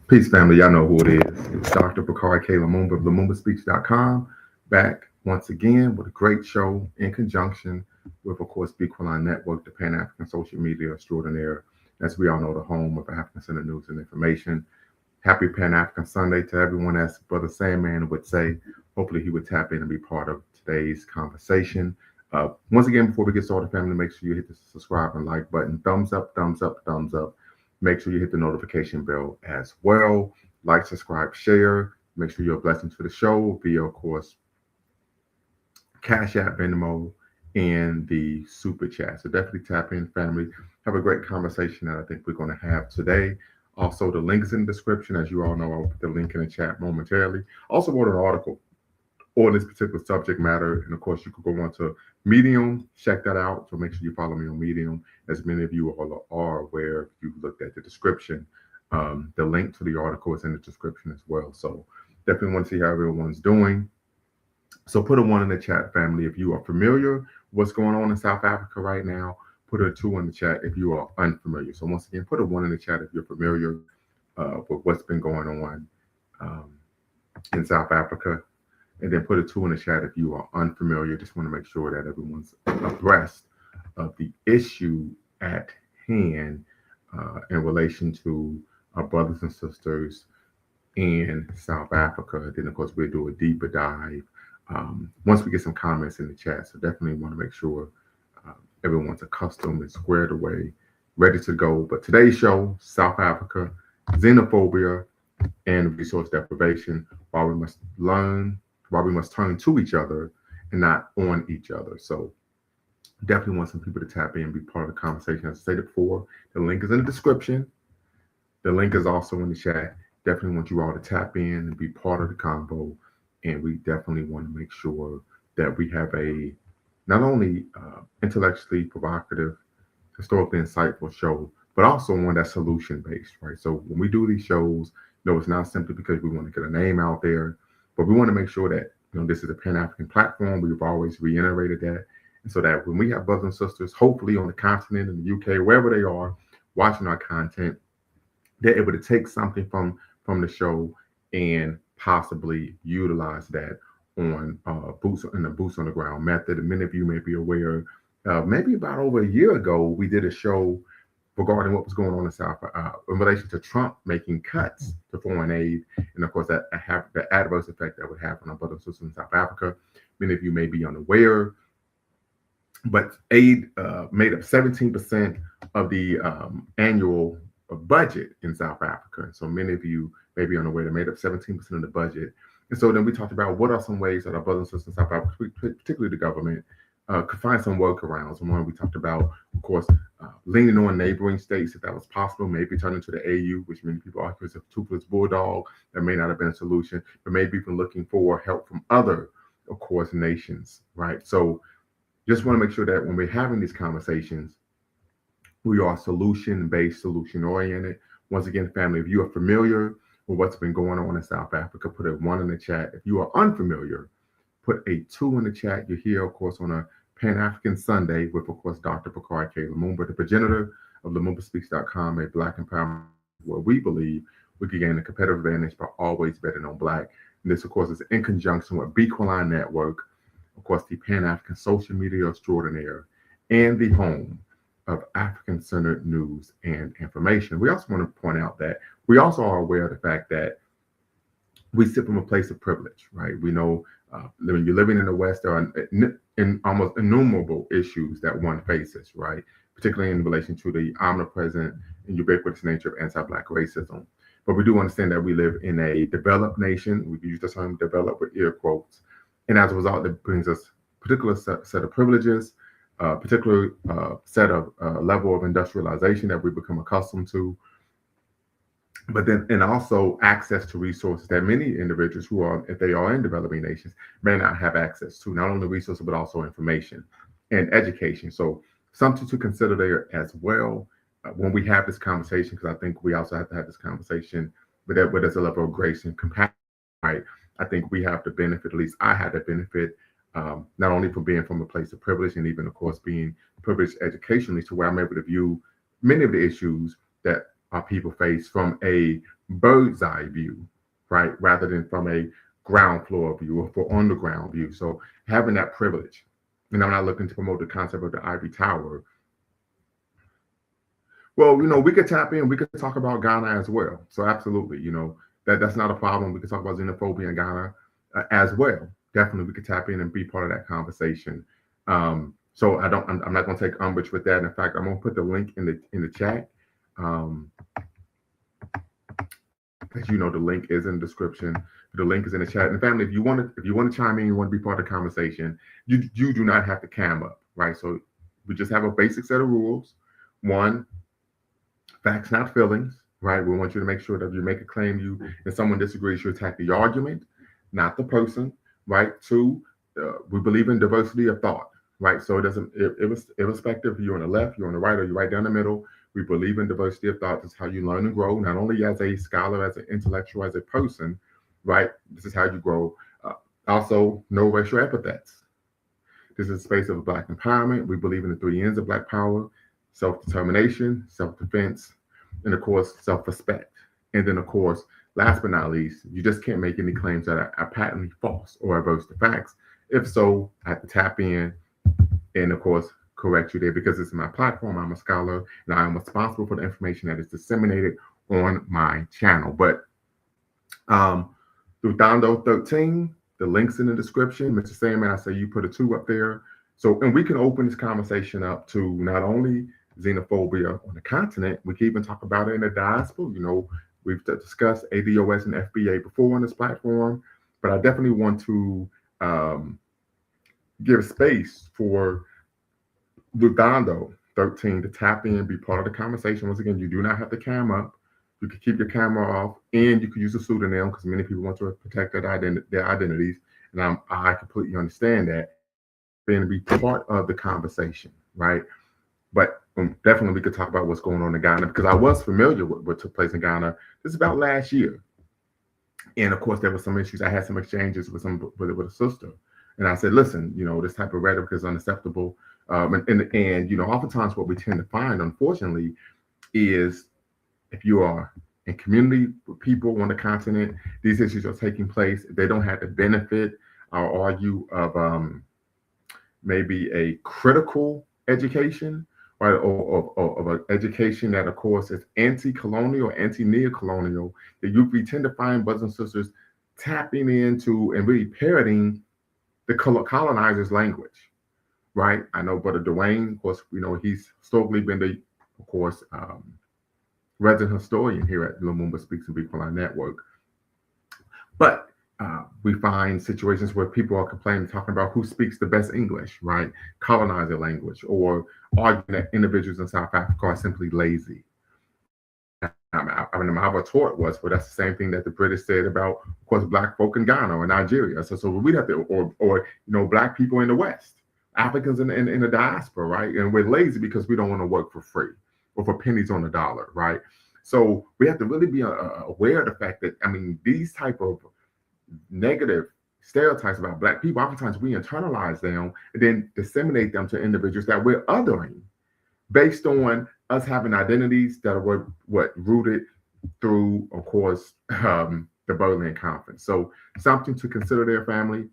Peace, family. Y'all know who it is. It's Dr. Bakari K. Lumumba of LumumbaSpeaks.com. Back once again with a great show in conjunction with, of course, Bequaline Network, the Pan African social media extraordinaire. As we all know, the home of African Centered News and Information. Happy Pan African Sunday to everyone, as Brother Sandman would say. Hopefully, he would tap in and be part of today's conversation. Once again, before we get started, family, make sure you hit the subscribe and like button. Thumbs up, thumbs up, thumbs up. Make sure you hit the notification bell as well. Like, subscribe, share. Make sure you're a blessing to the show via, of course, Cash App, Venmo, and the Super Chat. So definitely tap in, family. Have a great conversation that I think we're going to have today. Also, the link is in the description. As you all know, I'll put the link in the chat momentarily. Also, wrote an article on this particular subject matter. And of course, you could go on to Medium, check that out. So make sure you follow me on Medium. As many of you all are aware, if you've looked at the description, the link to the article is in the description as well. So definitely want to see how everyone's doing. So put a one in the chat, family, if you are familiar with what's going on in South Africa right now. Put a two in the chat if you are unfamiliar. So once again, put a one in the chat if you're familiar with what's been going on um, in South Africa. And then put a two in the chat if you are unfamiliar. Just want to make sure that everyone's abreast of the issue at hand in relation to our brothers and sisters in South Africa. Then, of course, we'll do a deeper dive once we get some comments in the chat. So definitely want to make sure everyone's accustomed and squared away, ready to go. But today's show, South Africa, xenophobia, and resource deprivation, while we must learn, while we must turn to each other and not on each other. So definitely want some people to tap in and be part of the conversation. As I stated before, the link is in the description. The link is also in the chat. Definitely want you all to tap in and be part of the convo. And we definitely want to make sure that we have a not only intellectually provocative, historically insightful show, but also one that's solution based, right? So when we do these shows, no, it's not simply because we want to get a name out there, but we want to make sure that this is a Pan African platform. We've always reiterated that, and so that when we have brothers and sisters, hopefully on the continent in the UK, wherever they are, watching our content, they're able to take something from the show and possibly utilize that on boots in the boots on the ground method. And many of you may be aware, maybe about over a year ago, we did a show regarding what was going on in South in relation to Trump making cuts to foreign aid, and of course that have the adverse effect that would have on our brothers and sisters in South Africa. Many of you may be unaware, but aid made up 17% of the annual budget in South Africa. So many of you may be unaware that made up 17% of the budget. And so then we talked about what are some ways that our brothers and sisters in South Africa, particularly the government, could find some workarounds. And one we talked about, of course, leaning on neighboring states if that was possible, maybe turning to the AU, which many people argue is a toothless bulldog. That may not have been a solution, but maybe even looking for help from other, of course, nations, right? So just want to make sure that when we're having these conversations, we are solution-based, solution-oriented. Once again, family, if you are familiar with what's been going on in South Africa, put a one in the chat. If you are unfamiliar, put a two in the chat. You're here, of course, on a Pan-African Sunday with, of course, Dr. Bakari K. Lumumba, the progenitor of LumumbaSpeaks.com, a Black empowerment where we believe we can gain a competitive advantage by always betting on Black. And this, of course, is in conjunction with Bequaline Network, of course, the Pan-African social media extraordinaire, and the home of African-centered news and information. We also want to point out that we also are aware of the fact that we sit from a place of privilege, right? We know when you're living in the West, there are in almost innumerable issues that one faces, right? Particularly in relation to the omnipresent and ubiquitous nature of anti-Black racism. But we do understand that we live in a developed nation. We use the term developed with ear quotes. And as a result, that brings us a particular set of privileges, a particular set of level of industrialization that we become accustomed to, but then and also access to resources that many individuals who are, if they are in developing nations, may not have access to, not only resources but also information and education. So something to consider there as well when we have this conversation, because I think we also have to have this conversation with that, where there's a level of grace and compassion, right? I think we have the benefit, at least I had the benefit, not only from being from a place of privilege and even, of course, being privileged educationally, to where I'm able to view many of the issues that our people face from a bird's eye view, right, rather than from a ground floor view or for underground view. So having that privilege, and I'm not looking to promote the concept of the ivory tower. Well, we could tap in. We could talk about Ghana as well. So absolutely, that's not a problem. We could talk about xenophobia in Ghana as well. Definitely, we could tap in and be part of that conversation. So I'm not going to take umbrage with that. In fact, I'm going to put the link in the chat. As you know, the link is in the description. The link is in the chat. And family, if you want to chime in, you want to be part of the conversation, you do not have to cam up, right? So we just have a basic set of rules. One, facts, not feelings, right? We want you to make sure that if you make a claim and someone disagrees, you attack the argument, not the person, right? Two, we believe in diversity of thought, right? So it was irrespective if you're on the left, you're on the right, or you're right down the middle. We believe in diversity of thought. This is how you learn and grow, not only as a scholar, as an intellectual, as a person, right? This is how you grow. Also, no racial epithets. This is a space of Black empowerment. We believe in the 3 N's of Black power: self-determination, self-defense, and of course, self-respect. And then, of course, last but not least, you just can't make any claims that are patently false or adverse to facts. If so, I have to tap in and, of course, correct you there, because it's my platform. I'm a scholar, and I am responsible for the information that is disseminated on my channel. But through Dondo 13, the link's in the description. Mr. Sandman, I say you put a 2 up there. So, and we can open this conversation up to not only xenophobia on the continent, we can even talk about it in the diaspora. We've discussed ADOS and FBA before on this platform, but I definitely want to give space for Ludondo 13 to tap in, be part of the conversation. Once again, you do not have to cam up. You can keep your camera off, and you can use a pseudonym because many people want to protect their identities. And I completely understand that. Being to be part of the conversation, right? But definitely we could talk about what's going on in Ghana, because I was familiar with what took place in Ghana. This is about last year. And of course, there were some issues. I had some exchanges with a sister. And I said, listen, this type of rhetoric is unacceptable. And oftentimes what we tend to find, unfortunately, is if you are in community with people on the continent, these issues are taking place. They don't have the benefit, I'll argue, of maybe a critical education, right, or of an education that, of course, is anti-colonial, anti-neo-colonial, that we tend to find brothers and sisters tapping into and really parroting the colonizers' language, right? I know Brother Dwayne, of course, he's historically been the, of course, resident historian here at Lumumba Speaks and Equal Network. But we find situations where people are complaining, talking about who speaks the best English, right? Colonizer language, or arguing that individuals in South Africa are simply lazy. My retort was, well, that's the same thing that the British said about, of course, Black folk in Ghana or Nigeria. So we'd have to, or Black people in the West, Africans in the diaspora, right? And we're lazy because we don't want to work for free or for pennies on the dollar, right? So we have to really be aware of the fact that, these type of negative stereotypes about Black people, oftentimes we internalize them and then disseminate them to individuals that we're othering based on us having identities that are rooted through, of course, the Berlin Conference. So something to consider there, family.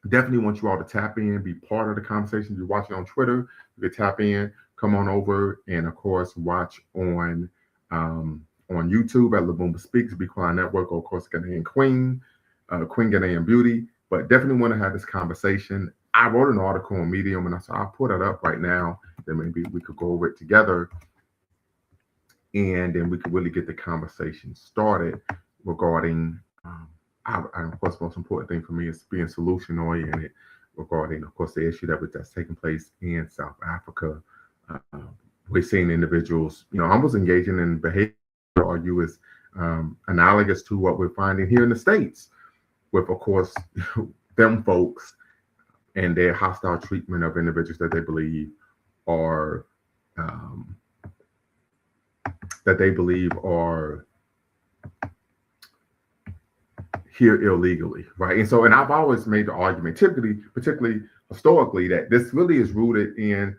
Definitely want you all to tap in, be part of the conversation. If you're watching on Twitter, you can tap in, come on over, and of course, watch on YouTube at Lumumba Speaks, Be Quiet Network, or of course, Ghanaian Queen, Queen Ghanaian Beauty. But definitely want to have this conversation. I wrote an article on Medium, and so I'll put it up right now. Then maybe we could go over it together, and then we could really get the conversation started regarding. And of course, the most important thing for me is being solution oriented regarding, of course, the issue that's taking place in South Africa. We're seeing individuals, almost engaging in behavior I argue is analogous to what we're finding here in the States, with, of course, them folks and their hostile treatment of individuals that they believe are here illegally, right? And I've always made the argument, particularly historically, that this really is rooted in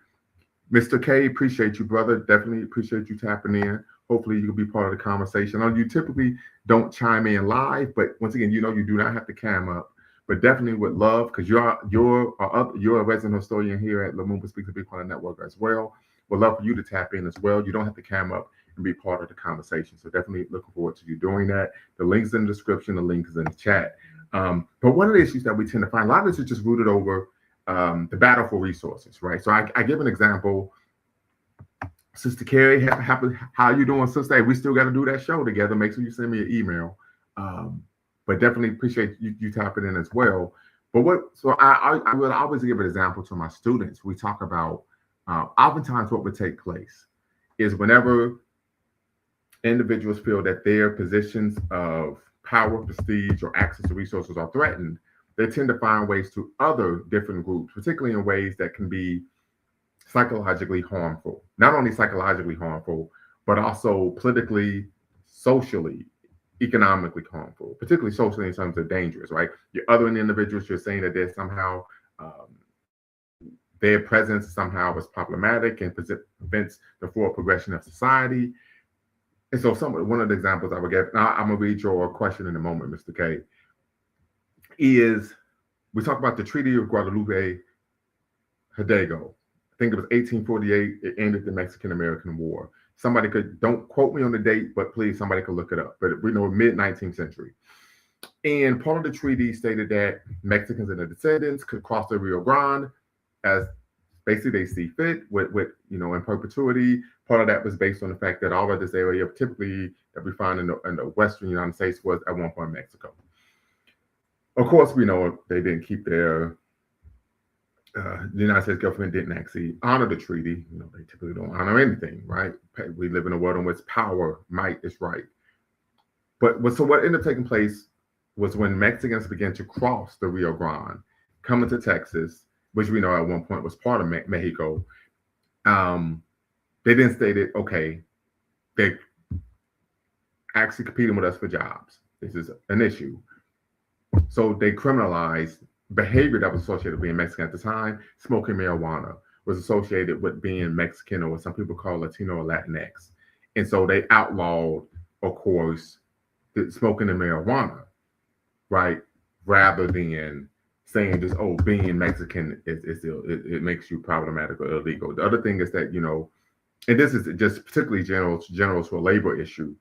Mr. K. Appreciate you, brother. Definitely appreciate you tapping in. hopefully you can be part of the conversation. I know you typically don't chime in live, but once again, you do not have to cam up, but definitely would love, because you're a resident historian here at Lumumba Speaks of Bitcoin Network as well. Would love for you to tap in as well. You don't have to cam up and be part of the conversation. So definitely looking forward to you doing that. The link's in the description. The link is in the chat. But one of the issues that we tend to find, a lot of this is just rooted over the battle for resources, right? So I give an example. Sister Carrie, how you doing, sister? Hey, we still got to do that show together. Make sure you send me an email. But definitely appreciate you tapping in as well. But I will always give an example to my students. We talk about oftentimes what would take place is whenever individuals feel that their positions of power, prestige, or access to resources are threatened, they tend to find ways to other different groups, particularly in ways that can be psychologically harmful. Not only psychologically harmful, but also politically, socially, economically harmful, particularly socially in terms of dangerous, right? You're othering individuals, you're saying that they're somehow, their presence somehow is problematic and prevents the forward progression of society. And so one of the examples I would give, now I'm gonna read your question in a moment, Mr. K, is we talk about the Treaty of Guadalupe Hidalgo. I think it was 1848. It ended the Mexican-American War. Somebody don't quote me on the date, but please, somebody could look it up. But we know mid-19th century. And part of the treaty stated that Mexicans and their descendants could cross the Rio Grande as basically they see fit with in perpetuity. Part of that was based on the fact that all of this area, typically that we find in the Western United States, was at one point Mexico. Of course, we know they didn't keep their the United States government didn't actually honor the treaty. They typically don't honor anything, right? We live in a world in which power, might is right. But so what ended up taking place was when Mexicans began to cross the Rio Grande, coming to Texas, which we know at one point was part of Mexico. They then stated, okay, they're actually competing with us for jobs. This is an issue. So they criminalized behavior that was associated with being Mexican at the time. Smoking marijuana was associated with being Mexican, or what some people call Latino or Latinx. And so they outlawed, of course, smoking the marijuana, right? Rather than saying just, oh, being Mexican it makes you problematic or illegal. The other thing is that, and this is just particularly general to a labor issue.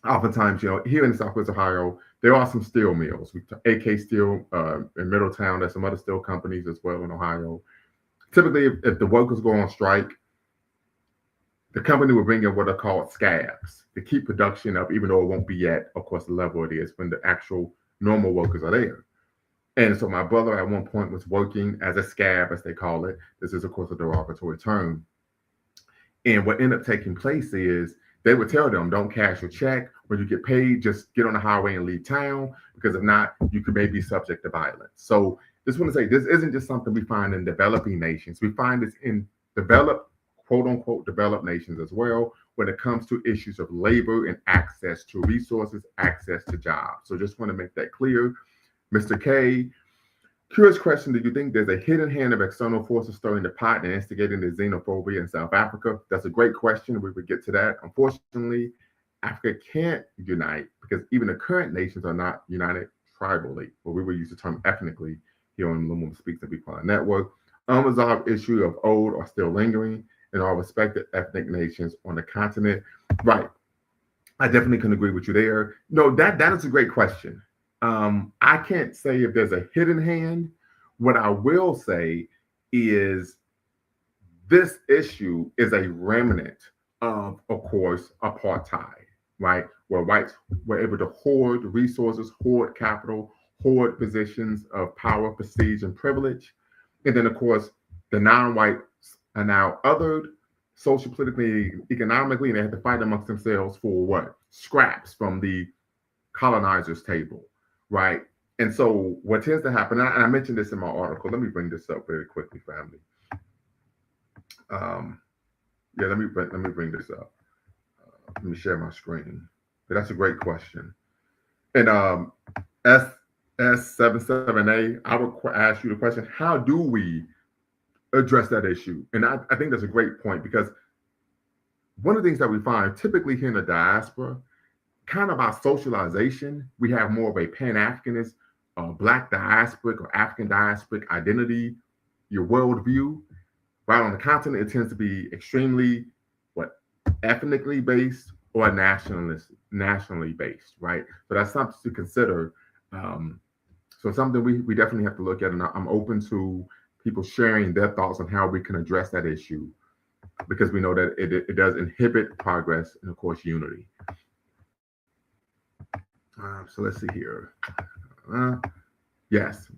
Oftentimes, here in Southwest Ohio, there are some steel mills. AK Steel in Middletown. There's some other steel companies as well in Ohio. Typically, if the workers go on strike, the company will bring in what are called scabs to keep production up, even though it won't be at, of course, the level it is when the actual normal workers are there. And so my brother at one point was working as a scab, as they call it. This is, of course, a derogatory term. And what ended up taking place is they would tell them, don't cash your check. When you get paid, just get on the highway and leave town, because if not, you could maybe be subject to violence. So just want to say, this isn't just something we find in developing nations. We find this in developed, quote unquote, developed nations as well, when it comes to issues of labor and access to resources, access to jobs. So just want to make that clear. Mr. K, curious question, do you think there's a hidden hand of external forces stirring the pot and instigating the xenophobia in South Africa? That's a great question. We would get to that. Unfortunately, Africa can't unite because even the current nations are not united tribally, or we would use the term ethnically here on Lumumba Speaks of Bitcoin Network. Unresolved issue of old are still lingering in our respective ethnic nations on the continent. Right. I definitely can agree with you there. No, that is a great question. I can't say if there's a hidden hand. What I will say is this issue is a remnant of course, apartheid, right? Where whites were able to hoard resources, hoard capital, hoard positions of power, prestige, and privilege. And then, of course, the non-whites are now othered, social, politically, economically, and they have to fight amongst themselves for what? Scraps from the colonizer's table, right? And so what tends to happen, and I mentioned this in my article, let me bring this up very quickly, family. Let me bring this up. Let me share my screen. But that's a great question. And S77A, I would ask you the question, how do we address that issue? And I think that's a great point, because one of the things that we find typically here in the diaspora, kind of our socialization, we have more of a Pan-Africanist, Black diasporic or African diasporic identity, your worldview. While on the continent, it tends to be extremely what ethnically based or nationally based, right? So that's something to consider. Um, so something we definitely have to look at, and I'm open to people sharing their thoughts on how we can address that issue because we know that it does inhibit progress and, of course, unity. So let's see here. Uh, yes.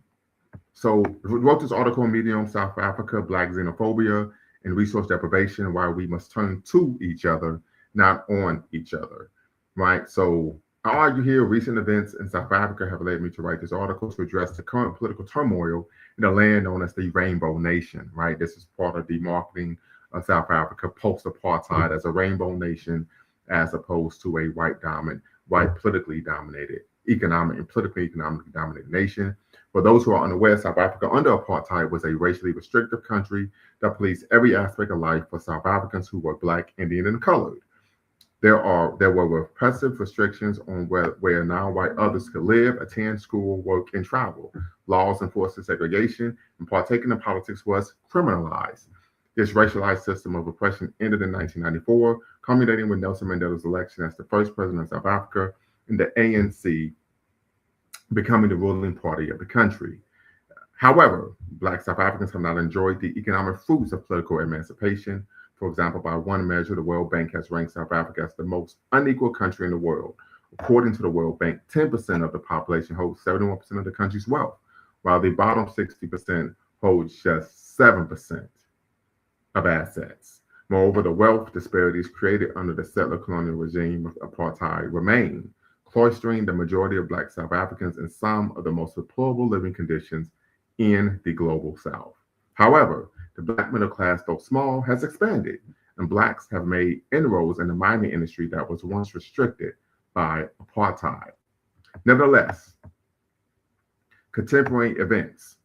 So we wrote this article on Medium, South Africa, Black Xenophobia and Resource Deprivation, why we must turn to each other, not on each other, right? So I argue here recent events in South Africa have led me to write this article to address the current political turmoil in a land known as the Rainbow Nation, right? This is part of the marketing of South Africa post-apartheid as a rainbow nation as opposed to a white politically dominated, economically dominated nation. For those who are unaware, South Africa under apartheid was a racially restrictive country that policed every aspect of life for South Africans who were Black, Indian, and colored. There were repressive restrictions on where non-white others could live, attend school, work, and travel. Laws enforcing segregation and partaking in politics was criminalized. This racialized system of oppression ended in 1994, culminating with Nelson Mandela's election as the first president of South Africa and the ANC becoming the ruling party of the country. However, Black South Africans have not enjoyed the economic fruits of political emancipation. For example, by one measure, the World Bank has ranked South Africa as the most unequal country in the world. According to the World Bank, 10% of the population holds 71% of the country's wealth, while the bottom 60% holds just 7% of assets. Moreover, the wealth disparities created under the settler colonial regime of apartheid remain, cloistering the majority of Black South Africans in some of the most deplorable living conditions in the global South. However, the Black middle class, though small, has expanded, and Blacks have made inroads in the mining industry that was once restricted by apartheid. Nevertheless, contemporary events,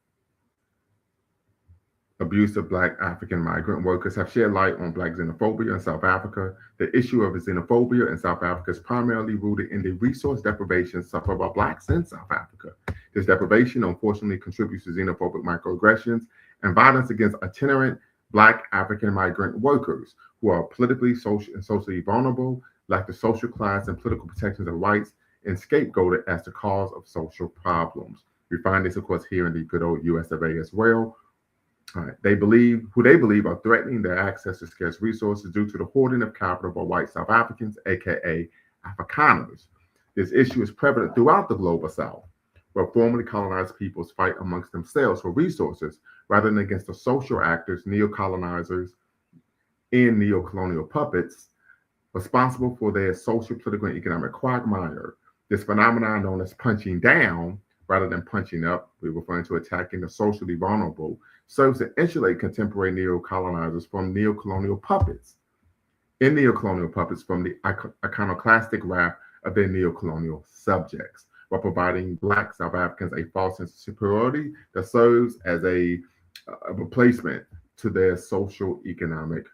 abuse of Black African migrant workers have shed light on Black xenophobia in South Africa. The issue of xenophobia in South Africa is primarily rooted in the resource deprivation suffered by Blacks in South Africa. This deprivation unfortunately contributes to xenophobic microaggressions and violence against itinerant Black African migrant workers who are politically, socially vulnerable, lack the social class and political protections of rights, and scapegoated as the cause of social problems. We find this, of course, here in the good old US of A as well. They believe are threatening their access to scarce resources due to the hoarding of capital by white South Africans, aka Afrikaners. This issue is prevalent throughout the global South, where formerly colonized peoples fight amongst themselves for resources rather than against the social actors, neo-colonizers, and neo-colonial puppets responsible for their social, political, and economic quagmire. This phenomenon known as punching down rather than punching up, we're referring to attacking the socially vulnerable, serves to insulate contemporary neo-colonizers from neo-colonial puppets from the iconoclastic wrath of their neo-colonial subjects, while providing Black South Africans a false sense of superiority that serves as a replacement to their social economic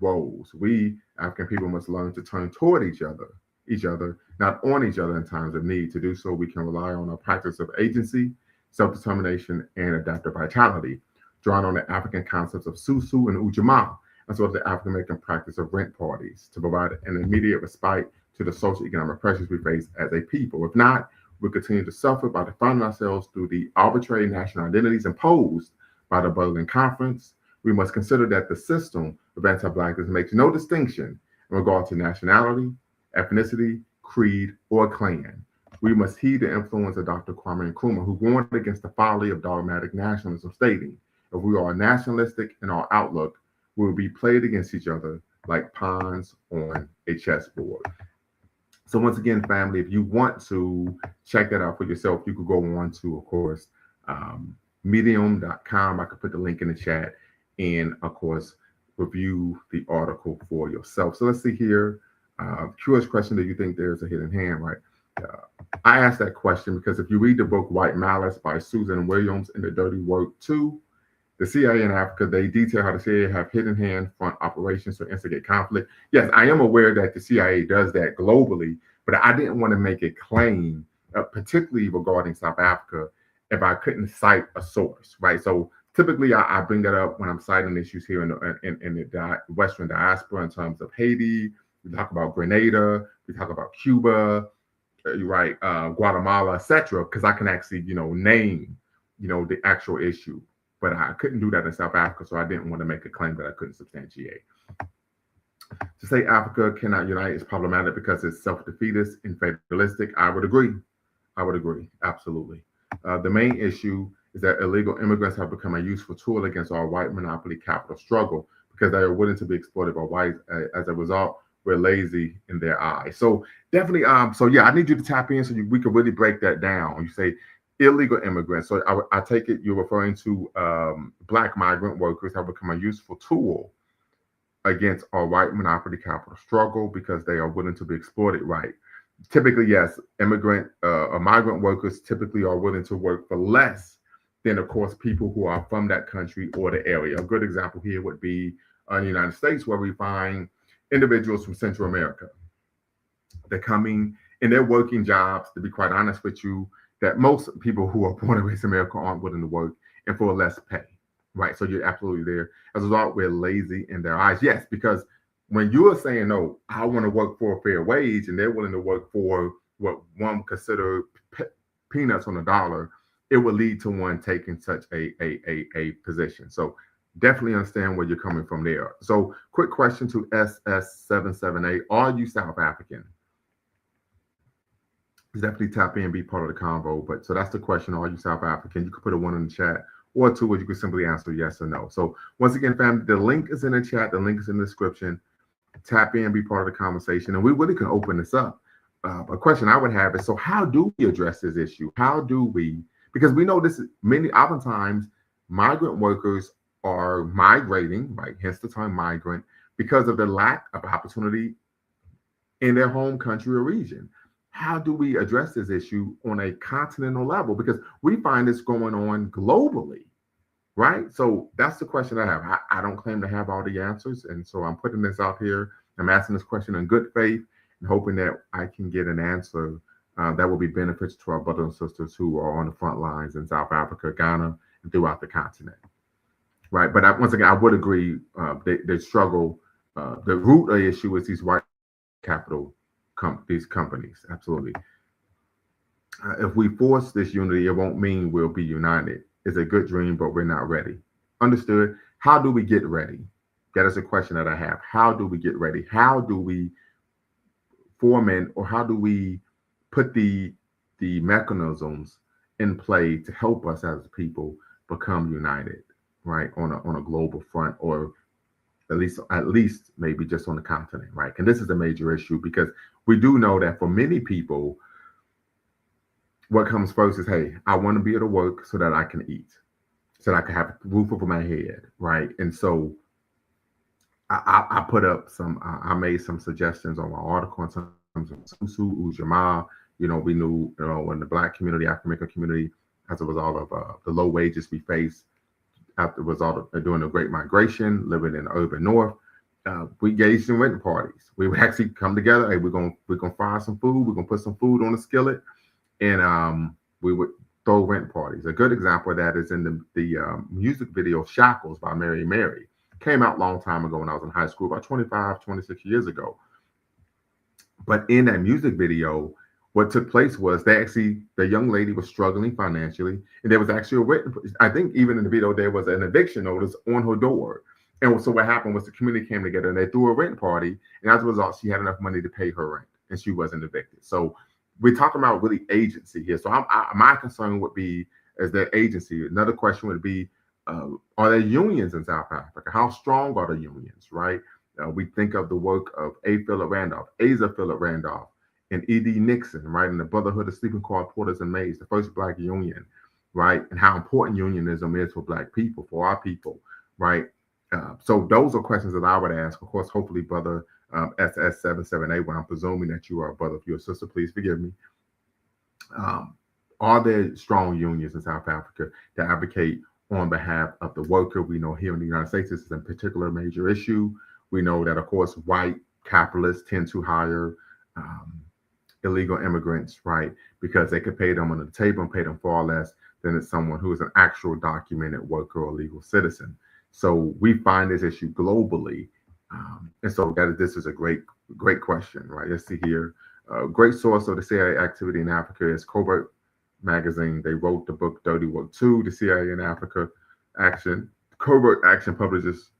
roles. We African people must learn to turn toward each other, not on each other in times of need. To do so, we can rely on a practice of agency, self-determination, and adaptive vitality, drawing on the African concepts of susu and ujamaa, as well as the African-American practice of rent parties to provide an immediate respite to the social economic pressures we face as a people. If not, we continue to suffer by defining ourselves through the arbitrary national identities imposed by the Berlin Conference. We must consider that the system of anti-Blackness makes no distinction in regard to nationality, ethnicity, creed, or clan. We must heed the influence of Dr. Kwame Nkrumah, who warned against the folly of dogmatic nationalism, stating, if we are nationalistic in our outlook, we will be played against each other like pawns on a chessboard. So once again, family, if you want to check that out for yourself, you could go on to, of course, medium.com. I could put the link in the chat and, of course, review the article for yourself. So let's see here. Curious question, do you think there's a hidden hand, right? I asked that question because if you read the book White Malice by Susan Williams in the Dirty Work 2, The CIA in Africa, they detail how the CIA have hidden hand front operations to instigate conflict. Yes, I am aware that the CIA does that globally, but I didn't want to make a claim, particularly regarding South Africa, if I couldn't cite a source, right? So typically, I bring that up when I'm citing issues here in the Western diaspora in terms of Haiti. We talk about Grenada. We talk about Cuba, right? Guatemala, etc. Because I can actually, name, the actual issue. But I couldn't do that in South Africa, so I didn't want to make a claim that I couldn't substantiate. To say Africa cannot unite is problematic because it's self-defeatist and fatalistic. I would agree. I would agree. Absolutely. The main issue is that illegal immigrants have become a useful tool against our white monopoly capital struggle because they are willing to be exploited by whites. As a result, we're lazy in their eyes. So definitely, so yeah, I need you to tap in so we can really break that down. You say illegal immigrants. So I take it you're referring to Black migrant workers have become a useful tool against our white monopoly capital struggle because they are willing to be exploited, right? Typically, yes, immigrant or migrant workers typically are willing to work for less than, of course, people who are from that country or the area. A good example here would be in the United States, where we find individuals from Central America. They're coming and they're working jobs, to be quite honest with you, that most people who are born and raised in America aren't willing to work and for less pay, right? So you're absolutely there. As a result, we're lazy in their eyes. Yes, because when you are saying, no, I want to work for a fair wage, and they're willing to work for what one would consider peanuts on a dollar, it will lead to one taking such a position. So definitely understand where you're coming from there. So quick question to SS778. Are you South African? Definitely tap in and be part of the convo. But so that's the question. Are you South African? You could put a 1 in the chat, or 2, or you could simply answer yes or no. So once again, family, the link is in the chat. The link is in the description. Tap in, be part of the conversation, and we really can open this up. A question I would have is, so how do we address this issue? How do we, because we know this is oftentimes migrant workers are migrating, right? Hence the term migrant, because of the lack of opportunity in their home country or region. How do we address this issue on a continental level? Because we find this going on globally, right? So that's the question I have. I don't claim to have all the answers. And so I'm putting this out here. I'm asking this question in good faith and hoping that I can get an answer that will be beneficial to our brothers and sisters who are on the front lines in South Africa, Ghana, and throughout the continent, right? But once again, I would agree they struggle. The root of the issue is these white capital these companies. Absolutely. If we force this unity, it won't mean we'll be united. It's a good dream, but we're not ready. Understood. How do we get ready? That is a question that I have. How do we get ready? How do we foment, or how do we put the mechanisms in play to help us as people become united, right? On a global front, or at least maybe just on the continent, right? And this is a major issue because we do know that for many people, what comes first is, hey, I want to be able to work so that I can eat, so that I can have a roof over my head, right? And so I put up I made some suggestions on my article in terms of Susu, Ujamaa. We knew, in the Black community, African American community, as a result of the low wages we face, as a result of doing the Great Migration, living in the urban North, we engaged in renting parties. We would actually come together. Hey, we're gonna fry some food. We're gonna put some food on the skillet, and we would throw rent parties. A good example of that is in the music video "Shackles" by Mary Mary. Came out a long time ago when I was in high school, about 25, 26 years ago. But in that music video, what took place was the young lady was struggling financially, and there was actually a written, I think even in the video, there was an eviction notice on her door. And so what happened was the community came together and they threw a rent party, and as a result, she had enough money to pay her rent, and she wasn't evicted. So we're talking about really agency here. So my concern would be, is there agency? Another question would be, are there unions in South Africa? How strong are the unions, right? We think of the work of A. Philip Randolph, Asa Philip Randolph, and E.D. Nixon, right? And the Brotherhood of Sleeping Car Porters and Maids, the first Black union, right? And how important unionism is for Black people, for our people, right? So those are questions that I would ask. Of course, hopefully, brother SS778, when I'm presuming that you are a brother, if you're a sister, please forgive me. Are there strong unions in South Africa that advocate on behalf of the worker. We know here in the United States, this is a particular major issue. We know that, of course, white capitalists tend to hire illegal immigrants, right? Because they could pay them under the table and pay them far less than it's someone who is an actual documented worker or legal citizen. So we find this issue globally. And so this is a great question, right? Let's see here. Great source of the CIA activity in Africa is Covert Magazine. They wrote the book Dirty Work 2, the CIA in Africa Action. Covert Action publishes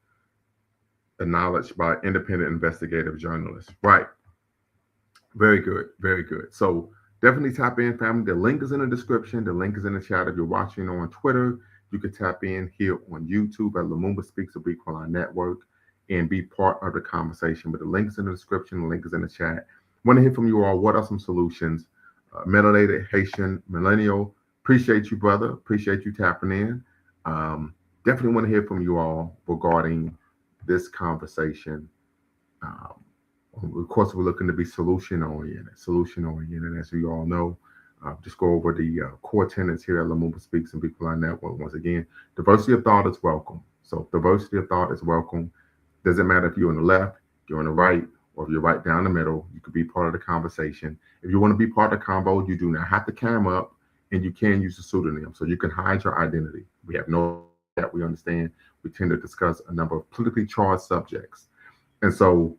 acknowledged by independent investigative journalists. Right. Very good. Very good. So definitely tap in, family. The link is in the description. The link is in the chat. If you're watching on Twitter, you can tap in here on YouTube at Lumumba Speaks of Equaline Network and be part of the conversation. But the link is in the description. The link is in the chat. Want to hear from you all. What are some solutions? Melanated Haitian millennial. Appreciate you, brother. Appreciate you tapping in. Definitely want to hear from you all regarding this conversation. Of course, we're looking to be solution oriented, as we all know. Just go over the core tenets here at Lumumba Speaks and Equaline Network. Once again, diversity of thought is welcome. So diversity of thought is welcome. Doesn't matter if you're on the left, you're on the right, or if you're right down the middle, you could be part of the conversation. If you want to be part of the convo, you do not have to cam up, and you can use a pseudonym. So you can hide your identity. We have no that we understand. We tend to discuss a number of politically charged subjects. And so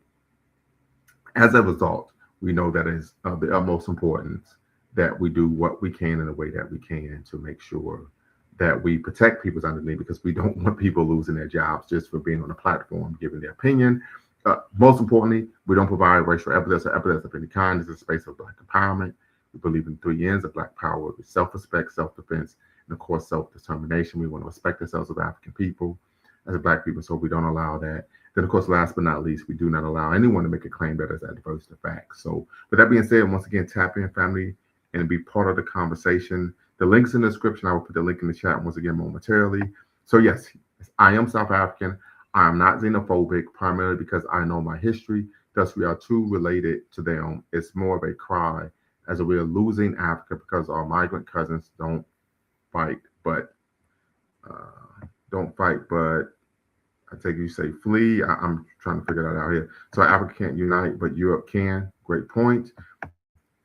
as a result, we know that it's of the utmost importance that we do what we can in the way that we can to make sure that we protect people's identity, because we don't want people losing their jobs just for being on a platform, giving their opinion. Most importantly, we don't provide racial epithets or epithets of any kind. This is a space of Black empowerment. We believe in 3 N's of Black power: self-respect, self-defense, and of course, self-determination. We want to respect ourselves as African people, as Black people, so we don't allow that. Then, of course, last but not least, we do not allow anyone to make a claim that is adverse to facts. So with that being said, once again, tap in, family, and be part of the conversation. The link's in the description. I will put the link in the chat once again momentarily. So yes, I am South African. I am not xenophobic, primarily because I know my history. Thus, we are too related to them. It's more of a cry as we are losing Africa because our migrant cousins don't fight, but I take you say flee. I'm trying to figure that out here. So Africa can't unite, but Europe can. Great point.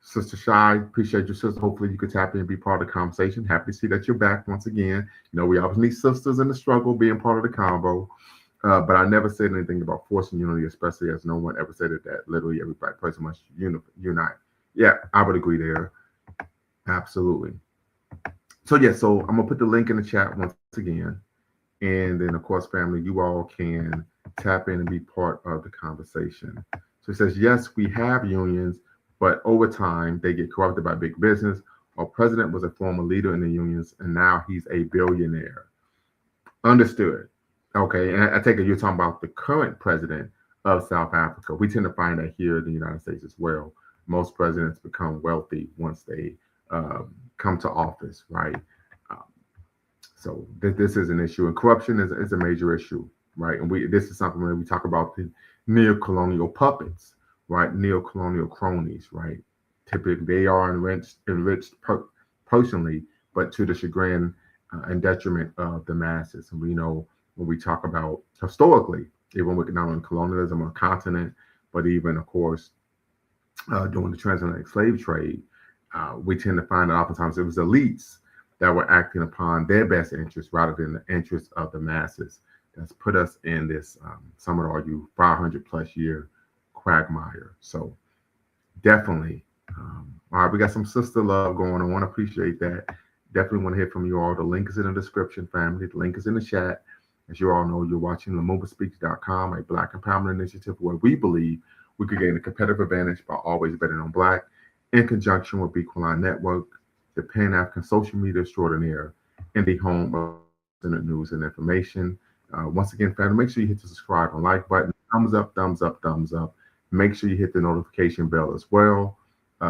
Sister Shy, appreciate you, sister. Hopefully you could tap in and be part of the conversation. Happy to see that you're back once again. You know, we always need sisters in the struggle being part of the combo. But I never said anything about forcing unity, especially as no one ever said it, that literally every Black person must unite. Yeah, I would agree there. Absolutely. So yeah, so I'm gonna put the link in the chat once again. And then, of course, family, you all can tap in and be part of the conversation. So it says, yes, we have unions, but over time, they get corrupted by big business. Our president was a former leader in the unions, and now he's a billionaire. Understood. Okay, and I take it you're talking about the current president of South Africa. We tend to find that here in the United States as well. Most presidents become wealthy once they come to office, right? So this is an issue, and corruption is a major issue, right? And this is something when we talk about the neo-colonial puppets, right? Neo-colonial cronies, right? Typically, they are enriched personally, but to the chagrin and detriment of the masses. And we know when we talk about historically, even with not only colonialism on the continent, but even, of course, during the transatlantic slave trade, we tend to find that oftentimes it was elites that were acting upon their best interests rather than the interests of the masses. That's put us in this, some would argue, 500 plus year quagmire. So definitely, all right, we got some sister love going on. I want to appreciate that. Definitely want to hear from you all. The link is in the description, family. The link is in the chat. As you all know, you're watching LumumbaSpeaks.com, a Black empowerment initiative where we believe we could gain a competitive advantage by always betting on Black, in conjunction with Equaline Network, the Pan-African social media extraordinaire, and the home of internet news and information. Once again, family, make sure you hit the subscribe and like button. Thumbs up, thumbs up, thumbs up. Make sure you hit the notification bell as well.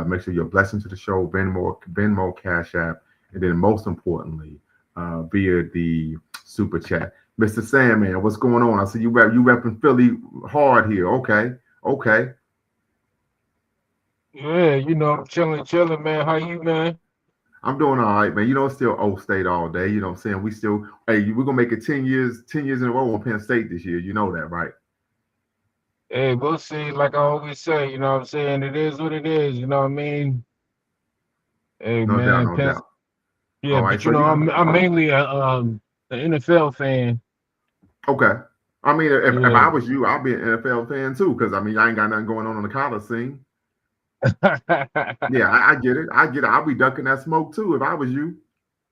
Make sure you're a blessing to the show, Venmo, Cash App, and then most importantly, via the super chat. Mr. Sandman, what's going on? I see you repping Philly hard here. Okay. Yeah, chilling, man. How you, man? I'm doing all right, man. You know, it's still Old State all day. You know what I'm saying? We still, hey, we're gonna make it 10 years in a row on Penn State this year. You know that, right? Hey, we'll see. Like I always say, you know what I'm saying? It is what it is. You know what I mean? Hey, No doubt, man, no Penn, doubt. yeah, All right, but so you I'm mainly an NFL fan. okay? I mean, if Yeah. I was you, I'd be an NFL fan too, because I mean, I ain't got nothing going on the college scene. Yeah, I get it. I get it. I'll be ducking that smoke too if I was you.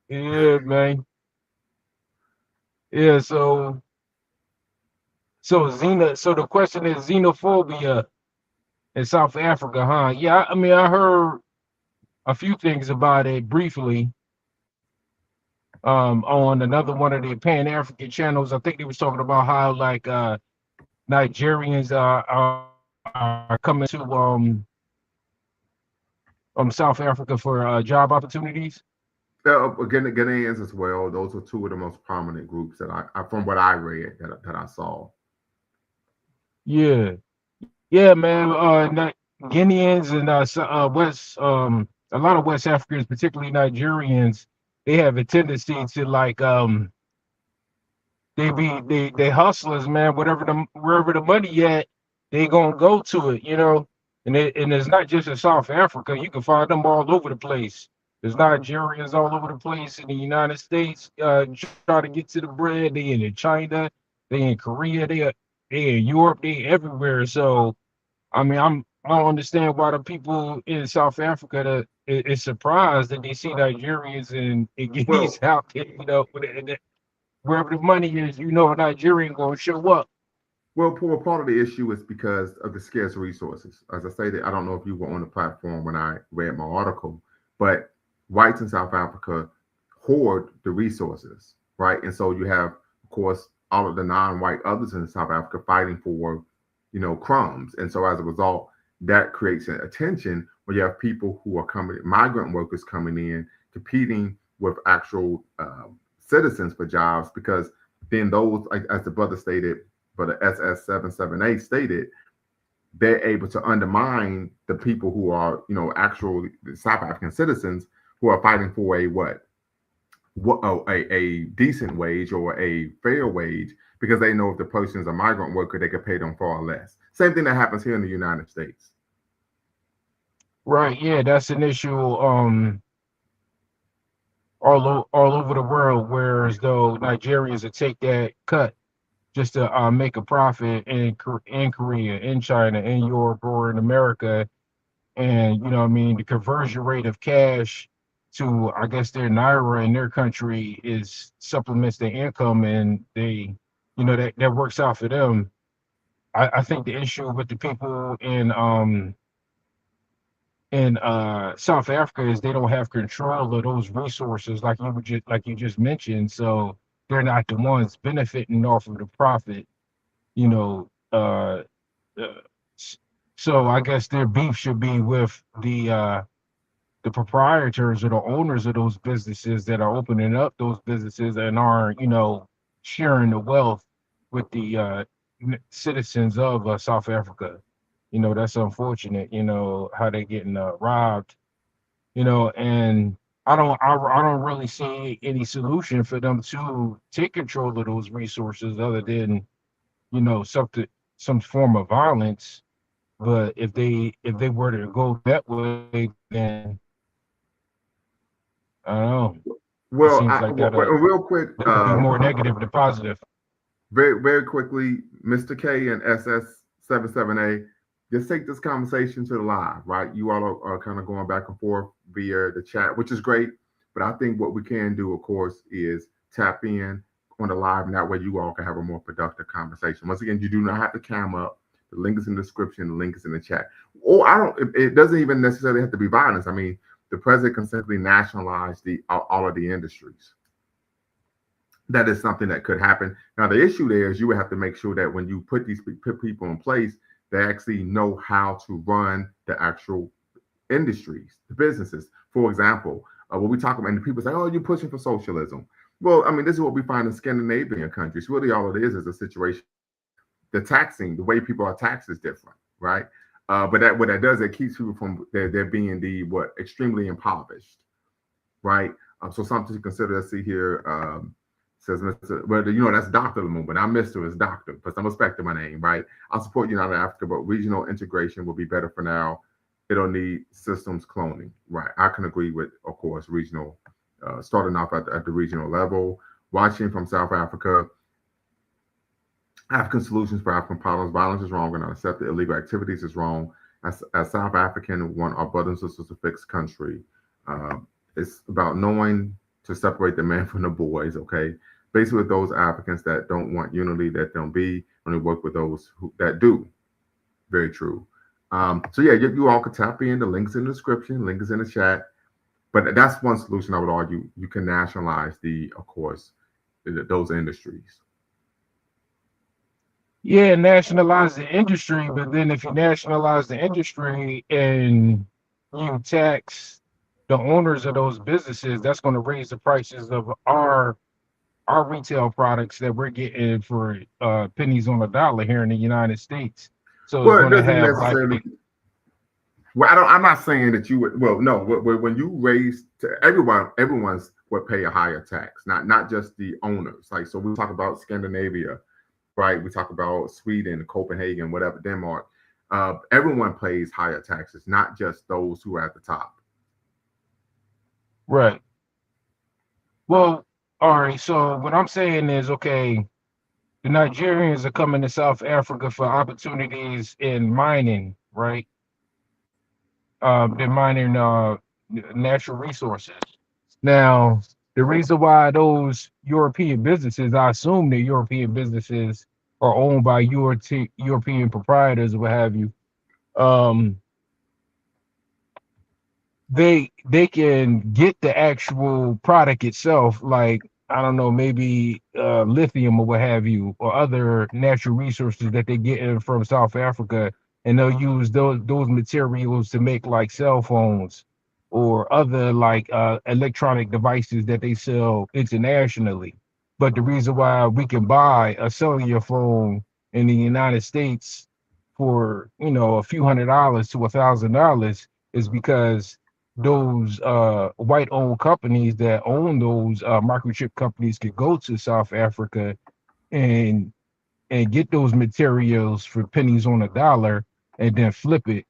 Yeah, man. Yeah, so the question is xenophobia in South Africa, huh? Yeah, I mean I heard a few things about it briefly on another one of the Pan African channels. I think they was talking about how like Nigerians are coming to South Africa for job opportunities. Ghanaians as well. Those are two of the most prominent groups that from what I read, that I saw. Yeah, yeah, man. Guineans and West a lot of West Africans, particularly Nigerians, they have a tendency to like they hustlers, man. Wherever the money at, they gonna go to it, you know. And it's not just in South Africa. You can find them all over the place. There's Nigerians all over the place in the United States, trying to get to the bread. They in China, they in Korea, they in Europe, they everywhere. So I don't understand why the people in South Africa that is surprised that they see Nigerians and Well, Guineas out there, you know, wherever the money is, you know, a Nigerian gonna show up. part of the issue is because of the scarce resources. As I stated, I don't know if you were on the platform when I read my article, but whites in South Africa hoard the resources, right? And so you have, of course, all of the non-white others in South Africa fighting for, crumbs. And so as a result, that creates a tension where you have people who are coming, migrant workers coming in, competing with actual citizens for jobs, because then those, like, as the brother stated, but the SS77A stated, they're able to undermine the people who are, actual South African citizens who are fighting for a a decent wage or a fair wage, because they know if the person is a migrant worker, they could pay them far less. Same thing that happens here in the United States. Right, yeah, that's an issue all over the world, whereas though Nigerians would take that cut just to make a profit in Korea, in China, in Europe, or in America. And you know what I mean, the conversion rate of cash to I guess their naira in their country is supplements their income, and they, you know, that works out for them. I think the issue with the people in South Africa is they don't have control of those resources like you just mentioned. So they're not the ones benefiting off of the profit, you know. Uh, s- so I guess their beef should be with the proprietors or the owners of those businesses that are opening up those businesses and are, you know, sharing the wealth with the citizens of South Africa. You know, that's unfortunate. You know how they're getting robbed. You know, and I don't really see any solution for them to take control of those resources other than, you know, some form of violence. But if they were to go that way, then I don't know. It seems like Real quick, that'll be more negative than positive. very quickly, Mr. K and SS77A, just take this conversation to the live, right? You all are kind of going back and forth via the chat, which is great. But I think what we can do, of course, is tap in on the live, and that way you all can have a more productive conversation. Once again, you do not have to cam up. The link is in the description. The link is in the chat. Or I don't. It doesn't even necessarily have to be violence. I mean, the president can simply nationalize the all of the industries. That is something that could happen. Now, the issue there is you would have to make sure that when you put people in place, they actually know how to run the actual industries, the businesses. For example, when we talk about, and people say, "Oh, you're pushing for socialism." Well, I mean, this is what we find in Scandinavian countries. Really, all it is a situation where the taxing, the way people are taxed, is different, right? But that what that does, it keeps people from they're being the what extremely impoverished. right? So something to consider. Let's see here. Says Mr. Well, that's Dr. Lumumba. Not Mr. It's Doctor, but some respect to my name, right? I'll support United Africa, but regional integration will be better for now. It'll need systems cloning, right? I can agree with, of course, regional, starting off at the regional level. Watching from South Africa, African solutions for African problems. Violence is wrong and unaccepted. Illegal activities is wrong. As South African, want our brothers and sisters to fix country. It's about knowing to separate the men from the boys, okay? Basically, with those Africans that don't want unity, that don't be, only work with those that do. Very true. So yeah, you all could tap in. The links in the description, link is in the chat. But that's one solution I would argue. You can nationalize of course, those industries. Yeah, nationalize the industry, but then if you nationalize the industry and you tax the owners of those businesses, that's going to raise the prices of our retail products that we're getting for pennies on a dollar here in the United States. So it's Well, it going to doesn't have like necessarily. Well, I don't. I'm not saying that you would. Well, no. When you raise to everyone's would pay a higher tax, not just the owners. Like so, we talk about Scandinavia, right? We talk about Sweden, Copenhagen, whatever, Denmark. Everyone pays higher taxes, not just those who are at the top. right. Well, all right. So what I'm saying is, okay, the Nigerians are coming to South Africa for opportunities in mining, right? They're mining natural resources. Now, the reason why those European businesses, I assume the European businesses are owned by European proprietors or what have you. Um, they can get the actual product itself, like I don't know, maybe lithium or what have you, or other natural resources that they get in from South Africa, and they'll use those materials to make like cell phones or other like electronic devices that they sell internationally. But the reason why we can buy a cellular phone in the United States for a few $100s to $1,000 is because those white owned companies that own those microchip companies could go to South Africa and get those materials for pennies on a dollar and then flip it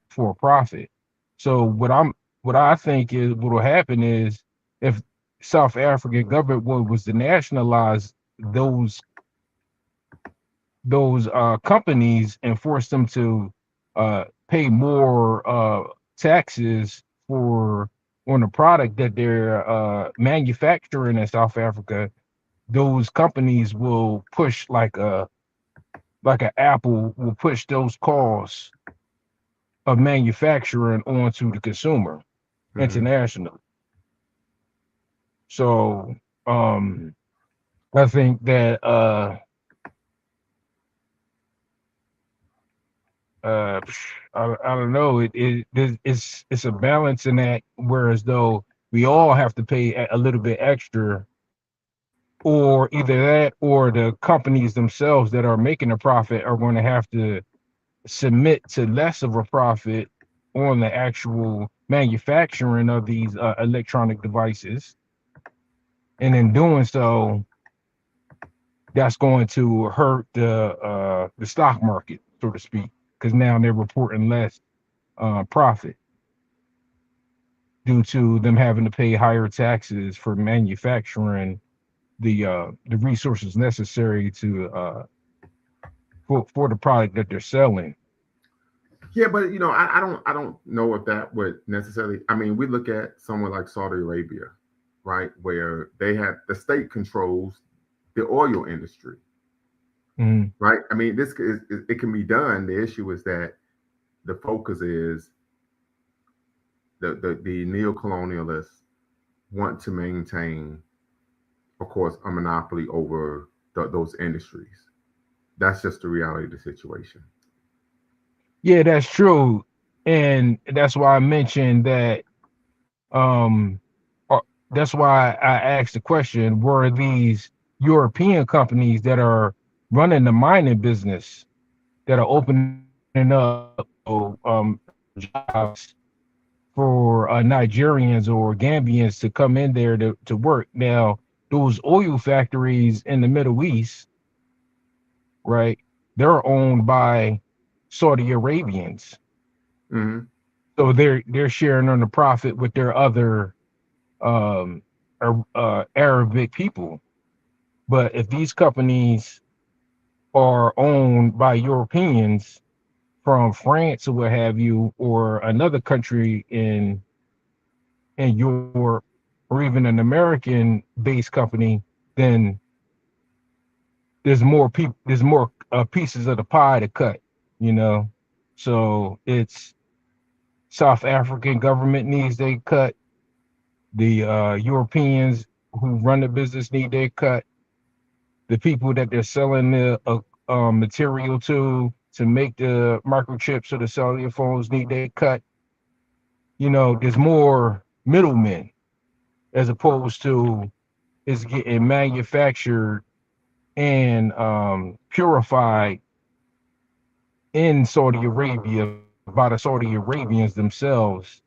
for a profit. So what I think is what will happen is if South African government was to nationalize those companies and force them to pay more taxes for on the product that they're manufacturing in South Africa, those companies will push like an Apple will push those costs of manufacturing onto the consumer Mm-hmm. internationally. So I think that uh I don't know, it's a balance in that, whereas though we all have to pay a little bit extra, or either that or the companies themselves that are making a profit are going to have to submit to less of a profit on the actual manufacturing of these electronic devices, and in doing so that's going to hurt the stock market, so to speak, because now they're reporting less profit due to them having to pay higher taxes for manufacturing the resources necessary to for the product that they're selling. Yeah, but I don't know if that would necessarily. I mean, we look at somewhere like Saudi Arabia, right, where they have the state controls the oil industry, Mm, right? I mean, it can be done. The issue is that the focus is the neo-colonialists want to maintain, of course, a monopoly over those industries. That's just the reality of the situation. yeah, that's true, and that's why I mentioned that. That's why I asked the question: were these European companies that are running the mining business that are opening up jobs for for Nigerians or Gambians to come in there to work. Now, those oil factories in the Middle East, right? They're owned by Saudi Arabians, Hmm. so they're sharing on the profit with their other um, Arabic people. But if these companies are owned by Europeans from France or what have you, or another country in Europe, or even an American-based company, then there's more pieces of the pie to cut, you know. So it's South African government needs they cut, the Europeans who run the business need their cut, the people that they're selling the material to make the microchips or the cellular phones need their cut. You know, there's more middlemen as opposed to it's getting manufactured and purified in Saudi Arabia by the Saudi Arabians themselves,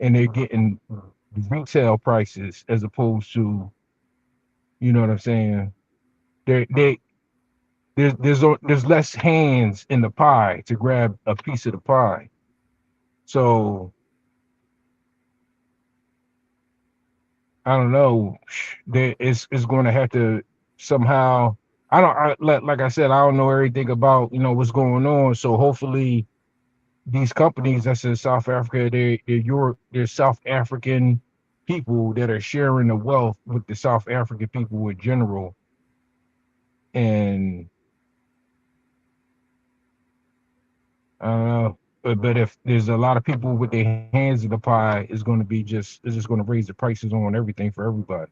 and they're getting retail prices as opposed to, you know what I'm saying? They there's less hands in the pie to grab a piece of the pie. So I don't know. There is going to have to somehow. Like I said, I don't know everything about what's going on. So hopefully these companies that's in South Africa, they're South African people that are sharing the wealth with the South African people in general. And I don't know, but if there's a lot of people with their hands in the pie, it's just going to raise the prices on everything for everybody.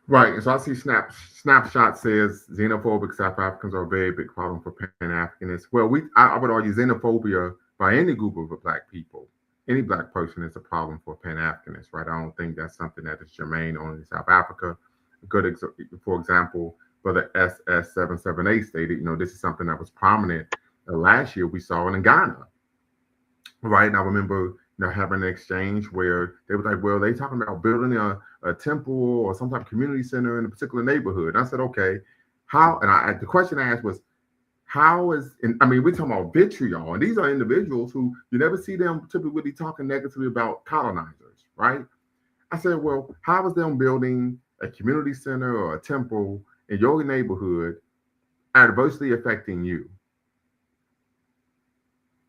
Right. And so I see snapshot says xenophobic South Africans are a very big problem for Pan Africanists. Well, I would argue xenophobia by any group of black people, any black person is a problem for Pan Africanists, right? I don't think that's something that is germane only in South Africa. For example, Brother SS778 stated, this is something that was prominent last year we saw in Ghana, right? And I remember, having an exchange where they was like, well, they talking about building a temple or some type of community center in a particular neighborhood. And I said, okay, how? And the question I asked was, how is? And I mean, we're talking about vitriol, and these are individuals who you never see them typically talking negatively about colonizers, right? I said, well, how is them building a community center or a temple in your neighborhood adversely affecting you?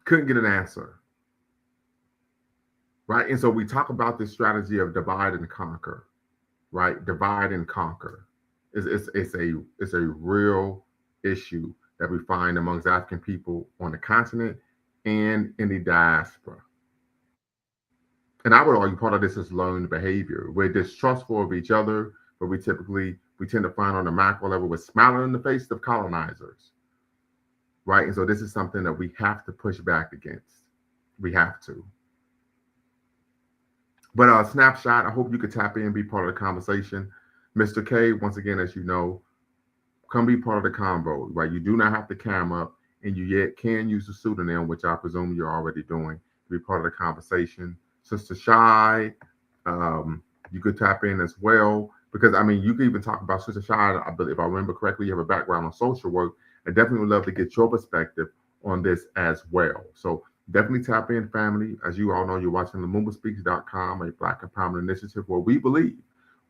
Couldn't get an answer. Right. And so we talk about this strategy of divide and conquer, right? Divide and conquer. It's a real issue that we find amongst African people on the continent and in the diaspora. And I would argue part of this is learned behavior. We're distrustful of each other, but we tend to find on the macro level we're smiling in the face of colonizers. Right. And so this is something that we have to push back against. We have to. But snapshot, I hope you could tap in and be part of the conversation. Mr. K, once again, as you know, come be part of the convo, right? You do not have to cam up, and you yet can use the pseudonym, which I presume you're already doing, to be part of the conversation. Sister Shy, you could tap in as well, because, I mean, you could even talk about Sister Shy. If I remember correctly, you have a background on social work. I definitely would love to get your perspective on this as well. So definitely tap in, family. As you all know, you're watching LumumbaSpeaks.com, a Black empowerment initiative where we believe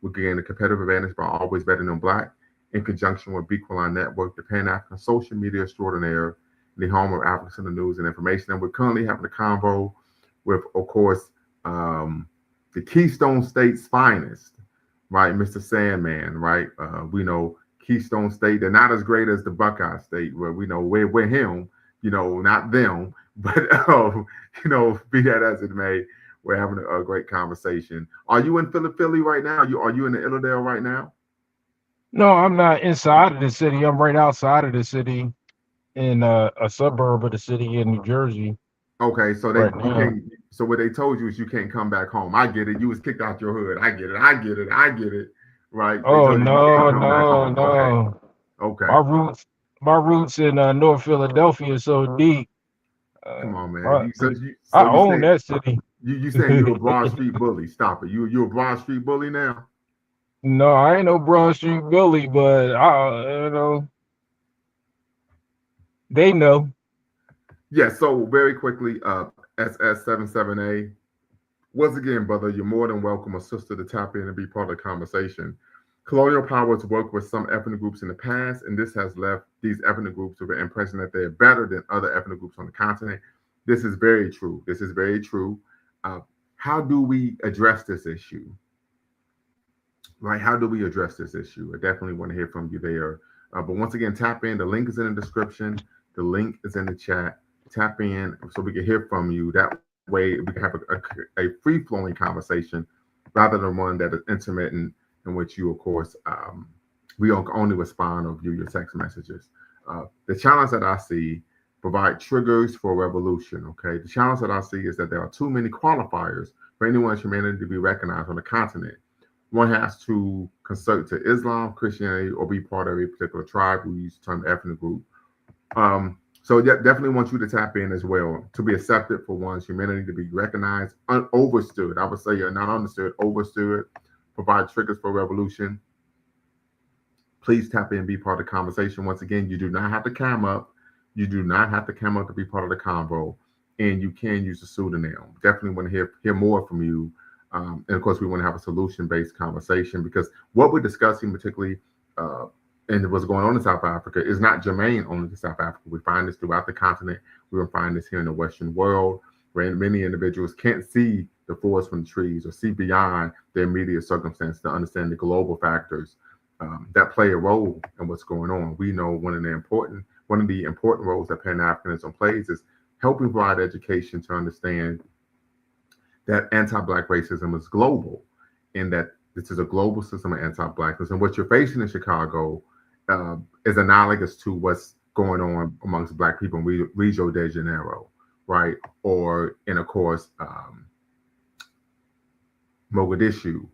we gain a competitive advantage by always betting on Black, in conjunction with Bequaline Network, the Pan-African social media extraordinaire, the home of Africa Center News and Information. And we're currently having a convo with, of course, the Keystone State's finest, right, Mr. Sandman, right? We know Keystone State, they're not as great as the Buckeye State, where we know we're him, not them. But, be that as it may, we're having a great conversation. Are you in Philly right now? Are you in the Illidale right now? No, I'm not inside of the city. I'm right outside of the city in a suburb of the city in New Jersey Okay, so right now. So what they told you is you can't come back home. I get it. You was kicked out your hood. I get it. I get it. I get it. Right? They Oh told you can't no, come back no, home. Okay. no. Okay. My roots in North Philadelphia are so deep. Come on, man. I, You, so you I so you own say that city. you saying you're a Broad Street bully? Stop it. You a Broad Street bully now? No, I ain't no Broad Street bully, but they know. Yeah. So very quickly, SS77A. Once again, brother, you're more than welcome, or sister, to tap in and be part of the conversation. Colonial powers worked with some ethnic groups in the past, and this has left these ethnic groups with the impression that they're better than other ethnic groups on the continent. This is very true. This is very true. Uh, how do we address this issue? Right? How do we address this issue? I definitely want to hear from you there. But once again, tap in. The link is in the description. The link is in the chat. Tap in so we can hear from you. That way we can have a free-flowing conversation rather than one that is intermittent, in which you, of course, we only respond or view your text messages. The challenge that I see, provide triggers for revolution. Okay, the challenge that I see is that there are too many qualifiers for anyone's humanity to be recognized on the continent. One has to convert to Islam, Christianity, or be part of a particular tribe. We use the term ethnic group. So definitely want you to tap in as well to be accepted for one's humanity, to be recognized, overstood. I would say you're not understood, overstood. Provide triggers for revolution. Please tap in, be part of the conversation. Once again, you do not have to cam up. You do not have to cam up to be part of the convo, and you can use a pseudonym. Definitely want to hear more from you. And of course, we want to have a solution-based conversation, because what we're discussing, particularly and what's going on in South Africa, is not germane only to South Africa. We find this throughout the continent. We will find this here in the Western world, where many individuals can't see the forest from the trees or see beyond their immediate circumstance to understand the global factors that play a role in what's going on. We know one of the important roles that Pan-Africanism plays is helping provide education to understand that anti-Black racism is global, and that this is a global system of anti-Blackness. And what you're facing in Chicago is analogous to what's going on amongst Black people in Rio de Janeiro, right? Or in, of course, Mogadishu,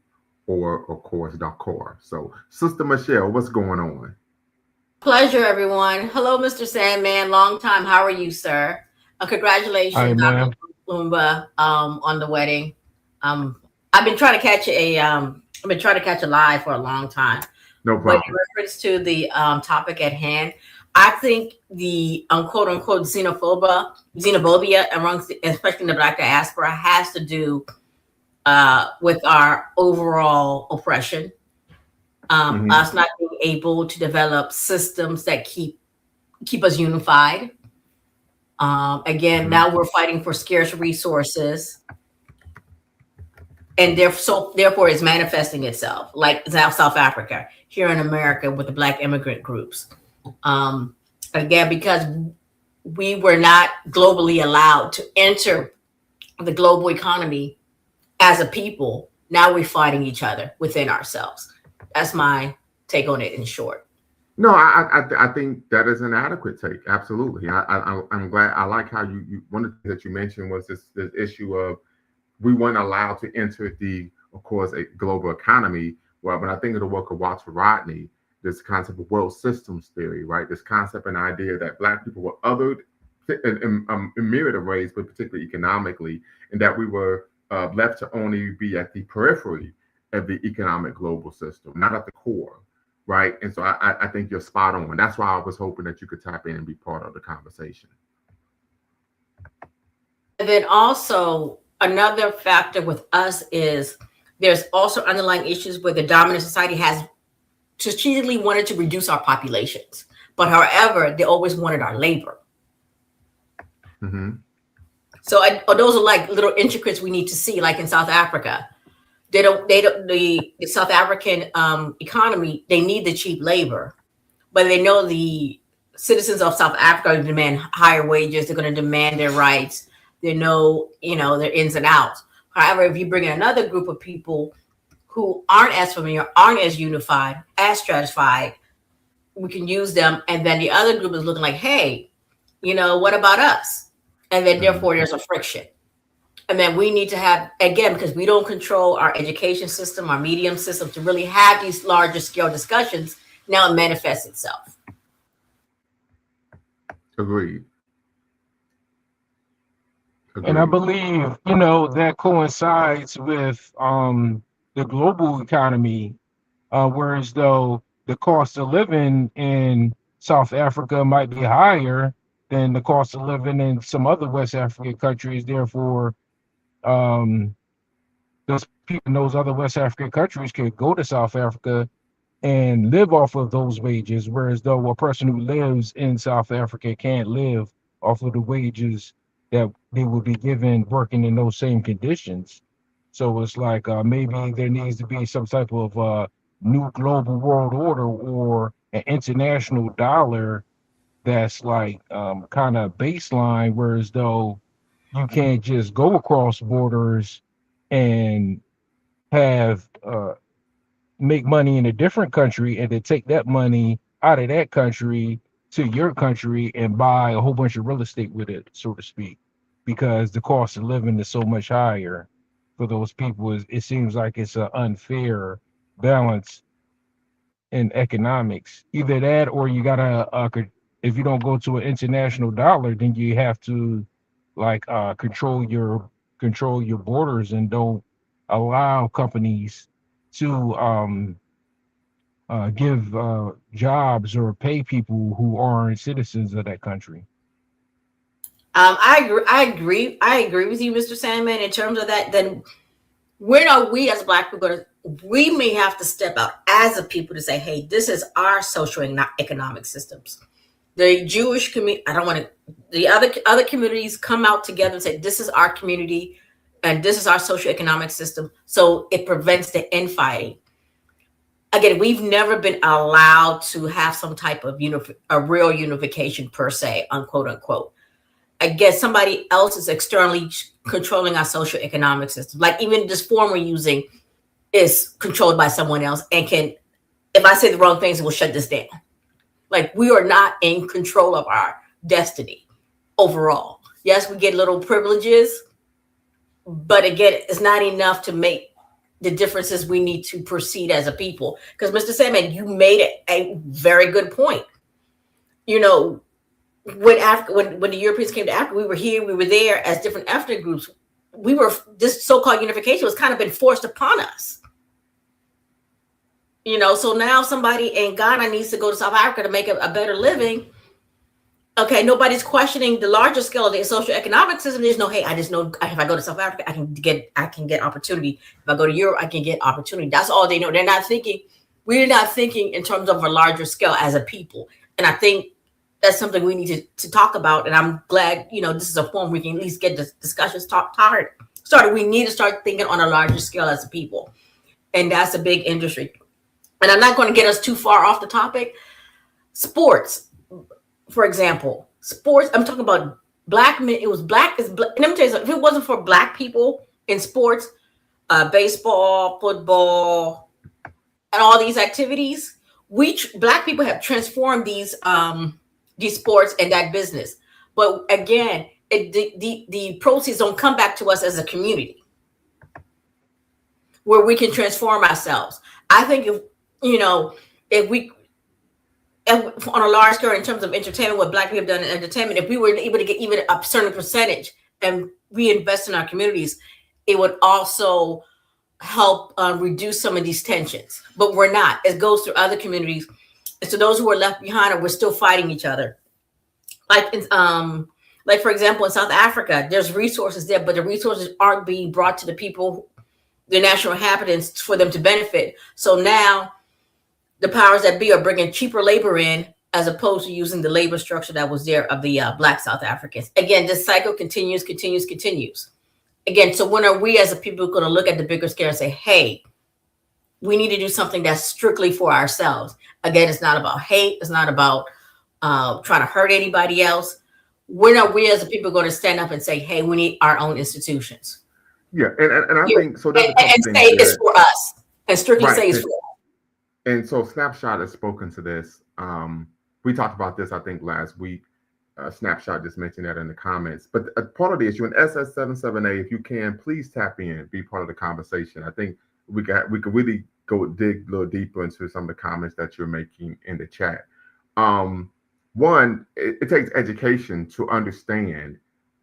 or, of course, Dakar. So, Sister Michelle, what's going on? Pleasure, everyone. Hello, Mr. Sandman. Long time. How are you, sir? Congratulations, Dr. Lumba, on the wedding. I've been trying to catch a live for a long time. No problem. But in reference to the topic at hand, I think the quote unquote xenophobia amongst, especially in the Black diaspora, has to do with our overall oppression. Us not being able to develop systems that keep us unified. Now we're fighting for scarce resources, and therefore it's manifesting itself, like South Africa, here in America with the Black immigrant groups. Because we were not globally allowed to enter the global economy as a people, now we're fighting each other within ourselves. That's my take on it in short. No, I think that is an adequate take. Absolutely. I'm glad. I like how you one of the things that you mentioned was this issue of we weren't allowed to enter of course, a global economy. Well, when I think of the work of Walter Rodney, this concept of world systems theory, right? This concept and idea that Black people were othered in a myriad of ways, but particularly economically, and that we were left to only be at the periphery of the economic global system, not at the core, right? And so I think you're spot on. That's why I was hoping that you could tap in and be part of the conversation. And then also another factor with us is there's also underlying issues where the dominant society has strategically wanted to reduce our populations, but however, they always wanted our labor. So those are like little intricacies we need to see, like in South Africa. The South African economy, they need the cheap labor, but they know the citizens of South Africa demand higher wages. They're going to demand their rights. They know, their ins and outs. However, if you bring in another group of people who aren't as familiar, aren't as unified, as stratified, we can use them. And then the other group is looking like, hey, what about us? And then therefore there's a friction. And then we need to have, again, because we don't control our education system, our medium system, to really have these larger scale discussions, now it manifests itself. Agreed. And I Agreed. believe, that coincides with the global economy, whereas though the cost of living in South Africa might be higher than the cost of living in some other West African countries. Therefore, um, those people in those other West African countries could go to South Africa and live off of those wages, whereas though a person who lives in South Africa can't live off of the wages that they would be given working in those same conditions. So it's like maybe there needs to be some type of new global world order or an international dollar that's like kind of baseline, whereas though you can't just go across borders and have make money in a different country and then take that money out of that country to your country and buy a whole bunch of real estate with it, so to speak, because the cost of living is so much higher for those people. It seems like it's an unfair balance in economics. Either that or you gotta if you don't go to an international dollar, then you have to like control your borders and don't allow companies to give jobs or pay people who aren't citizens of that country. I agree. I agree with you, Mr. Sandman. In terms of that, then when are we as Black people going to? We may have to step out as a people to say, "Hey, this is our social and economic systems." The Jewish community. I don't want to. The other communities come out together and say, "This is our community, and this is our social economic system." So it prevents the infighting. Again, we've never been allowed to have some type of a real unification per se, unquote unquote. I guess somebody else is externally controlling our social economic system. Like even this form we're using is controlled by someone else and can, if I say the wrong things, it will shut this down. Like we are not in control of our destiny overall. Yes, we get little privileges, but again, it's not enough to make the differences we need to proceed as a people. Because Mr. Sandman, you made a very good point. You know, when the Europeans came to Africa, we were here, we were there as different ethnic groups. We were, this so-called unification was kind of been forced upon us. You know, so now somebody in Ghana needs to go to South Africa to make a better living. Okay, nobody's questioning the larger scale of the social economic system. There's no, hey, I just know if I go to South Africa, I can get opportunity. If I go to Europe, I can get opportunity. That's all they know. They're not thinking, we're not thinking in terms of a larger scale as a people. And I think that's something we need to talk about. And I'm glad, you know, this is a forum we can at least get the discussions started. We need to start thinking on a larger scale as a people. And that's a big industry. And I'm not going to get us too far off the topic. Sports, for example, sports, I'm talking about Black men. It was black. And let me tell you something, if it wasn't for Black people in sports, baseball, football, and all these activities, Black people have transformed these sports and that business. But again, the proceeds don't come back to us as a community where we can transform ourselves. I think if we on a large scale in terms of entertainment, what Black people have done in entertainment, if we were able to get even a certain percentage and reinvest in our communities, it would also help reduce some of these tensions. But we're not. It goes through other communities. And so those who are left behind, we're still fighting each other. Like for example, in South Africa, there's resources there, but the resources aren't being brought to the people, the national inhabitants, for them to benefit. So now the powers that be are bringing cheaper labor in as opposed to using the labor structure that was there of the Black South Africans. Again, this cycle continues. Again, so when are we as a people going to look at the bigger scale and say, hey, we need to do something that's strictly for ourselves? Again, it's not about hate. It's not about trying to hurt anybody else. When are we as a people going to stand up and say, hey, we need our own institutions? Yeah, and I think so. That's and say it's for us, and strictly say it's for us. And so Snapshot has spoken to this. We talked about this, I think, last week. Snapshot just mentioned that in the comments. But part of the issue in SS77A, if you can, please tap in, be part of the conversation. I think we could really dig a little deeper into some of the comments that you're making in the chat. One, it takes education to understand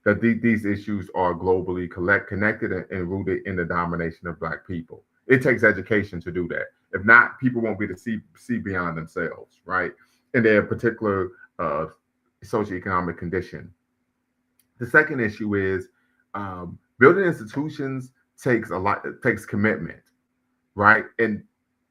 that these issues are globally connected and rooted in the domination of Black people. It takes education to do that. If not, people won't be able to see beyond themselves, right? In their particular socioeconomic condition. The second issue is building institutions takes a lot. It takes commitment, right? And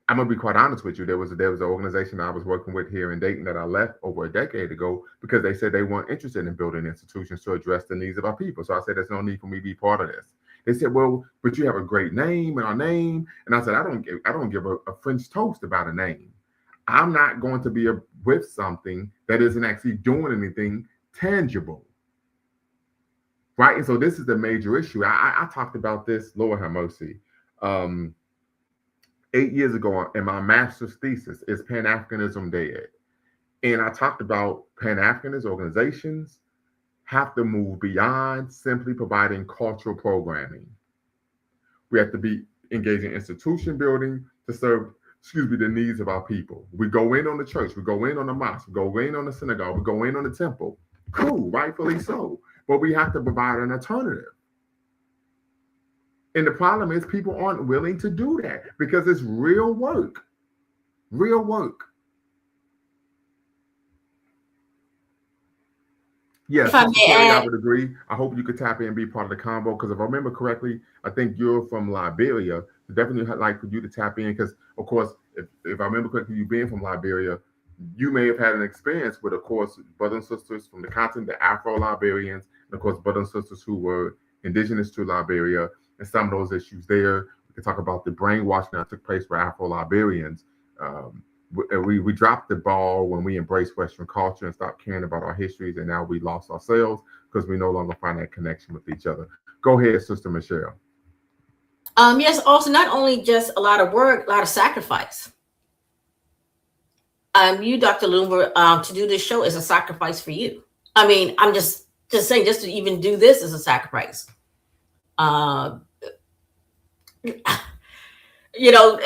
I'm gonna be quite honest with you. There was an organization that I was working with here in Dayton that I left over a decade ago because they said they weren't interested in building institutions to address the needs of our people. So I said, there's no need for me to be part of this. They said, well, but you have a great name and our name. And I said, I don't give a French toast about a name. I'm not going to be with something that isn't actually doing anything tangible. Right. And so this is the major issue. I talked about this, Lord have mercy. 8 years ago in my master's thesis, Is Pan-Africanism Dead? And I talked about Pan-Africanist organizations have to move beyond simply providing cultural programming. We have to be engaging in institution building to serve, the needs of our people. We go in on the church, we go in on the mosque, we go in on the synagogue, we go in on the temple. Cool, rightfully so. But we have to provide an alternative. And the problem is people aren't willing to do that because it's real work. Real work. Yes, I would agree. I hope you could tap in and be part of the combo because if I remember correctly, I think you're from Liberia. Definitely like for you to tap in because, of course, if I remember correctly, you being from Liberia, you may have had an experience with, of course, brothers and sisters from the continent, the Afro-Liberians, and of course, brothers and sisters who were indigenous to Liberia, and some of those issues there. We can talk about the brainwashing that took place for Afro-Liberians. We dropped the ball when we embraced Western culture and stopped caring about our histories, and now we lost ourselves because we no longer find that connection with each other. Go ahead, Sister Michelle. Yes, also not only just a lot of work, a lot of sacrifice. You, Dr. Lumber, to do this show is a sacrifice for you. I mean, I'm just saying, just to even do this is a sacrifice. You know,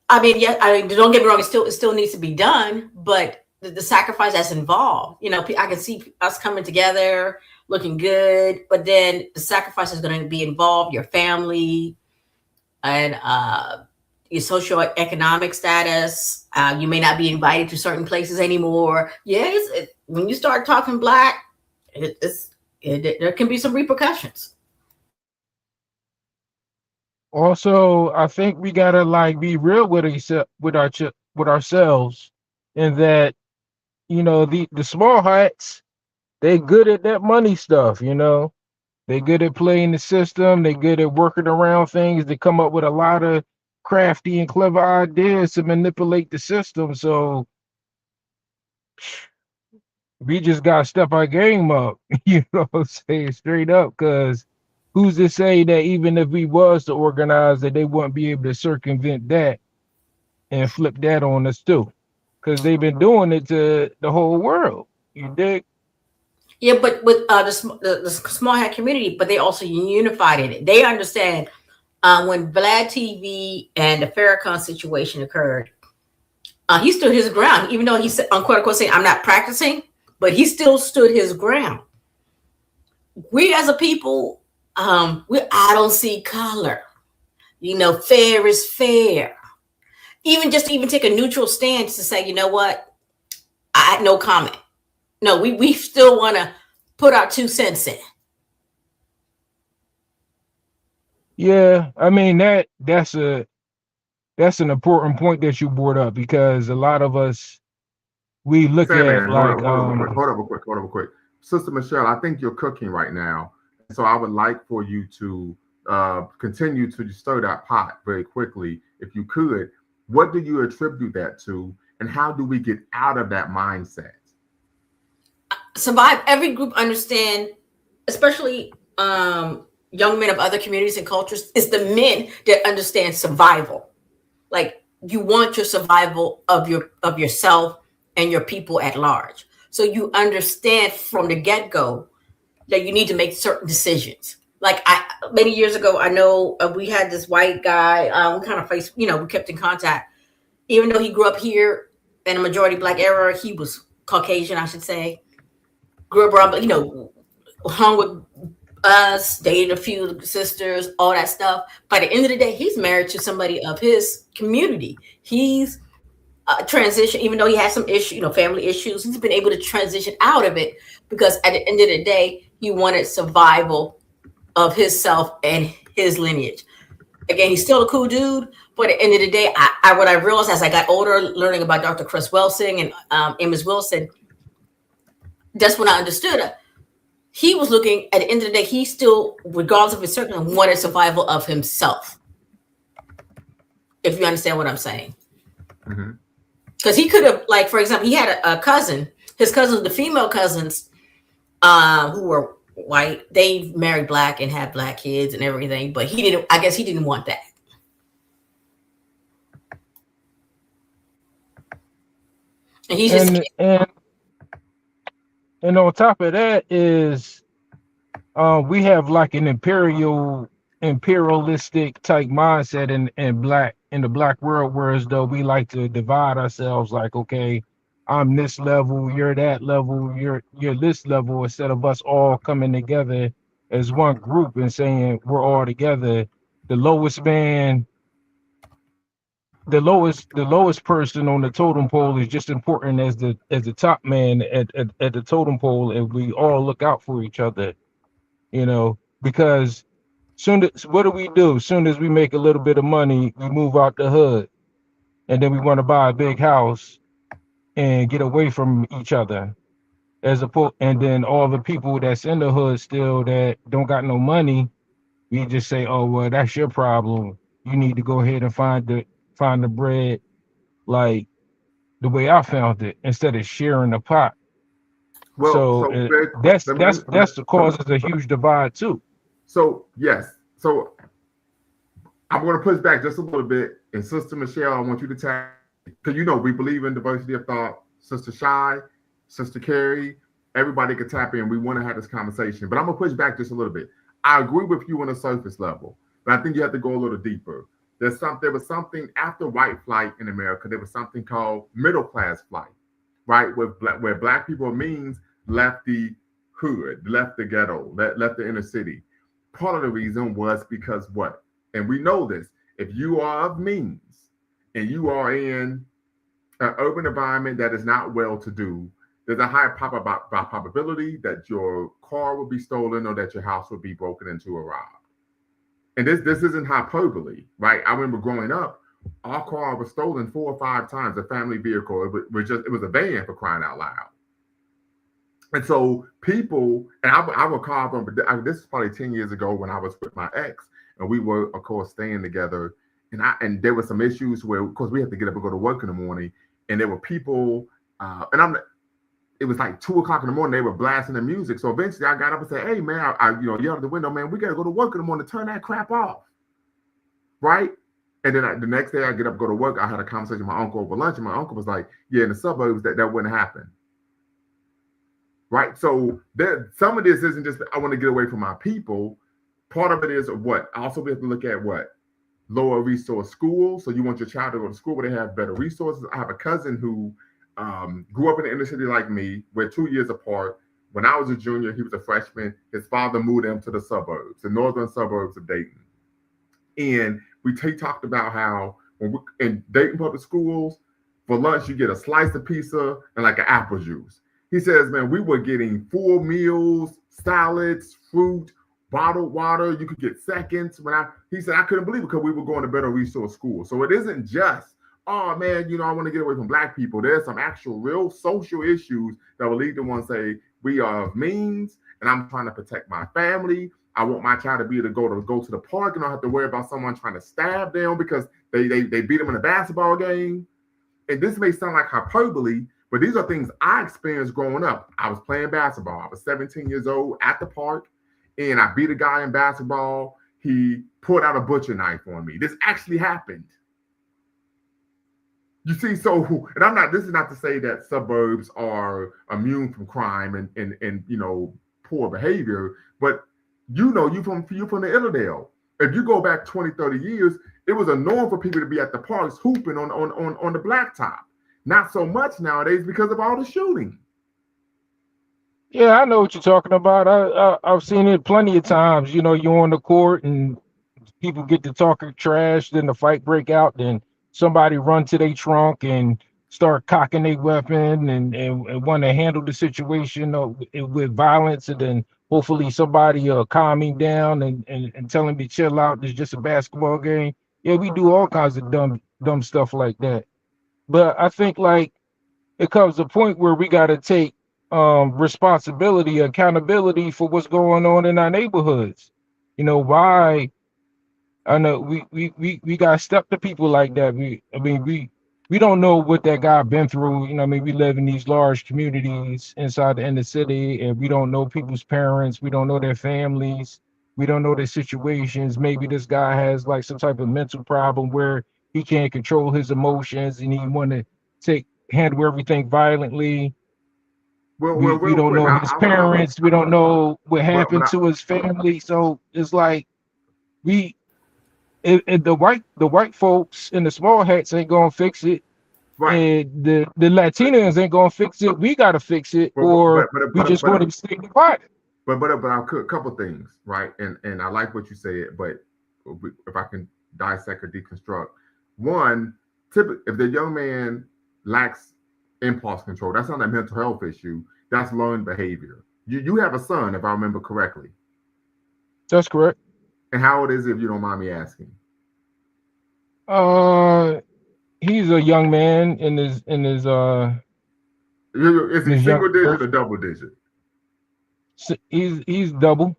I mean, yeah, don't get me wrong, it still needs to be done, but the sacrifice that's involved, you know, I can see us coming together, looking good, but then the sacrifice is going to be involved, your family and your socioeconomic status. You may not be invited to certain places anymore. Yes, when you start talking Black, there can be some repercussions. Also, I think we gotta be real with ourselves, in that, you know, the small hats, they good at that money stuff. You know, they good at playing the system. They good at working around things. They come up with a lot of crafty and clever ideas to manipulate the system. So we just gotta step our game up. You know, say it straight up, because who's to say that even if we was to organize, that they wouldn't be able to circumvent that and flip that on us too? Because they've been doing it to the whole world. You dig? Yeah, but with the small hat community, but they also unified in it. They understand when Vlad TV and the Farrakhan situation occurred, he stood his ground, even though he said, quote unquote, saying, I'm not practicing, but he still stood his ground. We as a people, I don't see color. You know, fair is fair. Even take a neutral stance to say, you know what, I had no comment. No, we still want to put our 2 cents in. Yeah, I mean that's an important point that you brought up, because a lot of us, we look at like hold up quick. Sister Michelle, I think you're cooking right now. So I would like for you to continue to stir that pot very quickly, if you could. What do you attribute that to, and how do we get out of that mindset? Survive. Every group understand, especially young men of other communities and cultures. It's the men that understand survival. Like, you want your survival of yourself and your people at large. So you understand from the get-go that you need to make certain decisions. Like many years ago, I know we had this white guy, we kind of we kept in contact. Even though he grew up here in a majority Black era, he was Caucasian, I should say. Grew up around, hung with us, dated a few sisters, all that stuff. By the end of the day, he's married to somebody of his community. He's transition, even though he has some issue, family issues. He's been able to transition out of it because at the end of the day, he wanted survival of his and his lineage. Again, he's still a cool dude, but at the end of the day, what I realized as I got older, learning about Dr. Chris Welsing and Amos Wilson, that's when I understood it. He was looking at the end of the day, he still, regardless of his circumstance, wanted survival of himself. If you understand what I'm saying. Because he could have, like, for example, he had a cousin. His cousins, the female cousins, who were white, they married black and had black kids and everything. But he didn't. I guess he didn't want that. And he's just and on top of that is, we have like an imperialistic type mindset in the black world, whereas though we like to divide ourselves, like, okay, I'm this level, you're that level, you're this level, instead of us all coming together as one group and saying we're all together. The lowest person on the totem pole is just important as the top man at the totem pole, and we all look out for each other, because what do? Soon as we make a little bit of money, we move out the hood, and then we want to buy a big house and get away from each other. And then all the people that's in the hood still that don't got no money, we just say, oh, well, that's your problem. You need to go ahead and find the bread like the way I found it, instead of sharing the pot. Well, that's the cause of a huge divide too. So yes, so I'm going to push back just a little bit, and Sister Michelle, I want you to tag, because we believe in diversity of thought. Sister Shy, Sister Carrie, everybody could tap in. We want to have this conversation, but I'm going to push back just a little bit. I agree with you on the surface level, but I think you have to go a little deeper. There was something after white flight in America. There was something called middle class flight, right? Where black people means left the hood, left the ghetto, left the inner city. Part of the reason was because what? And we know this. If you are of means and you are in an urban environment that is not well-to-do, there's a high probability that your car will be stolen or that your house will be broken into or robbed. And this isn't hyperbole, right? I remember growing up, our car was stolen 4 or 5 times, a family vehicle. It was a van, for crying out loud. And so people, and I recall, this is probably 10 years ago when I was with my ex, and we were, of course, staying together. And there were some issues where, of course, we had to get up and go to work in the morning. And there were people, it was like 2:00 in the morning, they were blasting the music. So eventually I got up and said, hey, man, I yelled out the window, man, we got to go to work in the morning, turn that crap off. Right? And then the next day I get up, go to work. I had a conversation with my uncle over lunch, and my uncle was like, yeah, in the suburbs, that wouldn't happen. Right? So some of this isn't just, I want to get away from my people. Part of it is what? Also, we have to look at what? Lower resource schools. So you want your child to go to school where they have better resources. I have a cousin who grew up in the inner city like me. We're 2 years apart. When I was a junior, he was a freshman. His father moved him to the suburbs, the northern suburbs of Dayton. And he talked about how in Dayton public schools, for lunch, you get a slice of pizza and like an apple juice. He says, man, we were getting full meals, salads, fruit, bottled water. You could get seconds. He said, I couldn't believe it because we were going to better resource schools. So it isn't just, oh man, I want to get away from black people. There's some actual real social issues that will lead to one say, we are of means and I'm trying to protect my family. I want my child to be able to go to the park and not have to worry about someone trying to stab them because they beat them in a basketball game. And this may sound like hyperbole, but these are things I experienced growing up. I was playing basketball. I was 17 years old at the park, and I beat a guy in basketball. He pulled out a butcher knife on me. This actually happened. You see, and this is not to say that suburbs are immune from crime and poor behavior, but you from the Illidale. If you go back 20, 30 years, it was a norm for people to be at the parks hooping on the blacktop. Not so much nowadays because of all the shooting. Yeah, I know what you're talking about. I've seen it plenty of times. You know, you're on the court and people get to talking trash, then the fight break out, then somebody run to their trunk and start cocking their weapon and want to handle the situation with violence, and then hopefully somebody calm him down and tell him to chill out. It's just a basketball game. Yeah, we do all kinds of dumb stuff like that. But I think like it comes to a point where we got to take responsibility, accountability for what's going on in our neighborhoods. You know, why I know we got to step to people like that. We don't know what that guy been through. You know, I mean, we live in these large communities inside the inner city, and we don't know people's parents. We don't know their families. We don't know their situations. Maybe this guy has like some type of mental problem where he can't control his emotions and he want to take handle everything violently. Well, We real don't quick, know his parents. We don't know what but happened to his family. So it's like we the white folks in the small hats ain't gonna fix it, right. and the Latinos ain't gonna fix it. We gotta fix it, or we just going to stay divided. But I'll a couple things, right? And I like what you said, but if I can dissect or deconstruct, one, if the young man lacks impulse control, that's not a mental health issue. That's learned behavior. You have a son, if I remember correctly. That's correct. And how old is he, if you don't mind me asking? He's a young man in his Is he his single young digit or double digit? he's double.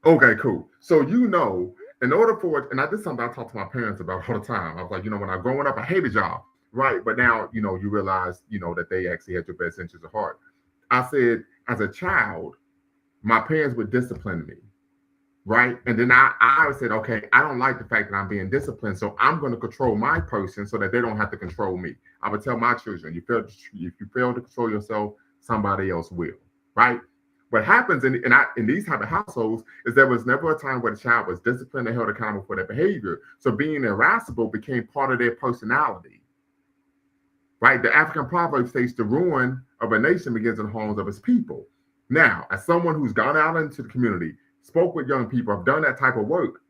Okay, cool. So in order for it, and this is something I talk to my parents about all the time. I was like, when I was growing up, I hated y'all, right? But now, you realize, that they actually had your best interest at heart. I said, as a child, my parents would discipline me, right? And then I said, okay, I don't like the fact that I'm being disciplined, so I'm going to control my person so that they don't have to control me. I would tell my children, if you fail to control yourself, somebody else will, right? What happens in these type of households is there was never a time where the child was disciplined and held accountable for their behavior. So being irascible became part of their personality, right? The African proverb states the ruin of a nation begins in the homes of its people. Now, as someone who's gone out into the community, spoke with young people, have done that type of work,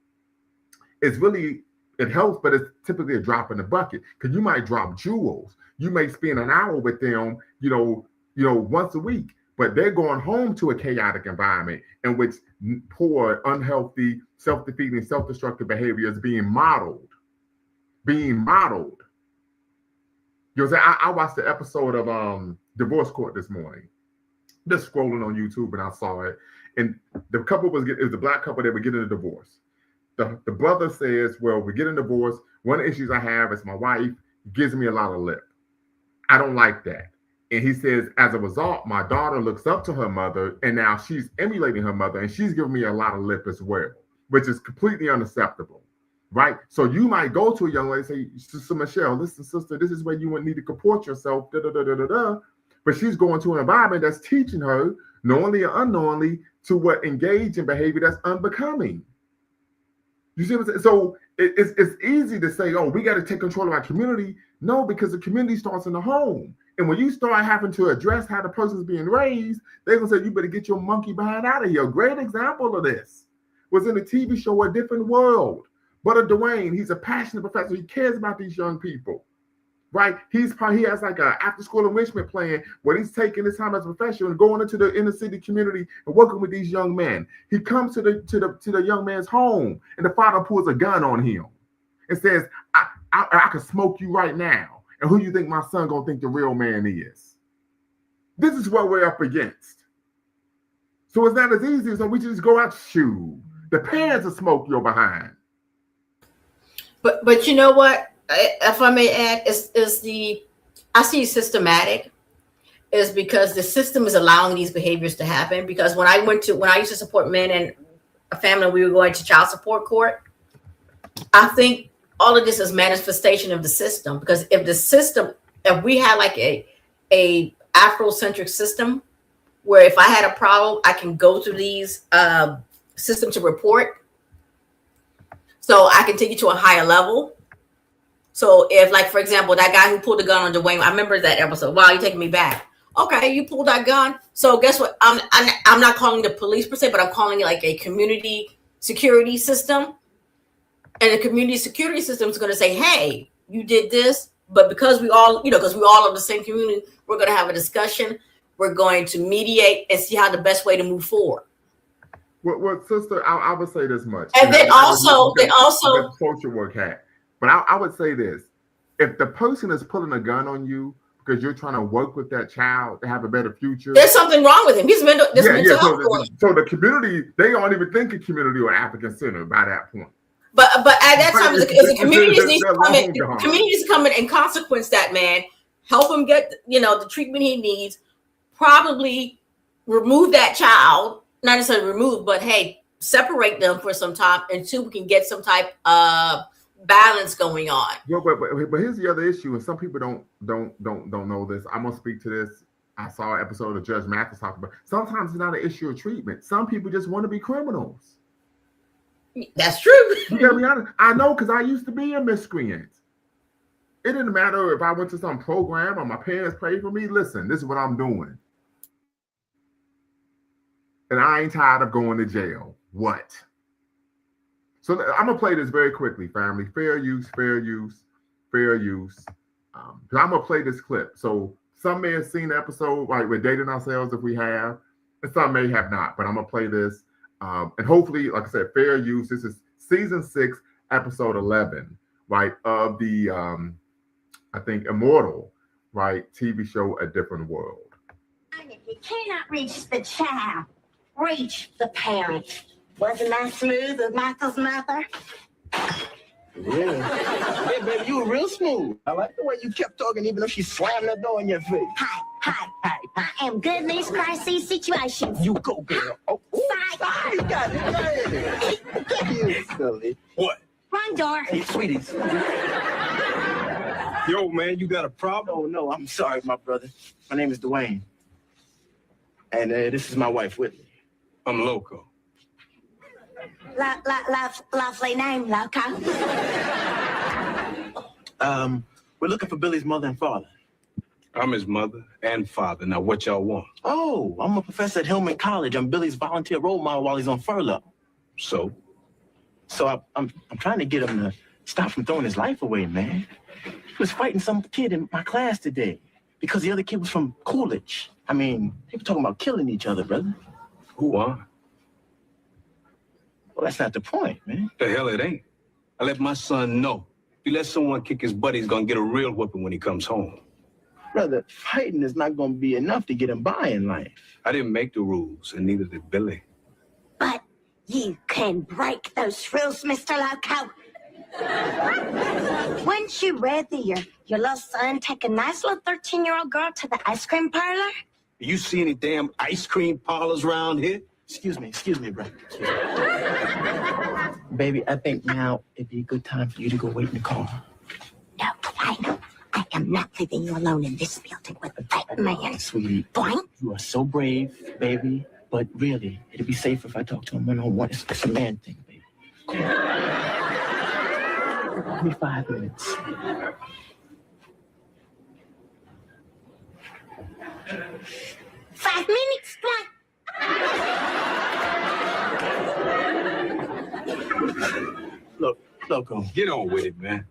it helps, but it's typically a drop in the bucket because you might drop jewels. You may spend an hour with them, once a week, but they're going home to a chaotic environment in which poor, unhealthy, self-defeating, self-destructive behavior is being modeled. I watched the episode of Divorce Court this morning. Just scrolling on YouTube and I saw it. And the couple it was a black couple that were getting a divorce. The brother says, well, we're getting a divorce. One of the issues I have is my wife gives me a lot of lip. I don't like that. And he says, as a result, my daughter looks up to her mother, and now she's emulating her mother, and she's giving me a lot of lip as well, which is completely unacceptable, right? So you might go to a young lady and say, Sister Michelle, listen, sister, this is where you would need to comport yourself, But she's going to an environment that's teaching her, knowingly or unknowingly, to engage in behavior that's unbecoming. You see what I'm saying? So it's easy to say, oh, we got to take control of our community. No, because the community starts in the home. And when you start having to address how the person's being raised, they're going to say, you better get your monkey behind out of here. A great example of this was in the TV show A Different World. Brother Dwayne, he's a passionate professor. He cares about these young people, right? He has like an after-school enrichment plan where he's taking his time as a professional and going into the inner city community and working with these young men. He comes to the young man's home, and the father pulls a gun on him and says, I can smoke you right now. And who do you think my son gonna think the real man is? This is what we're up against. So it's not as easy as we just go out, shoot. The parents will smoke your behind. But you know what? If I may add, I see systematic is because the system is allowing these behaviors to happen. Because when I used to support men and a family, we were going to child support court. I think all of this is manifestation of the system, because if we had like a Afrocentric system where if I had a problem, I can go through these systems to report, so I can take you to a higher level. So if, like, for example, that guy who pulled the gun on Dwayne, I remember that episode. Wow, you're taking me back. Okay, you pulled that gun. So guess what? I'm not calling the police per se, but I'm calling it like a community security system. And the community security system is going to say, "Hey, you did this, but because we all, because we all are the same community, we're going to have a discussion. We're going to mediate and see how the best way to move forward." Well, sister, I would say this much. And then also, social work hat. But I would say this: if the person is pulling a gun on you because you're trying to work with that child to have a better future, there's something wrong with him. He's mental. So the community, they aren't even thinking community or African center by that point. But at that time, the communities need to come in. The communities come in and consequence that man, help him get the treatment he needs. Probably remove that child, not necessarily remove, but hey, separate them for some time until we can get some type of balance going on. Well, but here's the other issue, and some people don't know this. I'm gonna speak to this. I saw an episode of Judge Mathis talk about. Sometimes it's not an issue of treatment. Some people just want to be criminals. That's true. You gotta be honest. I know, because I used to be a miscreant. It didn't matter if I went to some program or my parents prayed for me. Listen, this is what I'm doing. And I ain't tired of going to jail. What? So I'm going to play this very quickly, family. Fair use, fair use, fair use. I'm going to play this clip. So some may have seen the episode, like we're dating ourselves if we have, and some may have not. But I'm going to play this. And hopefully, like I said, fair use. This is season 6, episode 11, right, of the, I think, Immortal, right, TV show A Different World. You cannot reach the child. Reach the parent. Wasn't that smooth with Michael's mother? Yeah. Hey, baby, you were real smooth. I like the way you kept talking even though she slammed the door in your face. Hi. I am good in these crisis situations. You go, girl. Oh, Bye. You got it. You silly. What? Run, door. Hey, sweeties. Yo, man, you got a problem? Oh, no, I'm sorry, my brother. My name is Dwayne. And this is my wife, Whitley. I'm Loco. Lovely name, Loco. We're looking for Billy's mother and father. I'm his mother and father. Now, what y'all want? Oh, I'm a professor at Hillman College. I'm Billy's volunteer role model while he's on furlough. So I'm trying to get him to stop from throwing his life away, man. He was fighting some kid in my class today because the other kid was from Coolidge. I mean, people talking about killing each other, brother. Who are? Well, that's not the point, man. The hell it ain't. I let my son know. If you let someone kick his butt, he's gonna get a real whooping when he comes home. Brother, fighting is not gonna be enough to get him by in life. I didn't make the rules, and neither did Billy. But you can break those rules, Mr. Loco. Weren't you rather your little son take a nice little 13-year-old girl to the ice cream parlor? Do you see any damn ice cream parlors around here? Excuse me, brother. Baby, I think now it'd be a good time for you to go wait in the car. No, I am not leaving you alone in this building with that man. Sweetie, Point. You are so brave, baby. But really, it'd be safer if I talk to him one-on-one. It's a man thing, baby. Come on. Give me 5 minutes. Five minutes, what? Look, Loco. Get on with it, man.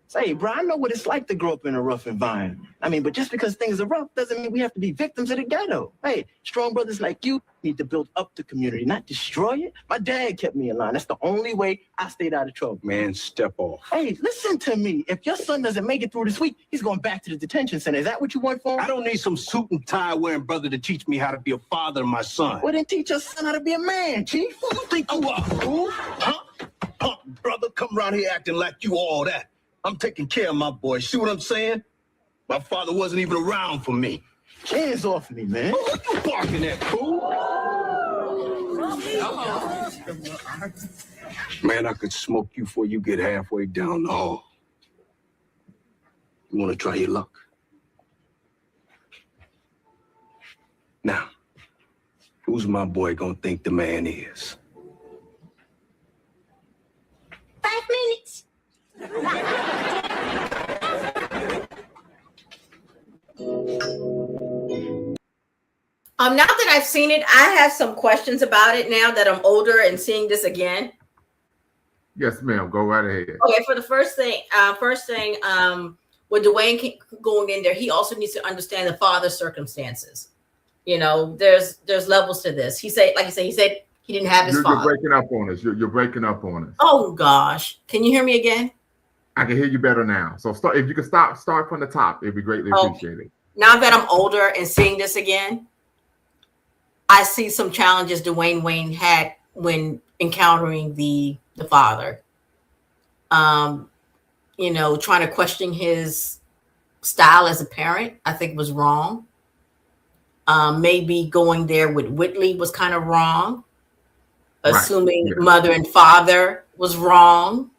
Say, bro, I know what it's like to grow up in a rough environment. I mean, but just because things are rough doesn't mean we have to be victims of the ghetto. Hey, strong brothers like you need to build up the community, not destroy it. My dad kept me in line. That's the only way I stayed out of trouble. Man, step off. Hey, listen to me. If your son doesn't make it through this week, he's going back to the detention center. Is that what you want for him? I don't need some suit and tie wearing brother to teach me how to be a father to my son. Well, then teach your son how to be a man, Chief. Who you think you are, fool? Huh? Brother, come around here acting like you all that. I'm taking care of my boy. See what I'm saying? My father wasn't even around for me. Hands off me, man. What you barking at, fool? Man, I could smoke you before you get halfway down the hall. You want to try your luck? Now, who's my boy gonna think the man is? 5 minutes. Now that I've seen it, I have some questions about it now that I'm older and seeing this again. Yes, ma'am. Go right ahead. Okay, for the first thing, with Dwayne going in there, he also needs to understand the father's circumstances. You know, there's levels to this. He said, like I said, he said he didn't have his You're father. breaking up on us. You're breaking up on us. Oh gosh, can you hear me again? I can hear you better now. So if you could start from the top, it'd be greatly appreciated. Now that I'm older and seeing this again, I see some challenges Dwayne Wayne had when encountering the father. You know, trying to question his style as a parent, I think was wrong. Maybe going there with Whitley was kind of wrong. Right. Assuming mother and father was wrong.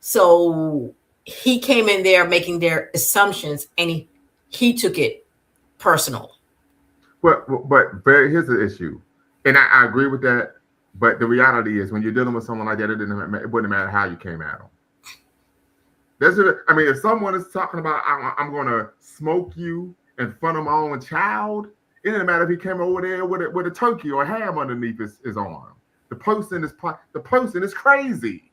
So he came in there making their assumptions, and he took it personal. But here's the issue, and I agree with that. But the reality is, when you're dealing with someone like that, it wouldn't matter how you came at them. I mean, if someone is talking about I'm going to smoke you in front of my own child, it doesn't matter if he came over there with a turkey or a ham underneath his arm. The person is crazy.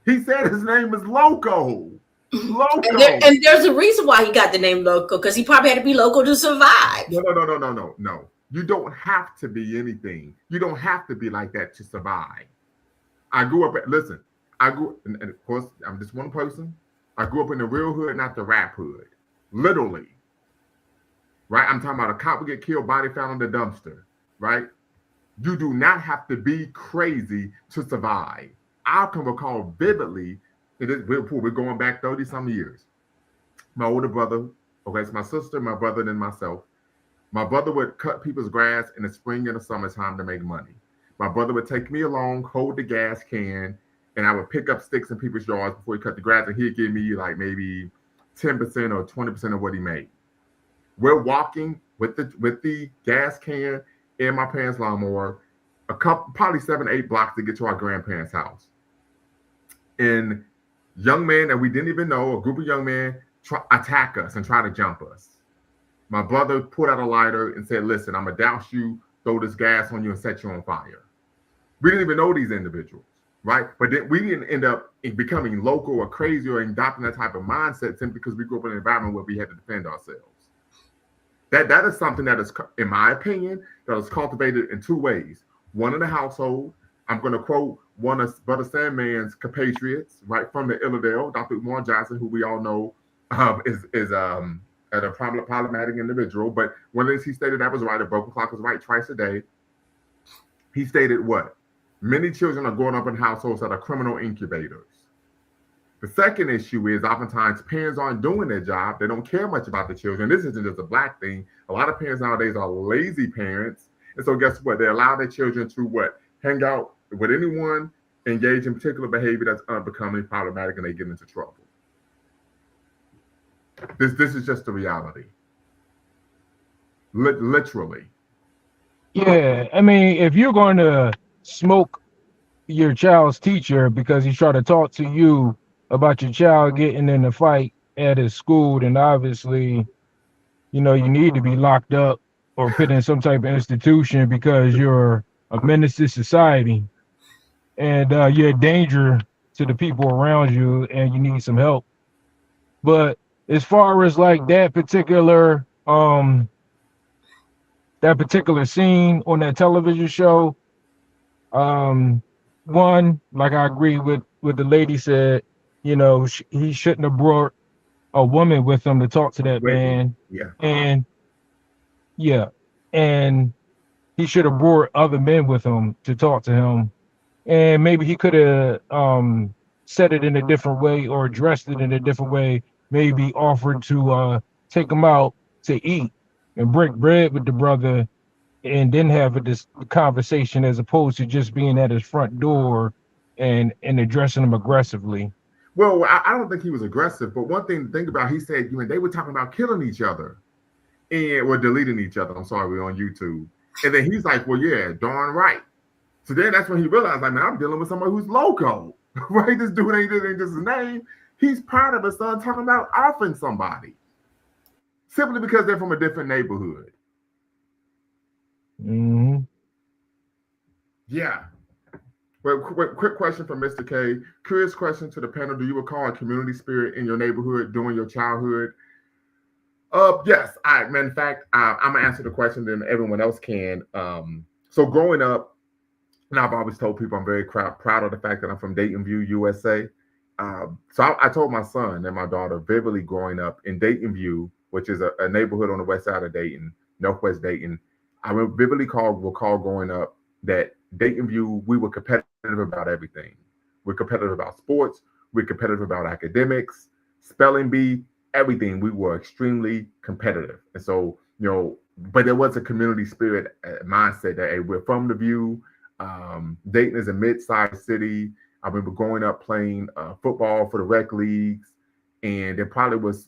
He said his name is Loco. Loco. And there's a reason why he got the name Loco, because he probably had to be loco to survive. No. You don't have to be anything. You don't have to be like that to survive. And of course, I'm just one person. I grew up in the real hood, not the rap hood. Literally. Right? I'm talking about a cop would get killed, body found in the dumpster. Right? You do not have to be crazy to survive. I can recall vividly, we're going back 30-some years. My older brother, okay, it's my sister, my brother, and myself. My brother would cut people's grass in the spring and the summertime to make money. My brother would take me along, hold the gas can, and I would pick up sticks in people's yards before he cut the grass, and he'd give me like maybe 10% or 20% of what he made. We're walking with the gas can and my parents' lawnmower, probably 7-8 blocks to get to our grandparents' house. And young man that we didn't even know, a group of young men, attack us and try to jump us. My brother pulled out a lighter and said, "Listen, I'm gonna douse you, throw this gas on you, and set you on fire." We didn't even know these individuals, right? But then we didn't end up becoming local or crazy or adopting that type of mindset simply because we grew up in an environment where we had to defend ourselves. That is something that is, in my opinion, that is cultivated in two ways. One in the household. I'm going to quote one of Brother Sandman's compatriots, right from the Illidale, Dr. Umar Johnson, who we all know is a problematic individual. But one of the things he stated that was right, a broken clock is right twice a day. He stated what? Many children are growing up in households that are criminal incubators. The second issue is oftentimes parents aren't doing their job. They don't care much about the children. This isn't just a black thing. A lot of parents nowadays are lazy parents. And so guess what? They allow their children to what? Hang out with anyone, engage in particular behavior that's unbecoming, problematic, and they get into trouble. This is just the reality. Literally. Yeah, I mean, if you're going to smoke your child's teacher because he's trying to talk to you about your child getting in a fight at his school, then obviously, you know, you need to be locked up or put in some type of institution because you're a menace to society and you're a danger to the people around you and you need some help. But as far as like that particular scene on that television show, one, like I agree with what the lady said, you know, he shouldn't have brought a woman with him to talk to that man. Yeah. And he should have brought other men with him to talk to him. And maybe he could have said it in a different way or addressed it in a different way, maybe offered to take him out to eat and break bread with the brother and then have this conversation as opposed to just being at his front door and addressing him aggressively. Well, I don't think he was aggressive, but one thing to think about, he said, you know, they were talking about killing each other and or deleting each other. I'm sorry, we're on YouTube. And then he's like, well, yeah, darn right. So then that's when he realized, like, man, I'm dealing with somebody who's loco, right? This dude ain't just his name. He's proud of his son talking about offing somebody simply because they're from a different neighborhood. Hmm. Yeah. Well, quick question from Mr. K. Curious question to the panel. Do you recall a community spirit in your neighborhood during your childhood? Yes. In fact, I'm gonna answer the question, then everyone else can. So growing up, and I've always told people I'm very proud of the fact that I'm from Dayton View, USA. So I told my son and my daughter vividly growing up in Dayton View, which is a neighborhood on the west side of Dayton, Northwest Dayton. I vividly recall growing up that Dayton View, we were competitive about everything. We're competitive about sports. We're competitive about academics, spelling bee, everything. We were extremely competitive. And so, but there was a community spirit mindset that, hey, we're from the View. Dayton is a mid-sized city. I remember growing up playing football for the rec leagues, and there probably was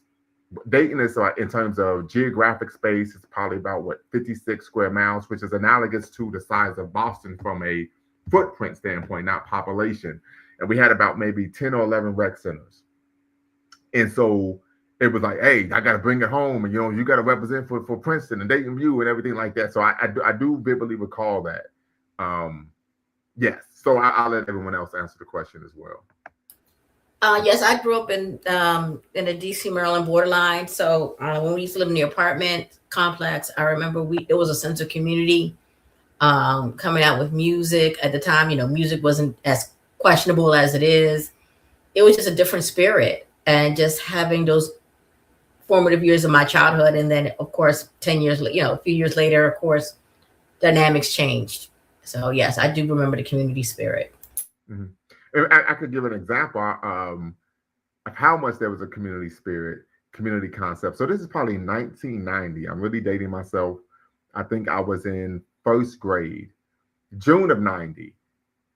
Dayton is in terms of geographic space, it's probably about 56 square miles, which is analogous to the size of Boston from a footprint standpoint, not population. And we had about maybe 10 or 11 rec centers. And so it was like, hey, I got to bring it home, and you got to represent for Princeton and Dayton View and everything like that. So I do vividly recall that. Yes. So I'll let everyone else answer the question as well. Yes, I grew up in the DC Maryland borderline. So when we used to live in the apartment complex, I remember there was a sense of community coming out with music at the time. Music wasn't as questionable as it is. It was just a different spirit, and just having those formative years of my childhood, and then of course 10 years, a few years later, of course, dynamics changed. So yes, I do remember the community spirit. Mm-hmm. I could give an example of how much there was a community spirit, community concept. So this is probably 1990. I'm really dating myself. I think I was in first grade, June of 90. It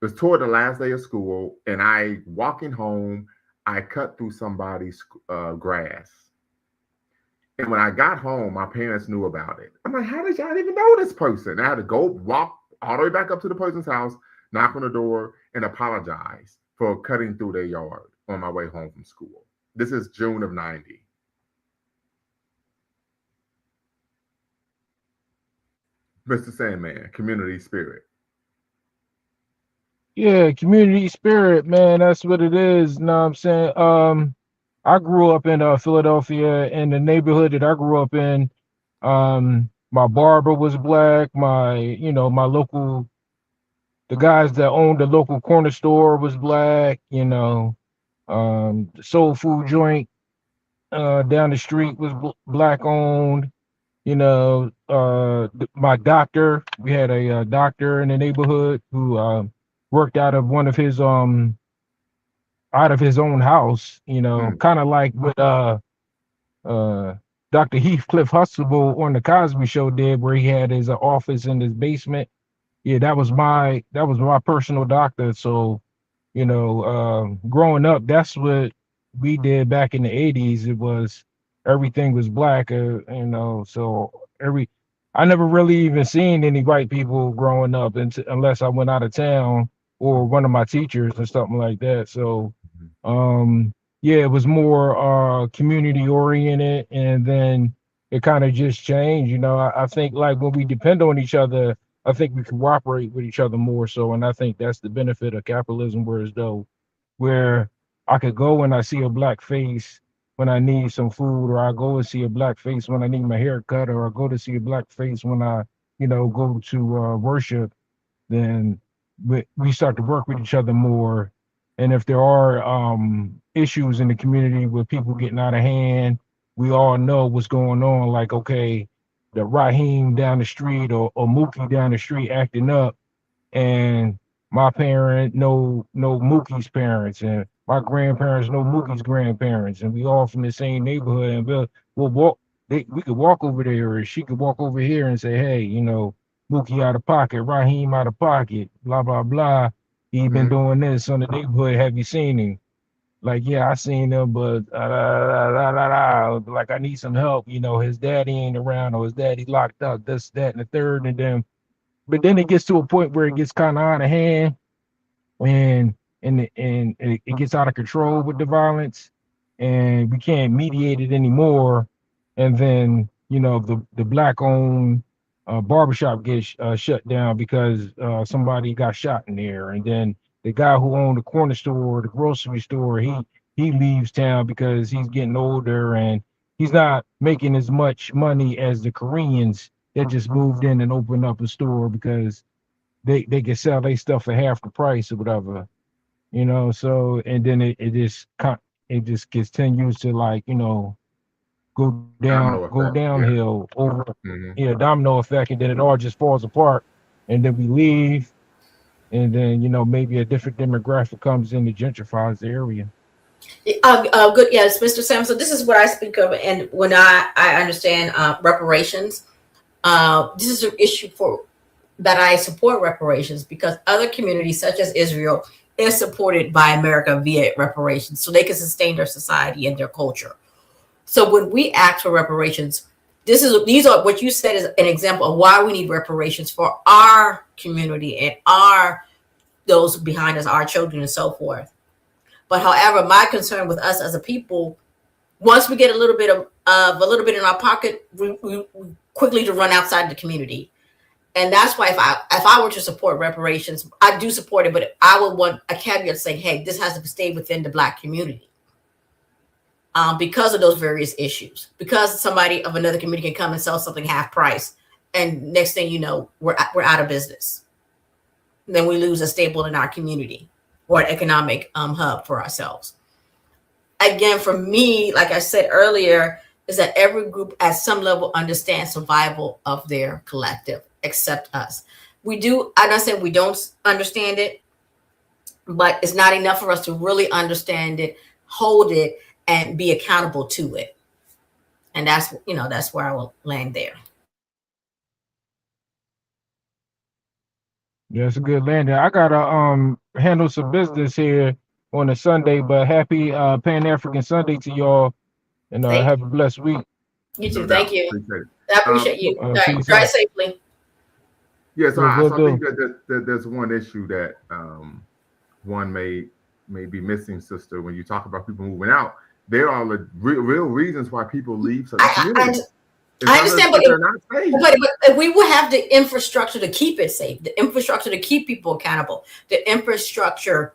was toward the last day of school, and I walking home, I cut through somebody's grass. And when I got home, my parents knew about it. I'm like, how did y'all even know this person? I had to go walk all the way back up to the person's house, knock on the door, and apologize for cutting through their yard on my way home from school. This is June of 90. Mr. Sandman, community spirit. Yeah, community spirit, man. That's what it is. You know what I'm saying? I grew up in Philadelphia, and the neighborhood that I grew up in, my barber was black. My local, the guys that owned the local corner store was black. The soul food joint down the street was black owned. My doctor, we had a doctor in the neighborhood who worked out of out of his own house. Kind of like what Dr. Heathcliff Huxtable on the Cosby Show did, where he had his office in his basement. Yeah, that was my personal doctor. So, growing up, that's what we did back in the 80s. It was everything was black, so I never really even seen any white people growing up unless I went out of town or one of my teachers or something like that. So, yeah, it was more community oriented, and then it kind of just changed. I think like when we depend on each other, I think we cooperate with each other more so, and I think that's the benefit of capitalism. Where I could go and I see a black face when I need some food, or I go and see a black face when I need my hair cut, or I go to see a black face when I, go to worship. Then we start to work with each other more. And if there are issues in the community with people getting out of hand, we all know what's going on. Like, okay, the Raheem down the street or Mookie down the street acting up, and my parent know Mookie's parents, and my grandparents know Mookie's grandparents, and we all from the same neighborhood, and we'll walk. We could walk over there, or she could walk over here and say, hey, Mookie out of pocket, Raheem out of pocket, blah blah blah. He been doing this on the neighborhood. Have you seen him? Like, yeah, I seen him, but like I need some help. His daddy ain't around, or his daddy locked up. This, that, and the third, but then it gets to a point where it gets kind of out of hand, and it gets out of control with the violence, and we can't mediate it anymore. And then the black owned barbershop gets shut down because somebody got shot in there, and then the guy who owned the corner store, the grocery store, he leaves town because he's getting older and he's not making as much money as the Koreans that just moved in and opened up a store because they can sell their stuff for half the price or whatever, you know. So and then it just continues to, like, you know, Domino go effect. Yeah. downhill over Mhm. domino effect, and then it all just falls apart, and then we leave, and then, you know, maybe a different demographic comes in to gentrify the area. Good. Yes, Mr. Sampson. This is what I speak of, and when I understand reparations, this is an issue for that I support reparations because other communities such as Israel is supported by America via reparations, so they can sustain their society and their culture. So when we ask for reparations, these are what you said is an example of why we need reparations for our community and those behind us, our children and so forth. But however, my concern with us as a people, once we get a little bit of a little bit in our pocket, we quickly to run outside the community. And that's why if I were to support reparations, I do support it, but I would want a caveat saying, hey, this has to stay within the Black community. Because of those various issues, because somebody of another community can come and sell something half price, and next thing you know, we're out of business. And then we lose a staple in our community or an economic hub for ourselves. Again, for me, like I said earlier, is that every group at some level understands survival of their collective, except us. We do. I'm not saying we don't understand it, but it's not enough for us to really understand it, hold it, and be accountable to it. And that's, you know, that's where I will land there. Yeah, it's a good landing. I gotta handle some business here on a Sunday, but happy Pan African Sunday to y'all, and have a blessed week. You too. No Thank doubt. you. Appreciate it. I appreciate you. peace Drive out. safely. Yeah, so I Will do. think that there's one issue that one may be missing, sister, when you talk about people moving out. There are real reasons why people leave certain communities. I understand, but they're not safe. But we will have the infrastructure to keep it safe, the infrastructure to keep people accountable, the infrastructure,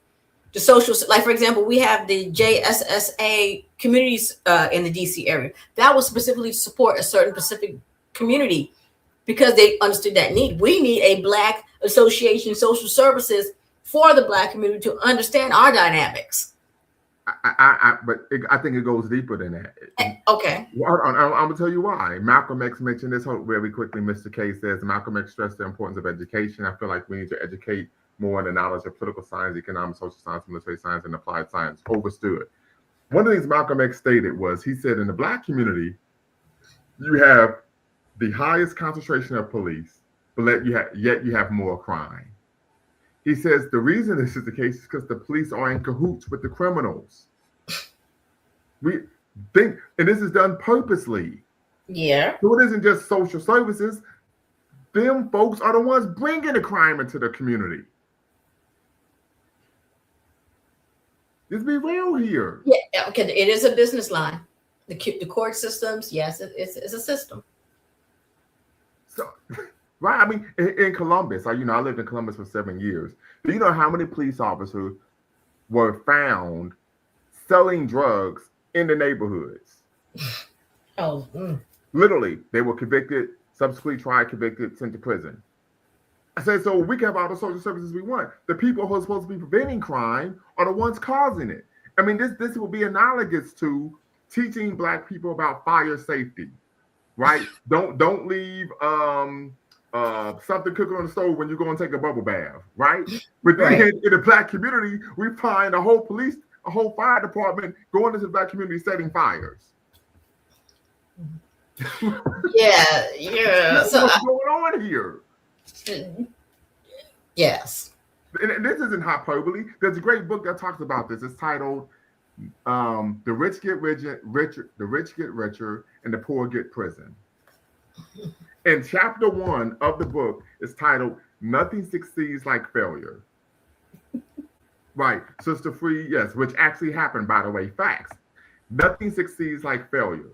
the social, like for example, we have the JSSA communities in the DC area that was specifically to support a certain specific community because they understood that need. We need a Black association, social services for the Black community to understand our dynamics. I think it goes deeper than that. Okay. Well, I'm gonna tell you why. Malcolm X mentioned this very quickly. Mr. K says Malcolm X stressed the importance of education. I feel like we need to educate more on the knowledge of political science, economic, social science, military science, and applied science. Overstood. One of the things Malcolm X stated was, he said, in the Black community, you have the highest concentration of police, but yet you have more crime. He says the reason this is the case is because the police are in cahoots with the criminals. We think, and this is done purposely. Yeah. So it isn't just social services. Them folks are the ones bringing the crime into the community. Let's be real here. Yeah. Okay. It is a business line. The court systems, yes, it's a system. So, right. I mean, in Columbus, I lived in Columbus for 7 years. Do you know how many police officers were found selling drugs in the neighborhoods? Oh. Literally, they were convicted, subsequently tried, convicted, sent to prison. I said, so we can have all the social services we want. The people who are supposed to be preventing crime are the ones causing it. I mean, this will be analogous to teaching Black people about fire safety, right? Don't leave something cooking on the stove when you go and take a bubble bath, right? But then in the Black community, we find a whole fire department going into the Black community setting fires. Yeah. So what's going on here? Yes. And this isn't hyperbole. There's a great book that talks about this. It's titled "The Rich Get Richer, the Rich Get Richer, and the Poor Get Prison." And chapter 1 of the book is titled "Nothing Succeeds Like Failure." Right, Sister Free, yes, which actually happened, by the way. Facts. Nothing succeeds like failure.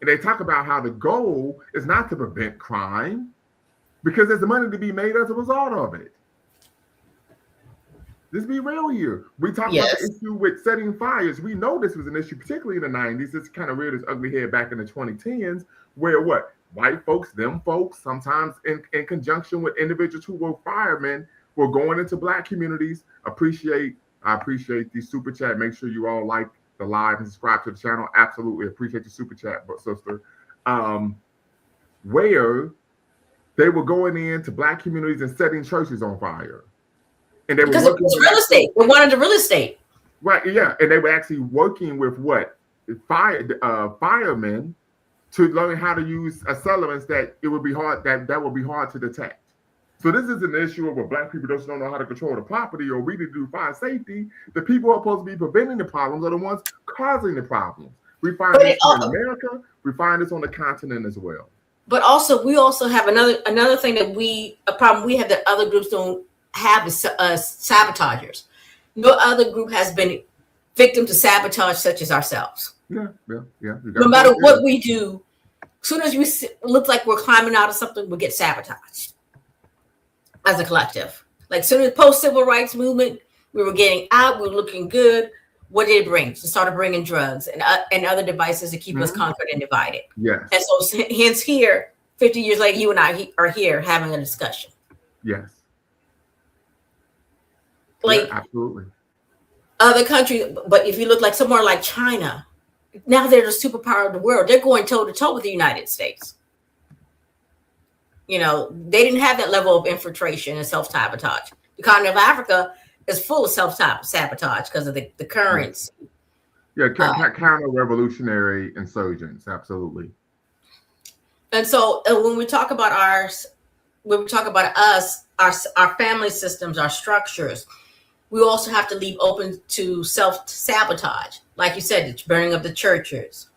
And they talk about how the goal is not to prevent crime. because there's money to be made as a result of it. Let's be real here. We talk about the issue with setting fires. We know this was an issue, particularly in the 90s. It's kind of reared its ugly head back in the 2010s, where what? White folks, them folks, sometimes in conjunction with individuals who were firemen, were going into black communities. I appreciate the super chat. Make sure you all like the live and subscribe to the channel. Absolutely appreciate the super chat, sister. Where they were going into black communities and setting churches on fire. And they because were it was real estate. They wanted the real estate. Right, yeah. And they were actually working with what? Firemen to learn how to use accelerants that it would be hard that would be hard to detect. So this is an issue of where black people just don't know how to control the property or really do fire safety. The people who are supposed to be preventing the problems are the ones causing the problems. We find this in America. We find this on the continent as well. But also, we also have another thing that a problem we have that other groups don't have is sabotagers. No other group has been victim to sabotage such as ourselves. Yeah. No matter what we do, as soon as we look like we're climbing out of something, we get sabotaged as a collective. Like soon as post-civil rights movement, we were getting out, we were looking good. What did it bring? It started bringing drugs and other devices to keep us conquered and divided. Yes. And so hence here, 50 years later, you and I are here having a discussion. Yes. Like absolutely. Other countries, but if you look like somewhere like China, now they're the superpower of the world. They're going toe to toe with the United States. You know, they didn't have that level of infiltration and self-sabotage. The continent of Africa is full of self-sabotage because of the currents. Yeah, counter-revolutionary insurgents, absolutely. And so when we talk about us, our family systems, our structures, we also have to leave open to self-sabotage. Like you said, it's burning of the churches.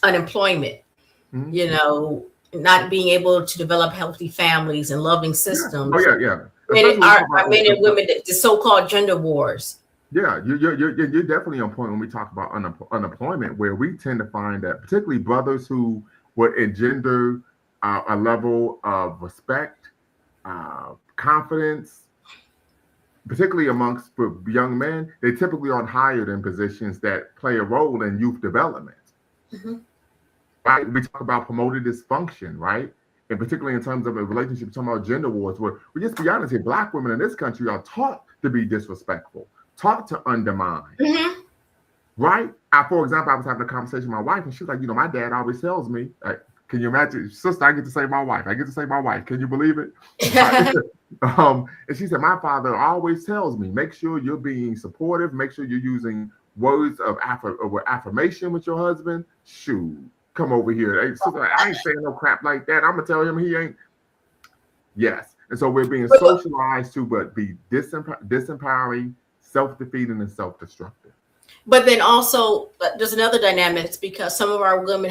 Unemployment. Mm-hmm. You know, not being able to develop healthy families and loving systems. Yeah. Our men and women, the so-called gender wars. Yeah, you're definitely on point when we talk about unemployment, where we tend to find that particularly brothers who would engender a level of respect, confidence, particularly amongst young men, they typically aren't hired in positions that play a role in youth development. Mm-hmm. Right? We talk about promoted dysfunction, right? And particularly in terms of a relationship, talking about gender wars, where we just be honest here, black women in this country are taught to be disrespectful, taught to undermine. Mm-hmm. Right? For example, I was having a conversation with my wife, and she was like, my dad always tells me, can you imagine, sister, I get to say my wife. Can you believe it? And she said, my father always tells me, make sure you're being supportive, make sure you're using words of affirmation with your husband. Shoot, come over here. Hey, sister, I ain't saying no crap like that. I'm going to tell him he ain't. Yes. And so we're being socialized to be disempowering, self-defeating, and self-destructive. But then also, there's another dynamic. It's because some of our women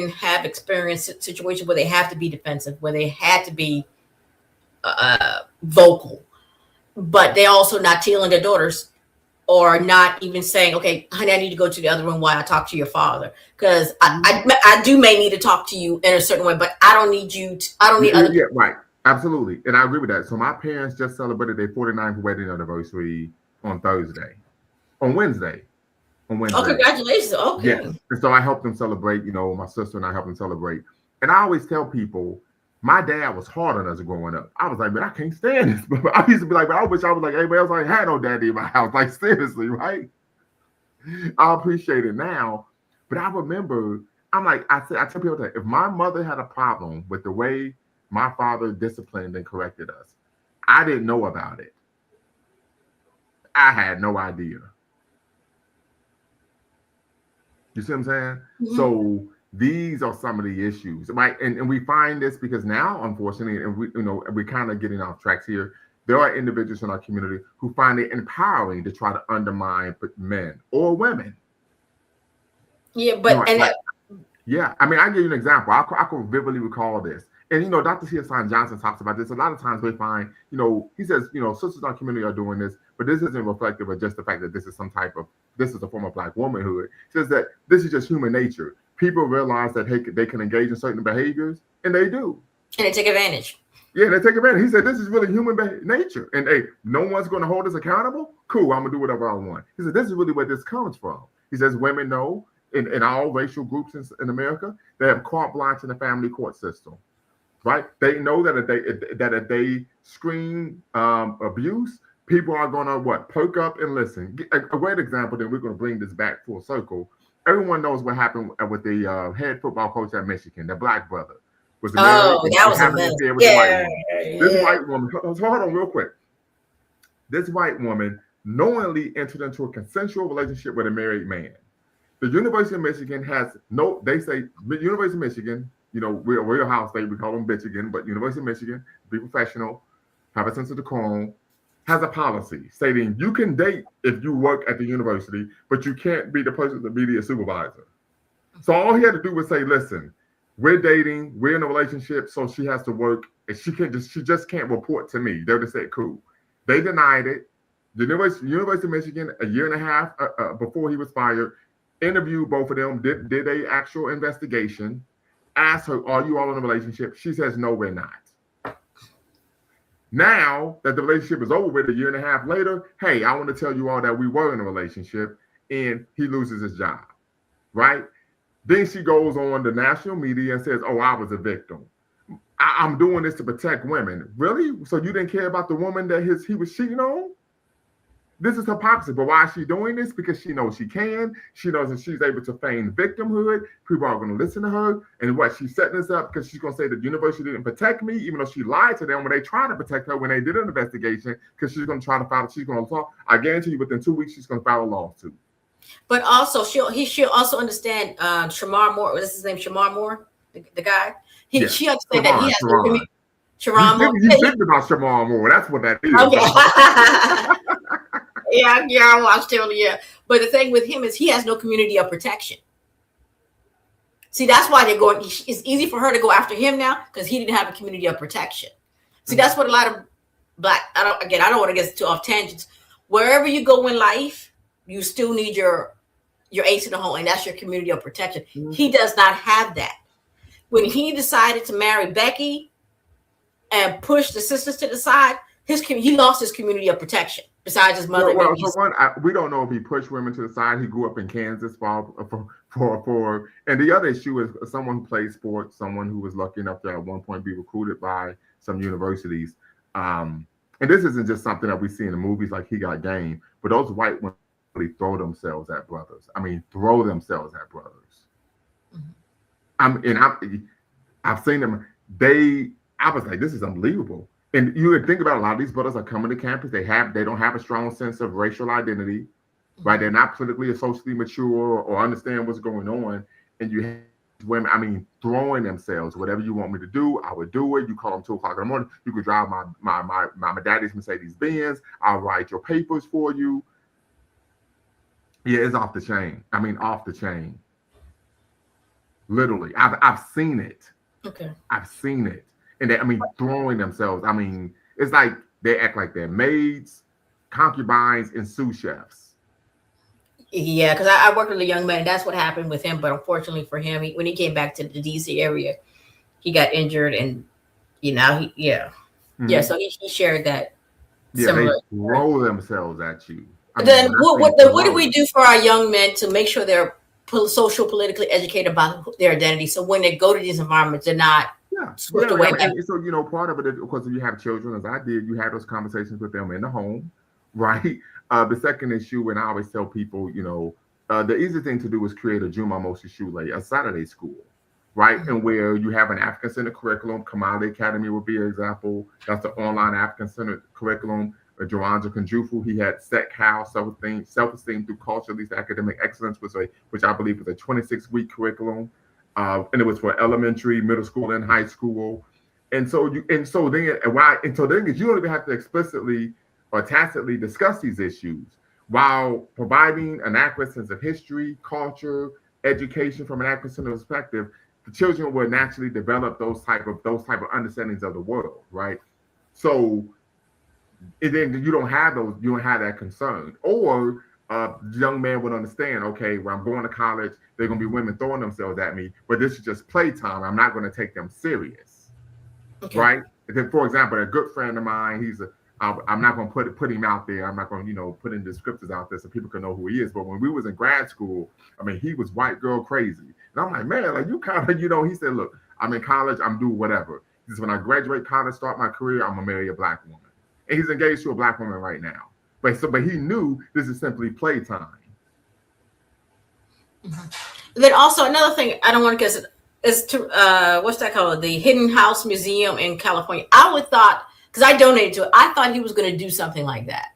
have experienced situations where they have to be defensive, where they had to be vocal, but they also not telling their daughters or not even saying, okay, honey, I need to go to the other room while I talk to your father. Because I may need to talk to you in a certain way, but I don't need you to, I don't need other people. Right. Absolutely. And I agree with that. So my parents just celebrated their 49th wedding anniversary on Wednesday. Oh, congratulations. Okay. Yes. And so I helped them celebrate, my sister and I helped them celebrate. And I always tell people, my dad was hard on us growing up. I was like, man, I can't stand this. But I used to be like, man, I wish I was like everybody else. I ain't had no daddy in my house. Like, seriously, right? I appreciate it now. But I remember, I tell people that if my mother had a problem with the way my father disciplined and corrected us, I didn't know about it. I had no idea. You see what I'm saying? Mm-hmm. So these are some of the issues, right? And we find this because now, unfortunately, and we're kind of getting off tracks here. There are individuals in our community who find it empowering to try to undermine men or women. Yeah, but I mean, I'll give you an example. I can vividly recall this. And, Dr. Hassan Johnson talks about this. A lot of times we find, he says, sisters in our community are doing this, but this isn't reflective of just the fact that this is a form of Black womanhood. He says that this is just human nature. people realize that they can engage in certain behaviors, and they do. And they take advantage. Yeah, they take advantage. He said, this is really human nature. And hey, no one's going to hold us accountable. Cool, I'm going to do whatever I want. He said, this is really where this comes from. He says, women know in all racial groups in America, they have carte blanche in the family court system, right? They know that if they screen abuse, people are going to perk up and listen. A great example, then we're going to bring this back full circle. Everyone knows what happened with the head football coach at Michigan, the black brother. That was a mess. This white woman, hold on real quick. This white woman knowingly entered into a consensual relationship with a married man. The University of Michigan University of Michigan, we're a house state, we call them Michigan, but University of Michigan, be professional, have a sense of decorum, has a policy stating you can date if you work at the university, but you can't be the person's immediate supervisor. So all he had to do was say, listen, we're dating, we're in a relationship, so she has to work, and she just can't report to me. They just said, cool. They denied it. The University of Michigan, a year and a half before he was fired, interviewed both of them, did a actual investigation, asked her, are you all in a relationship? She says, no, we're not. Now that the relationship is over with, a year and a half later, hey, I want to tell you all that we were in a relationship, and he loses his job, right? Then she goes on the national media and says, oh, I was a victim. I'm doing this to protect women. Really? So you didn't care about the woman that he was cheating on? This is hypocrisy. But why is she doing this? Because she knows she can. She knows that she's able to feign victimhood. People are going to listen to her. And she's setting this up because she's going to say that the university didn't protect me, even though she lied to them when they tried to protect her when they did an investigation, because she's going to try to file. She's going to talk. I guarantee you within 2 weeks, she's going to file a lawsuit. But also, she'll also understand Shamar Moore. What's his name? Shamar Moore, the guy. She understands that he has no community. Shamar Moore. You think about Shamar Moore. That's what that is. Okay. Yeah, I watched him. Yeah, but the thing with him is he has no community of protection. See, that's why they're going. It's easy for her to go after him now because he didn't have a community of protection. See, that's what a lot of black. I don't want to get too off tangents. Wherever you go in life, you still need your ace in the hole, and that's your community of protection. Mm-hmm. He does not have that. When he decided to marry Becky and push the sisters to the side, he lost his community of protection. Besides his mother, we don't know if he pushed women to the side. He grew up in Kansas for and the other issue is someone who plays sports, someone who was lucky enough to at one point be recruited by some universities. And this isn't just something that we see in the movies like He Got Game, but those white women really throw themselves at brothers. Mm-hmm. I've seen them. I was like, this is unbelievable. And you would think about a lot of these brothers are coming to campus. They don't have a strong sense of racial identity, right? They're not politically or socially mature or understand what's going on. And you have women, throwing themselves. Whatever you want me to do, I would do it. You call them 2 o'clock in the morning. You could drive my daddy's Mercedes Benz. I'll write your papers for you. Yeah, it's off the chain. Off the chain. Literally, I've seen it. Okay, I've seen it. And they, throwing themselves. It's like they act like they're maids, concubines, and sous chefs. Yeah, because I worked with a young man, and that's what happened with him. But unfortunately for him, when he came back to the DC area, he got injured, and Mm-hmm. So he shared that. Yeah, they throw themselves at you. Then what do we do for our young men to make sure they're politically educated about their identity? So when they go to these environments, they're not. So part of it is, of course, if you have children, as I did, you have those conversations with them in the home, right? The second issue, and I always tell people, the easy thing to do is create a Juma Mosi Shule, a Saturday school, right? Mm-hmm. And where you have an African-centered curriculum. Kamali Academy would be an example. That's the online African-centered curriculum. Joanja Kunjufu, he had Set How, self-esteem through culture, at least academic excellence, which I believe was a 26-week curriculum. And it was for elementary, middle school, and high school. And so then you don't even have to explicitly or tacitly discuss these issues while providing an accurate sense of history, culture, education from an accurate sense of perspective. The children will naturally develop those type of understandings of the world, right? So and then you don't have that concern. Or young man would understand, okay, when I'm going to college, there are going to be women throwing themselves at me, but this is just playtime. I'm not going to take them serious, Okay. right? And then, for example, a good friend of mine, I'm not going to put him out there. I'm not going to, put in the descriptors out there so people can know who he is. But when we was in grad school, I mean, he was white girl crazy. And I'm like, man, like you kind of, he said, look, I'm in college, I'm doing whatever. He says, when I graduate college, start my career, I'm going to marry a black woman. And he's engaged to a black woman right now. But he knew this is simply playtime. Mm-hmm. Then also another thing I don't want to guess is to what's that called? The Hidden House Museum in California. I would thought, because I donated to it, I thought he was going to do something like that.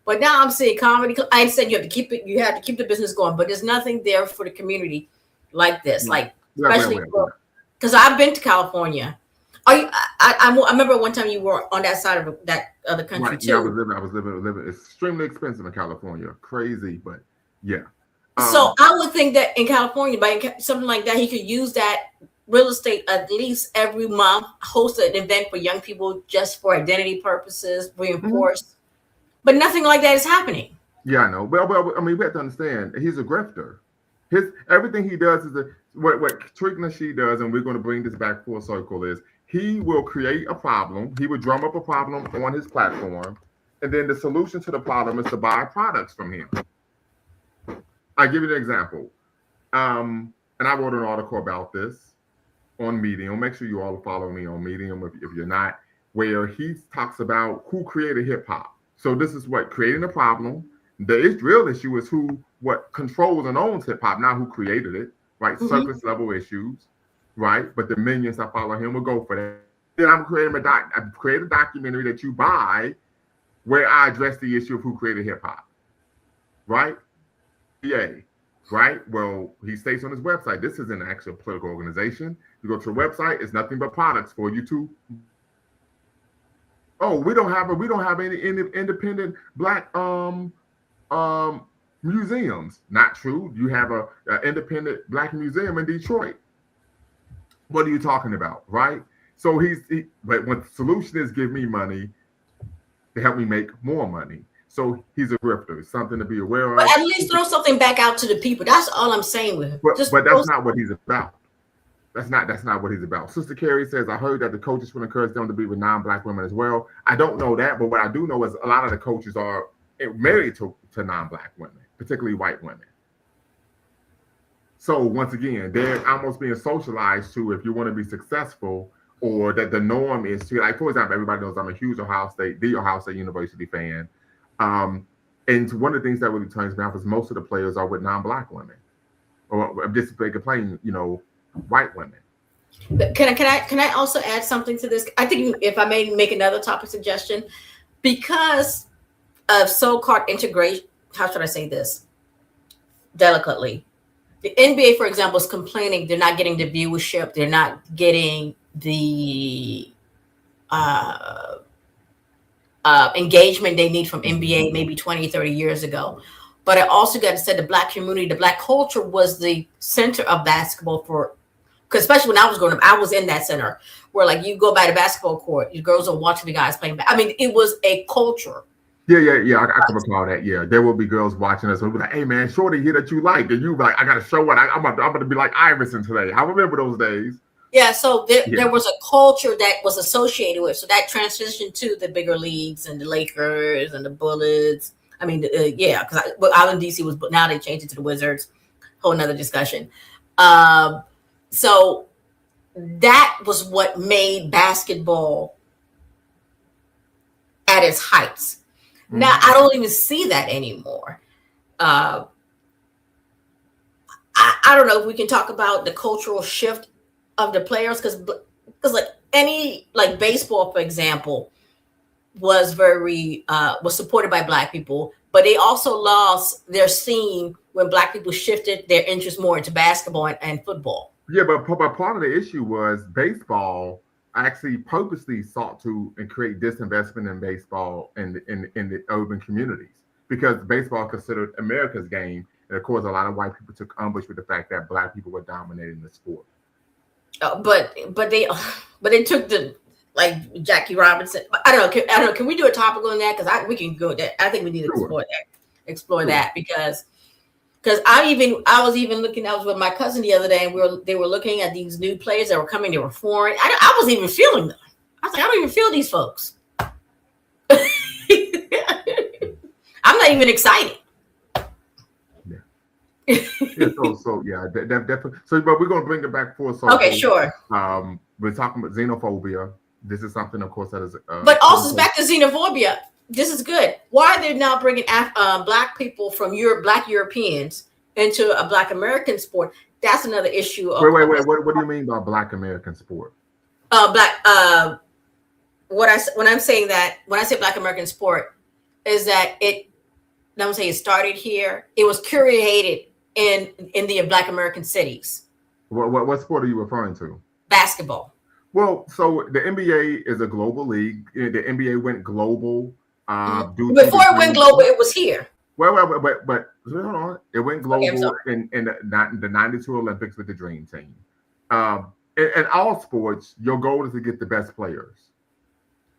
But now I'm seeing comedy. I said you have to keep the business going, but there's nothing there for the community like this. Like especially because I've been to California. I remember one time you were on that side of that other country right. too. Yeah, I was living extremely expensive in California. Crazy, but yeah. So I would think that in California, by something like that, he could use that real estate at least every month, host an event for young people just for identity purposes, reinforce. Mm-hmm. But nothing like that is happening. Yeah, I know. Well, I mean, we have to understand he's a grifter. Everything he does is what Tariq Nasheed does, and we're going to bring this back full circle. Is he will create a problem? He would drum up a problem on his platform, and then the solution to the problem is to buy products from him. I'll give you an example. And I wrote an article about this on Medium. Make sure you all follow me on Medium if you're not, where he talks about who created hip hop. So this is what creating a problem. The real issue is what controls and owns hip hop, not who created it, right? Mm-hmm. Surface level issues, right? But the minions that follow him will go for that. Then I'm creating a documentary that you buy where I address the issue of who created hip hop, right? Yeah, right? Well, he states on his website, this is an actual political organization. You go to a website, it's nothing but products for you to. Oh, we don't have any independent black museums. Not true. You have a independent black museum in Detroit. What are you talking about, right? So but what the solution is, give me money to help me make more money. So he's a grifter. It's something to be aware of. But at least throw something back out to the people. That's all I'm saying with him. But that's not what he's about. That's not what he's about. Sister Carrie says, I heard that the coaches would encourage them to be with non-black women as well. I don't know that, but what I do know is a lot of the coaches are married to non-black women, particularly white women. So once again, they're almost being socialized to, if you want to be successful, or that the norm is to, like, for example, everybody knows I'm a huge Ohio State University fan. And one of the things that really turns me off is most of the players are with non-black women, or just they complain, white women. But can I also add something to this? I think if I may make another topic suggestion, because of so-called integration, how should I say this delicately? The NBA, for example, is complaining they're not getting the viewership, they're not getting the engagement they need from NBA maybe 20, 30 years ago. But I also got to say the black community, the black culture was the center of basketball because especially when I was growing up, I was in that center where like you go by the basketball court, you girls are watching the guys playing. I mean, it was a culture. Yeah. I can recall that. Yeah, there will be girls watching us and be like, "Hey man, shorty here that you like," and you be like, "I got to show what I'm about to be like Iverson today." I remember those days. Yeah, so there was a culture that was associated with, so that transitioned to the bigger leagues and the Lakers and the Bullets. I mean, because I was in DC but now they changed it to the Wizards. Whole nother discussion. So that was what made basketball at its heights. Mm-hmm. Now I don't even see that anymore. I don't know if we can talk about the cultural shift of the players, because like baseball, for example, was supported by black people, but they also lost their scene when black people shifted their interest more into basketball and football. Yeah, but part of the issue was baseball actually purposely sought to create disinvestment in baseball in the urban communities, because baseball is considered America's game, and of course a lot of white people took umbrage with the fact that black people were dominating the sport. But they took the like Jackie Robinson. I don't know. Can we do a topic on that? Because we can go there. I think we need to explore that. explore that because I was with my cousin the other day, and they were looking at these new players that were coming. They were foreign. I wasn't even feeling them. I was like, I don't even feel these folks. I'm not even excited. Definitely. So, but we're going to bring it back full circle. Okay, sure. We're talking about xenophobia. This is something, of course, that is. But also back to xenophobia. This is good. Why are they now bringing Black people from Black Europeans into a Black American sport? That's another issue. Wait. What do you mean by Black American sport? When I say Black American sport, is that I'm saying it started here. It was curated in the Black American cities. What sport are you referring to? Basketball. Well, so the NBA is a global league. The NBA went global. Before it went global, it was here. But hold on. It went global in the 92 Olympics with the Dream Team. In all sports, your goal is to get the best players.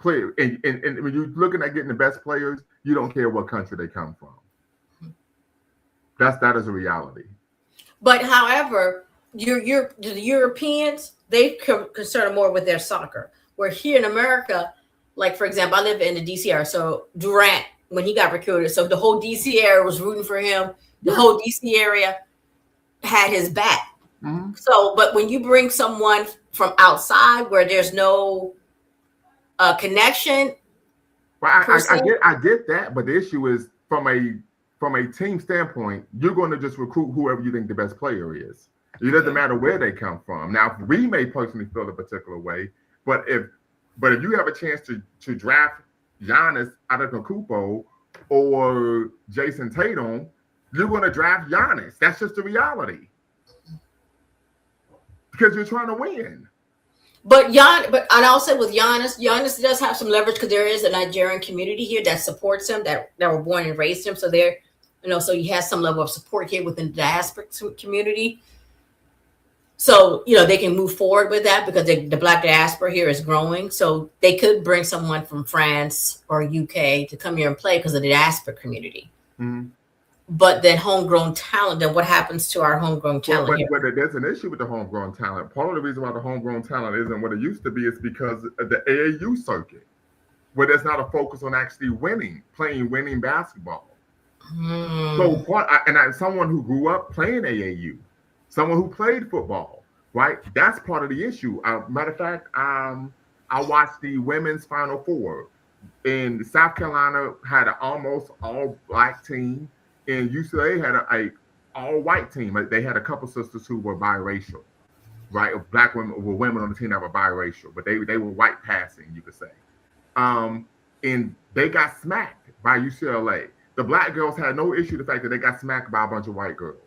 And when you're looking at getting the best players, you don't care what country they come from. That is a reality. But however, the Europeans, they concern more with their soccer. Where here in America, like for example, I live in the DC area, so Durant, when he got recruited, so the whole DC area was rooting for him. The whole DC area had his back. Mm-hmm. So, but when you bring someone from outside where there's no connection. Well, I get that, but the issue is from a team standpoint, you're going to just recruit whoever you think the best player is. It doesn't matter where they come from. Now, we may personally feel a particular way, but if you have a chance to draft Giannis Antetokounmpo or Jason Tatum, you're going to draft Giannis. That's just the reality. Because you're trying to win. But I'll say with Giannis does have some leverage because there is a Nigerian community here that supports him, that were born and raised him. So so he has some level of support here within the diaspora community. So, they can move forward with that because the Black diaspora here is growing. So they could bring someone from France or UK to come here and play because of the diaspora community. Mm-hmm. But then homegrown talent, then what happens to our homegrown talent here? But there's an issue with the homegrown talent. Part of the reason why the homegrown talent isn't what it used to be is because of the AAU circuit, where there's not a focus on actually playing winning basketball. So someone who grew up playing AAU, someone who played football, right? That's part of the issue. Matter of fact, I watched the women's Final Four. In South Carolina had an almost all-Black team. And UCLA had a all-white team. They had a couple sisters who were biracial, right? Black women were women on the team that were biracial, but they were white passing, you could say. And they got smacked by UCLA. The Black girls had no issue with the fact that they got smacked by a bunch of white girls.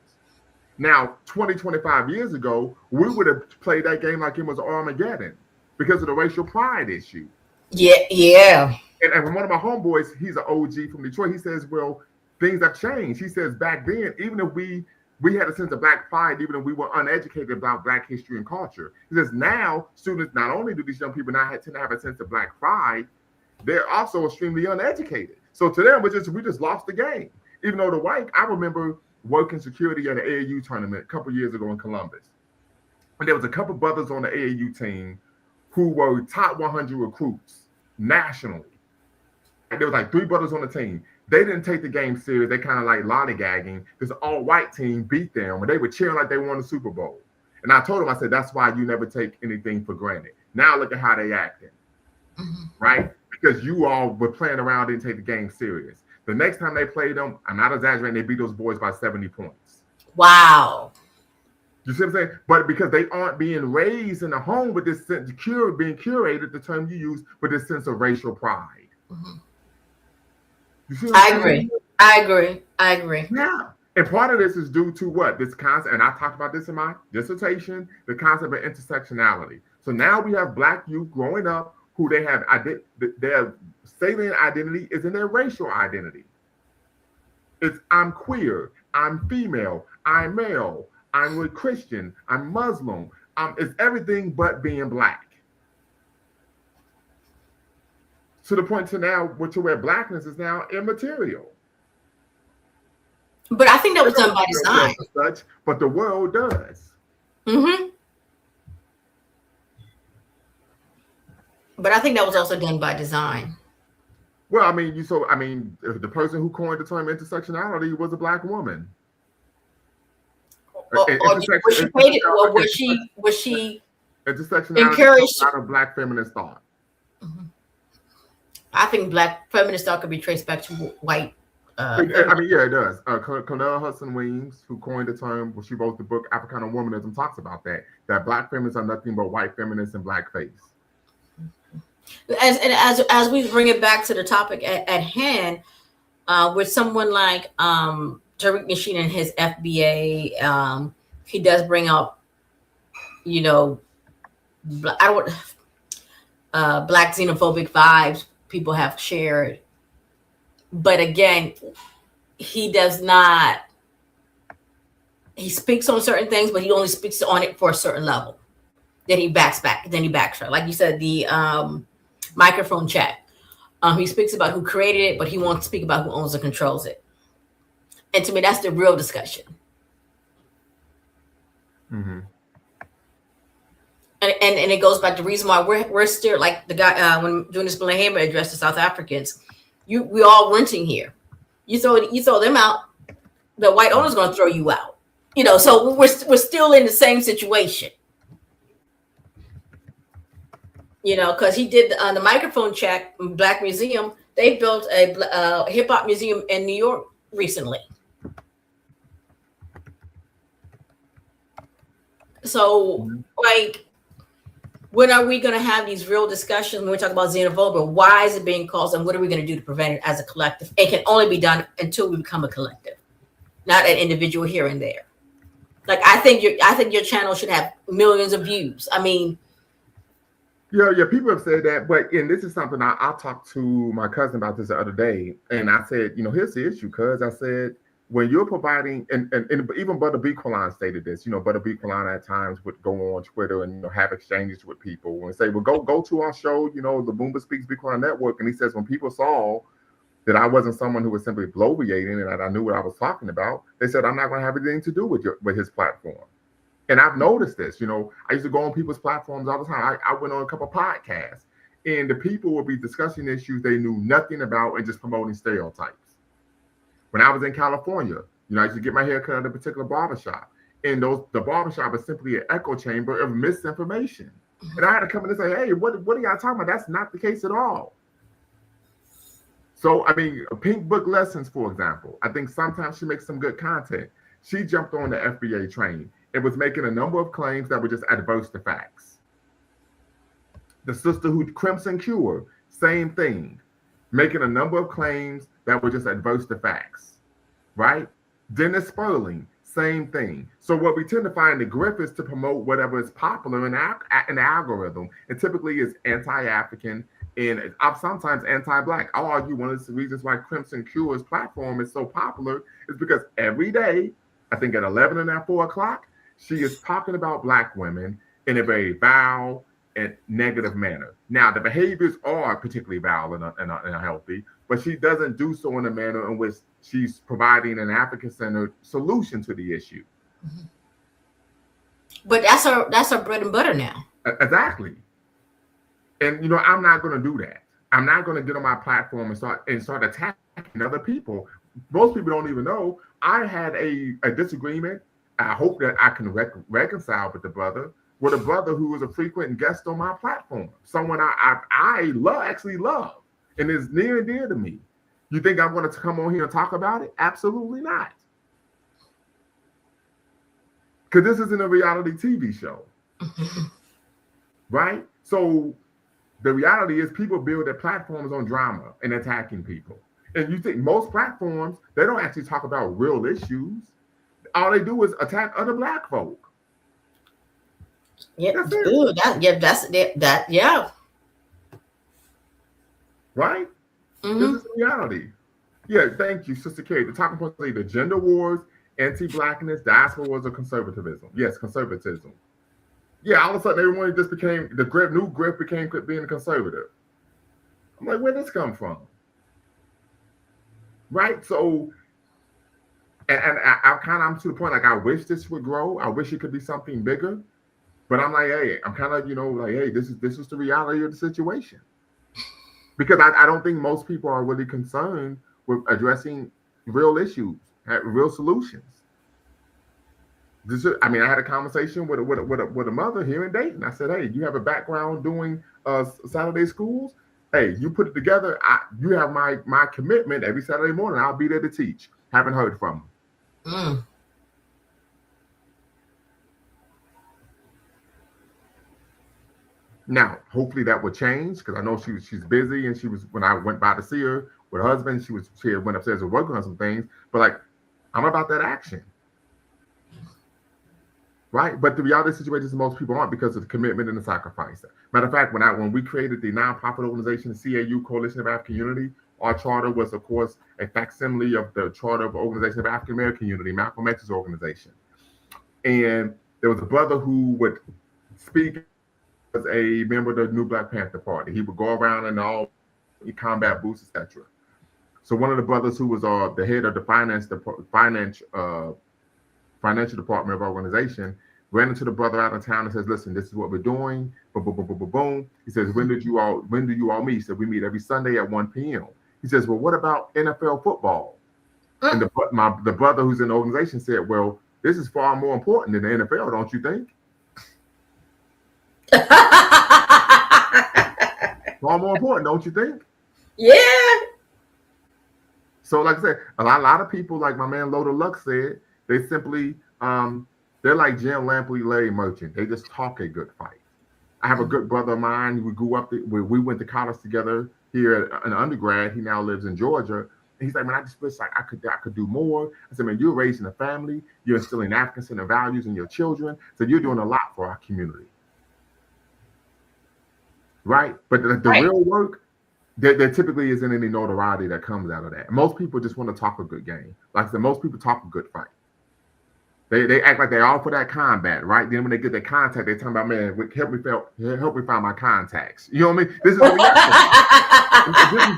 Now, 25 years ago, we would have played that game like it was Armageddon because of the racial pride issue. Yeah. And one of my homeboys, he's an OG from Detroit. He says, well, things have changed. He says back then, even if we had a sense of Black pride, even if we were uneducated about Black history and culture. He says now students, not only do these young people not tend to have a sense of Black pride, they're also extremely uneducated. So to them, we just lost the game. Even though I remember working security at an AAU tournament a couple years ago in Columbus. And there was a couple brothers on the AAU team who were top 100 recruits nationally. And there was like 3 brothers on the team. They didn't take the game serious. They kind of like lollygagging. This all-white team beat them, and they were cheering like they won the Super Bowl. And I told them, I said, that's why you never take anything for granted. Now look at how they acting, right? Because you all were playing around, didn't take the game serious. The next time they played them, I'm not exaggerating, they beat those boys by 70 points. Wow. You see what I'm saying? But because they aren't being raised in a home with this sense of being curated, the term you use, with this sense of racial pride. Mm-hmm. I agree. Yeah. And part of this is due to what? This concept, and I talked about this in my dissertation, the concept of intersectionality. So now we have Black youth growing up who they have their salient identity is in their racial identity. It's I'm queer, I'm female, I'm male, I'm a Christian, I'm Muslim. It's everything but being Black. To the point to now, to where Blackness is now immaterial. But I think that was done by design. Such, but the world does. Mm-hmm. But I think that was also done by design. Well, I mean, the person who coined the term intersectionality was a black woman. Was she paid, or was she intersectionality encouraged out of black feminist thought? Mm-hmm. I think black feminist thought could be traced back to white. I mean, yeah, it does. Cornell Hudson Weems, who coined the term, she wrote the book Africana Womanism, talks about that black feminists are nothing but white feminists in blackface. As we bring it back to the topic at hand, with someone like Tariq Nasheed and his FBA, he does bring up, black xenophobic vibes people have shared. But again, he does not, he speaks on certain things, but he only speaks on it for a certain level. Then he backtracks. Like you said, the microphone check. He speaks about who created it, but he won't speak about who owns or controls it. And to me, that's the real discussion. Mm-hmm. And it goes back to the reason why we're still, like the guy when Jonas Blahema addressed the South Africans, we all renting here. You throw them out, the white owner's going to throw you out. So we're still in the same situation. Because he did the microphone check, Black Museum. They built a hip hop museum in New York recently. So, like, when are we going to have these real discussions when we talk about xenophobia? Why is it being caused, and what are we going to do to prevent it as a collective? It can only be done until we become a collective, not an individual here and there. Like, I think your channel should have millions of views. I mean, yeah, people have said that, and this is something I talked to my cousin about this the other day, and I said, here's the issue, cuz I said, when you're providing, and even Butter Bequeline stated this, Butter Bequeline at times would go on Twitter and have exchanges with people and say, well, go to our show, the Boomba Speaks Bequeline Network, and he says when people saw that I wasn't someone who was simply bloviating and that I knew what I was talking about, they said I'm not going to have anything to do with his platform. And I've noticed this, I used to go on people's platforms all the time. I went on a couple of podcasts, and the people would be discussing issues they knew nothing about and just promoting stereotypes. When I was in California, I used to get my hair cut at a particular barbershop, and the barbershop is simply an echo chamber of misinformation. And I had to come in and say, hey, what are y'all talking about? That's not the case at all. So, I mean, Pink Book Lessons, for example, I think sometimes she makes some good content. She jumped on the FBA train and was making a number of claims that were just adverse to facts. The Sisterhood Crimson Cure, same thing, making a number of claims that were just adverse to facts, right? Dennis Sperling, same thing. So what we tend to find the grip is to promote whatever is popular in the algorithm, and typically is anti-African and sometimes anti-Black. I'll argue one of the reasons why Crimson Cure's platform is so popular is because every day, I think at 11 and at 4 o'clock, she is talking about Black women in a very vile and negative manner. Now, the behaviors are particularly vile and unhealthy, but she doesn't do so in a manner in which she's providing an African-centered solution to the issue. Mm-hmm. But that's her bread and butter now. Exactly. And I'm not going to do that. I'm not going to get on my platform and start attacking other people. Most people don't even know I had a disagreement. I hope that I can reconcile with a brother who was a frequent guest on my platform, someone I love, and is near and dear to me. You think I'm going to come on here and talk about it? Absolutely not. Because this isn't a reality TV show, right? So the reality is people build their platforms on drama and attacking people. And you think most platforms, they don't actually talk about real issues. All they do is attack other Black folk. Yeah, dude, yeah. Right? Mm-hmm. This is reality. Yeah, thank you, Sister Carrie. The talking points are the gender wars, anti-Blackness, diaspora wars, or conservatism. Yes, conservatism. Yeah, all of a sudden everyone just became, new grip became being conservative. I'm like, where'd this come from? Right? So I'm to the point, like, I wish this would grow. I wish it could be something bigger. But I'm like, hey, I'm kind of, like, hey, this is the reality of the situation. Because I don't think most people are really concerned with addressing real issues, real solutions. I had a conversation with a mother here in Dayton. I said, hey, you have a background doing Saturday schools. Hey, you put it together. You have my commitment every Saturday morning. I'll be there to teach. Haven't heard from them. Mm. Now, hopefully that will change, because I know she's busy, and she was, when I went by to see her with her husband, she went upstairs and working on some things. But like, I'm about that action. Right, but the reality situations most people aren't, because of the commitment and the sacrifice. Matter of fact, when we created the nonprofit organization, the CAU, Coalition of African Unity, our charter was, of course, a facsimile of the charter of Organization of African American Unity, Malcolm X's organization. And there was a brother who would speak as a member of the New Black Panther Party. He would go around and all combat booths, etc. So one of the brothers who was the head of the financial department of our organization ran into the brother out of town and says, listen, this is what we're doing. Boom, boom, boom, boom, boom, boom. He says, when do you all meet? He said, we meet every Sunday at 1 p.m. He says, well, what about NFL football? And the brother who's in the organization said, well, this is far more important than the NFL, don't you think? Far more important, don't you think? Yeah. So like I said, a lot of people, like my man Loda Lux said, they simply, they're like Jim Lampley, Larry Merchant. They just talk a good fight. I have a good brother of mine. We grew up, we went to college together here in undergrad. He now lives in Georgia. And he's like, man, I just wish like I could do more. I said, man, you're raising a family. You're instilling African center values in your children. So you're doing a lot for our community. Right? But the real work, there typically isn't any notoriety that comes out of that. Most people just want to talk a good game. Like I said, most people talk a good fight. They act like they're all for that combat, right? Then when they get their contact, they talk about, man, help me find my contacts. You know what I mean? This is this is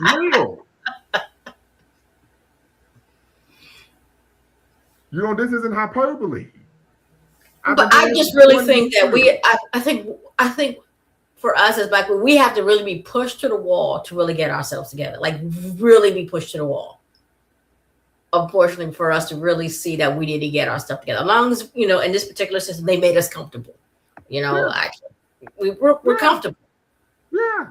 real. This isn't hyperbole. But I just really think that I think for us as Black people, we have to really be pushed to the wall to really get ourselves together. Like really be pushed to the wall. Unfortunately, for us to really see that we need to get our stuff together. As long as, in this particular system, they made us comfortable. Actually, we're comfortable. Yeah,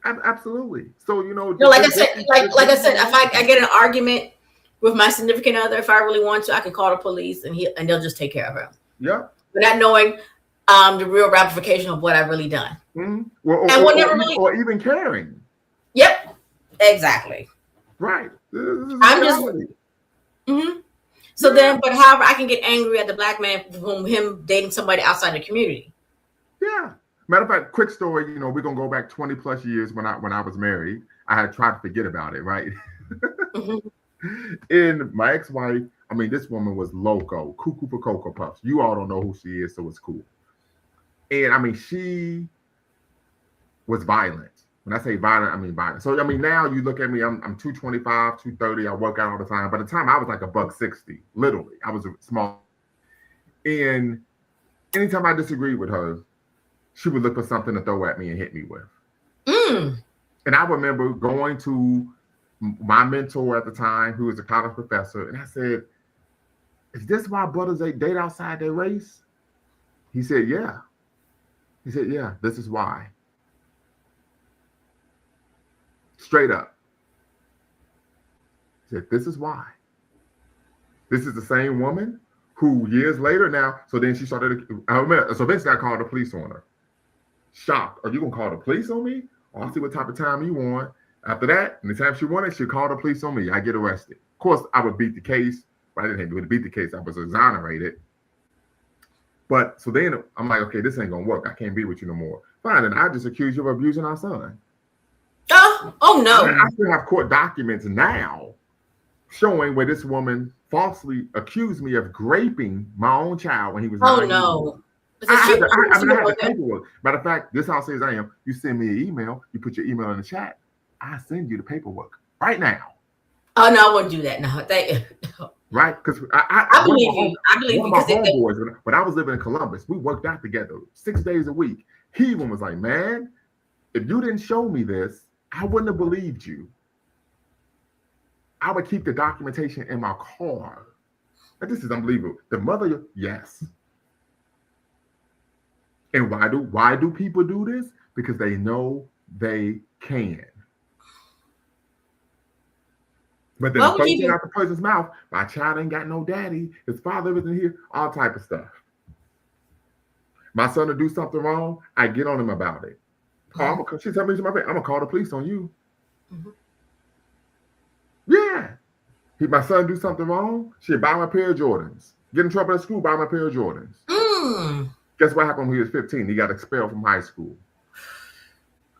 absolutely. So, like I said, if I get an argument with my significant other, if I really want to, I can call the police and they'll just take care of him. Yeah. Without knowing the real ramification of what I've really done. Mm-hmm. Or even caring. Yep. Exactly. Right. I'm just. Mm-hmm. So then, but however, I can get angry at the Black man from him dating somebody outside the community. Yeah. Matter of fact, quick story. We're gonna go back 20 plus years when I was married. I had tried to forget about it, right? Mm-hmm. And my ex-wife, this woman was loco, cuckoo for Cocoa Puffs. You all don't know who she is, so it's cool. And she was violent. When I say violent, I mean violent. So now you look at me, I'm 225, 230. I work out all the time. By the time I was like $160, literally, I was small. And anytime I disagreed with her, she would look for something to throw at me and hit me with. And I remember going to my mentor at the time, who was a college professor, and I said, "Is this why brothers date outside their race?" He said, "Yeah." He said, "Yeah, this is why." Straight up. He said, "This is why." This is the same woman who years later now, so then she started, so basically I called the police on her. Shocked. Are you going to call the police on me? I'll see what type of time you want. After that, and the time she wanted, she'd call the police on me. I get arrested. Of course, I would beat the case, but I didn't have to beat the case. I was exonerated. But so then I'm like, okay, this ain't going to work. I can't be with you no more. Fine, and I just accuse you of abusing our son. Oh no. I still have court documents now showing where this woman falsely accused me of graping my own child when he was 9 years old. I had the paperwork. Matter of fact, this is how serious I am. You send me an email, you put your email in the chat, I send you the paperwork right now. Oh no, I wouldn't do that. No, right? Because I believe you. I believe one you of my because homeboys, when I was living in Columbus, we worked out together 6 days a week. He even was like, man, if you didn't show me this, I wouldn't have believed you. I would keep the documentation in my car. And this is unbelievable. The mother, yes. And why do people do this? Because they know they can. But then the first thing out the person's mouth, my child ain't got no daddy, his father isn't here, all type of stuff. My son will do something wrong, I get on him about it. Mm-hmm. She tell me, I'm gonna call the police on you. Mm-hmm. Yeah. My son do something wrong, she'll buy my pair of Jordans. Get in trouble at school, buy my pair of Jordans. Guess what happened when he was 15? He got expelled from high school.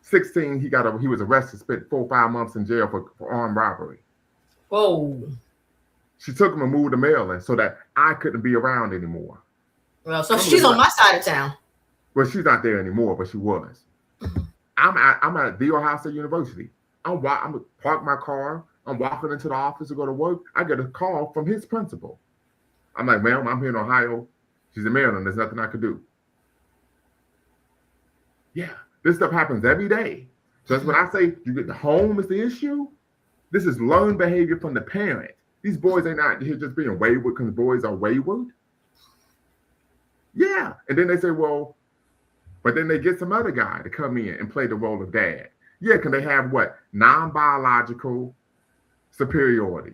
16, he was arrested, spent 4 or 5 months in jail for armed robbery. Whoa. She took him and moved to Maryland so that I couldn't be around anymore. Well, so she's on my side of town. Well, she's not there anymore, but she was. I'm at the Ohio State University. I'm gonna park my car. I'm walking into the office to go to work. I get a call from his principal. I'm like, ma'am, I'm here in Ohio. She's in Maryland. There's nothing I could do. Yeah, this stuff happens every day. So that's when I say you get the home is the issue. This is learned behavior from the parent. These boys ain't not here just being wayward because boys are wayward. Yeah, and then they say, well, but then they get some other guy to come in and play the role of dad. Yeah, can they have what? Non-biological superiority.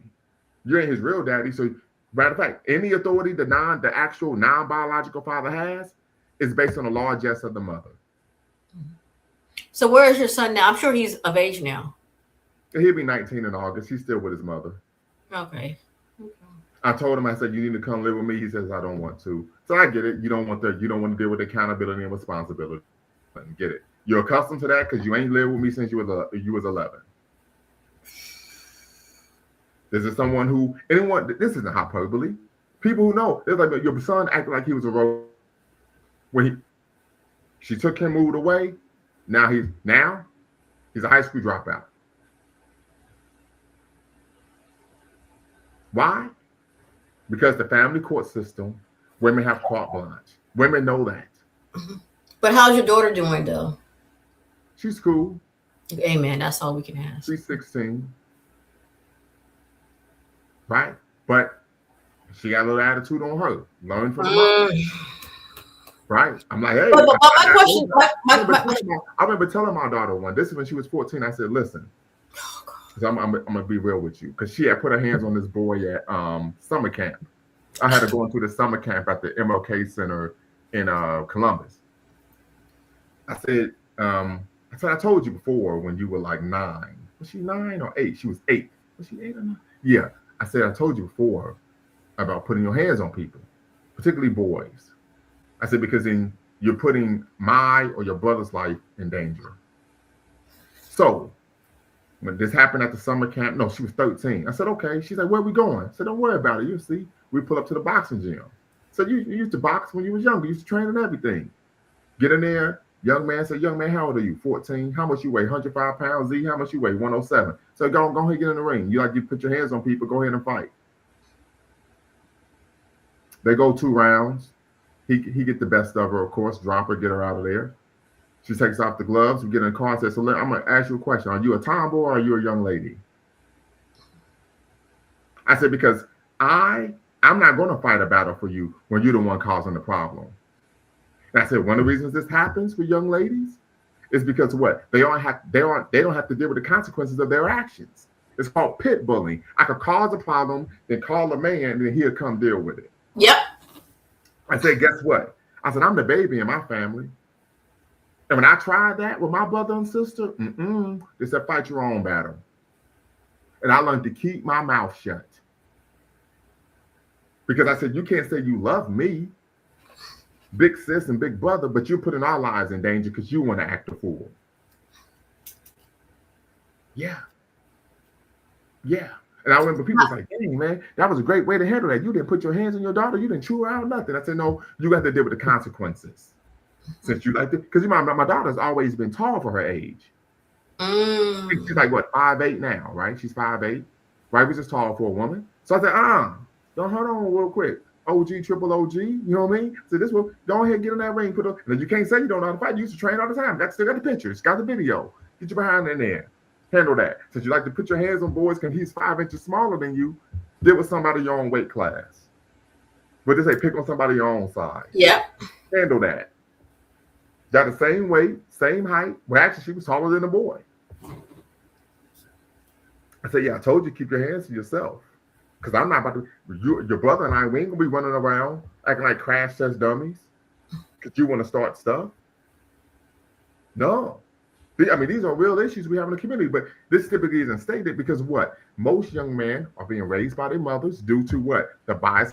You ain't his real daddy. So, matter of fact, any authority the actual non-biological father has is based on the largesse of the mother. So where is your son now? I'm sure he's of age now. He'll be 19 in August. He's still with his mother. Okay. I told him, I said, you need to come live with me. He says, I don't want to. So I get it. You don't want to deal with accountability and responsibility. I get it. You're accustomed to that because you ain't lived with me since you was 11. This is someone who, this isn't hyperbole. People who know, they're like, your son acted like he was a robot. When she took him, moved away. Now he's a high school dropout. Why? Because the family court system, women have carte blanche. Women know that. But how's your daughter doing, though? She's cool. Amen. That's all we can ask. She's 16. Right? But she got a little attitude on her. Learn from the mother. Right? I'm like, hey. But my question, I remember telling my daughter this is when she was 14. I said, listen, I'm going to be real with you. Because she had put her hands on this boy at summer camp. I had to go into the summer camp at the MLK Center in Columbus. I said, I told you before when you were like 9. Was she 9 or 8? She was 8. Was she 8 or 9? Yeah. I said, I told you before about putting your hands on people, particularly boys. I said, because then you're putting my or your brother's life in danger. So when this happened at the summer camp, no, she was 13. I said, okay. She's like, where are we going? I said, don't worry about it. You'll see. We pull up to the boxing gym. So you used to box when you was younger. You used to train and everything. Get in there. Young man said, young man, how old are you? 14. How much you weigh? 105 pounds. Z, how much you weigh? 107. So go ahead, get in the ring. You put your hands on people, go ahead and fight. They go 2 rounds. He get the best of her, of course, drop her, get her out of there. She takes off the gloves. We get in the car and says, so I'm going to ask you a question. Are you a tomboy or are you a young lady? I said, because I'm not going to fight a battle for you when you're the one causing the problem. And I said, one of the reasons this happens with young ladies is because what? They don't have to deal with the consequences of their actions. It's called pit bullying. I could cause a problem, then call a man, and then he'll come deal with it. Yep. I said, guess what? I said, I'm the baby in my family. And when I tried that with my brother and sister, they said, fight your own battle. And I learned to keep my mouth shut. Because I said, you can't say you love me, big sis and big brother, but you're putting our lives in danger because you want to act a fool. Yeah. Yeah. And I remember people was like, dang, man, that was a great way to handle that. You didn't put your hands on your daughter. You didn't chew her out, nothing. I said, no, you got to deal with the consequences. Since you like it. Because my daughter's always been tall for her age. She's like, what, 5'8" now, right? She's 5'8", right? Which is tall for a woman. So I said, Don't hold on real quick. OG, triple OG, you know what I mean? So this will go ahead, get in that ring, put up. And you can't say you don't know how to fight. You used to train all the time. That's still got the pictures, got the video. Get your behind in there. Handle that. Since you like to put your hands on boys because he's 5 inches smaller than you, deal with somebody your own weight class. But they say pick on somebody your own size. Yep. Handle that. Got the same weight, same height. Well, actually, she was taller than the boy. I said, yeah, I told you keep your hands to yourself. Because I'm not about to, your brother and I, we ain't going to be running around acting like crash test dummies because you want to start stuff. No. I mean, these are real issues we have in the community, but this typically isn't stated because what? Most young men are being raised by their mothers due to what? The bias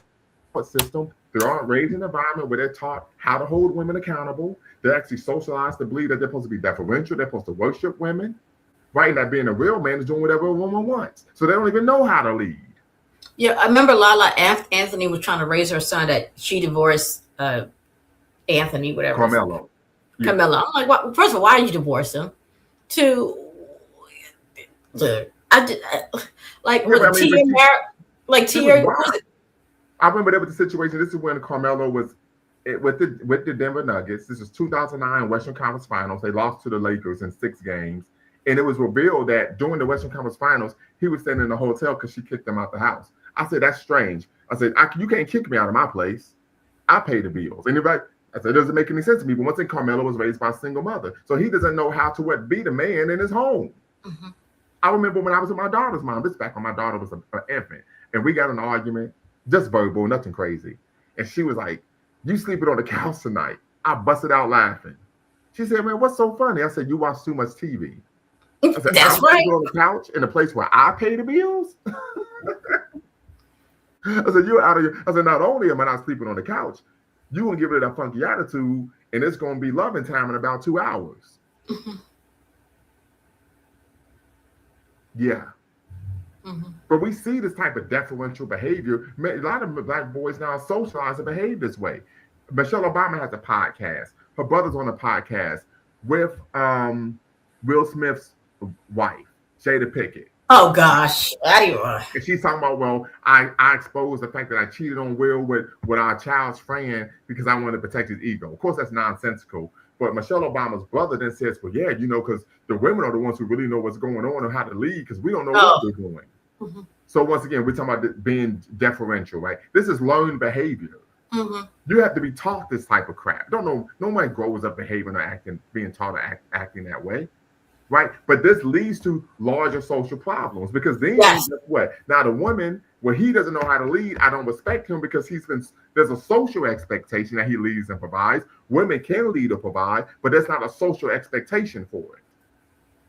system. They aren't raised in an environment where they're taught how to hold women accountable. They're actually socialized to believe that they're supposed to be deferential. They're supposed to worship women, right? And that being a real man is doing whatever a woman wants. So they don't even know how to lead. Yeah, I remember Lala Anthony was trying to raise her son that she divorced Anthony, whatever. Carmelo. Yeah. Carmelo. I'm like, first of all, why did you divorce him? Like, was Tia married? Like Tia. I remember there was a situation. This is when Carmelo was with the Denver Nuggets. This is 2009 Western Conference Finals. They lost to the Lakers in 6 games. And it was revealed that during the Western Conference Finals, he was staying in the hotel because she kicked him out the house. I said, that's strange. I said, you can't kick me out of my place. I pay the bills. Anybody? I said, it doesn't make any sense to me. But once again, Carmelo was raised by a single mother. So he doesn't know how to be the man in his home. Mm-hmm. I remember when I was with my daughter's mom, this back when my daughter was an infant, and we got an argument, just verbal, nothing crazy. And she was like, you sleeping on the couch tonight. I busted out laughing. She said, man, what's so funny? I said, you watch too much TV. I said, that's right. On the couch in a place where I pay the bills. I said, you're out of your. I said, not only am I not sleeping on the couch, you're gonna give it that funky attitude, and it's gonna be loving time in about 2 hours. Mm-hmm. Yeah. Mm-hmm. But we see this type of deferential behavior. A lot of Black boys now socialize and behave this way. Michelle Obama has a podcast. Her brother's on a podcast with Will Smith's wife, Jada Pinkett. Oh gosh, and she's talking about, well, I exposed the fact that I cheated on Will with our child's friend because I wanted to protect his ego. Of course, that's nonsensical. But Michelle Obama's brother then says, well, yeah, because the women are the ones who really know what's going on and how to lead because we don't know what they're doing. Mm-hmm. So once again, we're talking about being deferential, right? This is learned behavior. Mm-hmm. You have to be taught this type of crap. Nobody grows up behaving or being taught acting that way. Right, but this leads to larger social problems because then guess what? Now the woman, where he doesn't know how to lead, I don't respect him because there's a social expectation that he leads and provides. Women can lead or provide, but there's not a social expectation for it.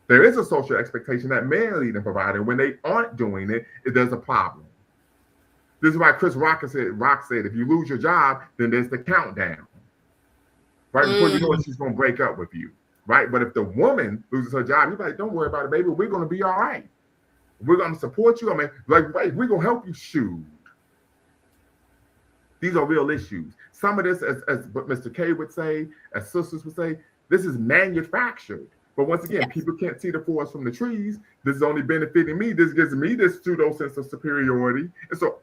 There is a social expectation that men lead and provide, and when they aren't doing it, there's a problem. This is why Chris Rock said, if you lose your job, then there's the countdown. Right before you know it, she's going to break up with you. Right, but if the woman loses her job, you're like, don't worry about it, baby. We're going to be all right. We're going to support you. I mean, like, right, we're going to help you. Shoot. These are real issues. Some of this, as Mr. K would say, as sisters would say, this is manufactured. But once again, people can't see the forest from the trees. This is only benefiting me. This gives me this pseudo sense of superiority. And so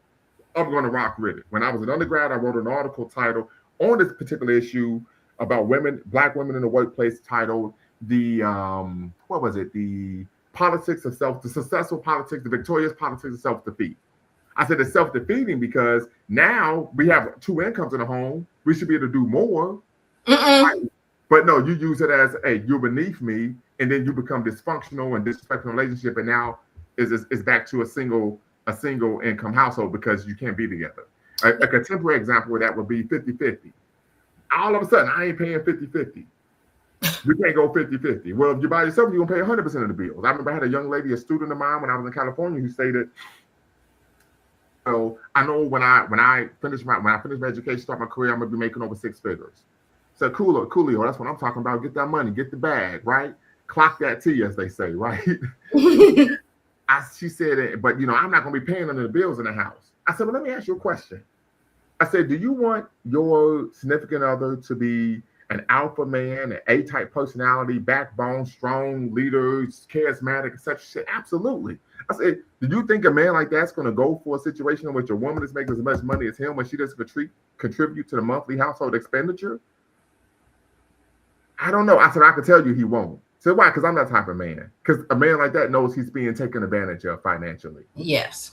I'm going to rock with it. When I was an undergrad, I wrote an article titled on this particular issue about Black women in the workplace, titled the successful politics, the victorious politics of self-defeat. I said it's self-defeating because now we have 2 incomes in the home. We should be able to do more. Right? But no, you use it as, hey, you're beneath me, and then you become dysfunctional and disrespectful relationship, and now is back to a single income household because you can't be together. A contemporary example of that would be 50-50. All of a sudden, I ain't paying 50-50. You can't go 50-50. Well, if you're by yourself, you're going to pay 100% of the bills. I remember I had a young lady, a student of mine when I was in California, who stated, so I know when I finish my education, start my career, I'm going to be making over 6 figures. So coolio, that's what I'm talking about. Get that money, get the bag, right? Clock that T, as they say, right? She said, but I'm not going to be paying under the bills in the house. I said, well, let me ask you a question. I said, do you want your significant other to be an alpha man, an A-type personality, backbone, strong leader, charismatic, etc. Shit, absolutely. I said, do you think a man like that's going to go for a situation in which a woman is making as much money as him when she doesn't contribute to the monthly household expenditure? I don't know. I said, I can tell you he won't. So why? Because I'm that type of man. Because a man like that knows he's being taken advantage of financially. Yes.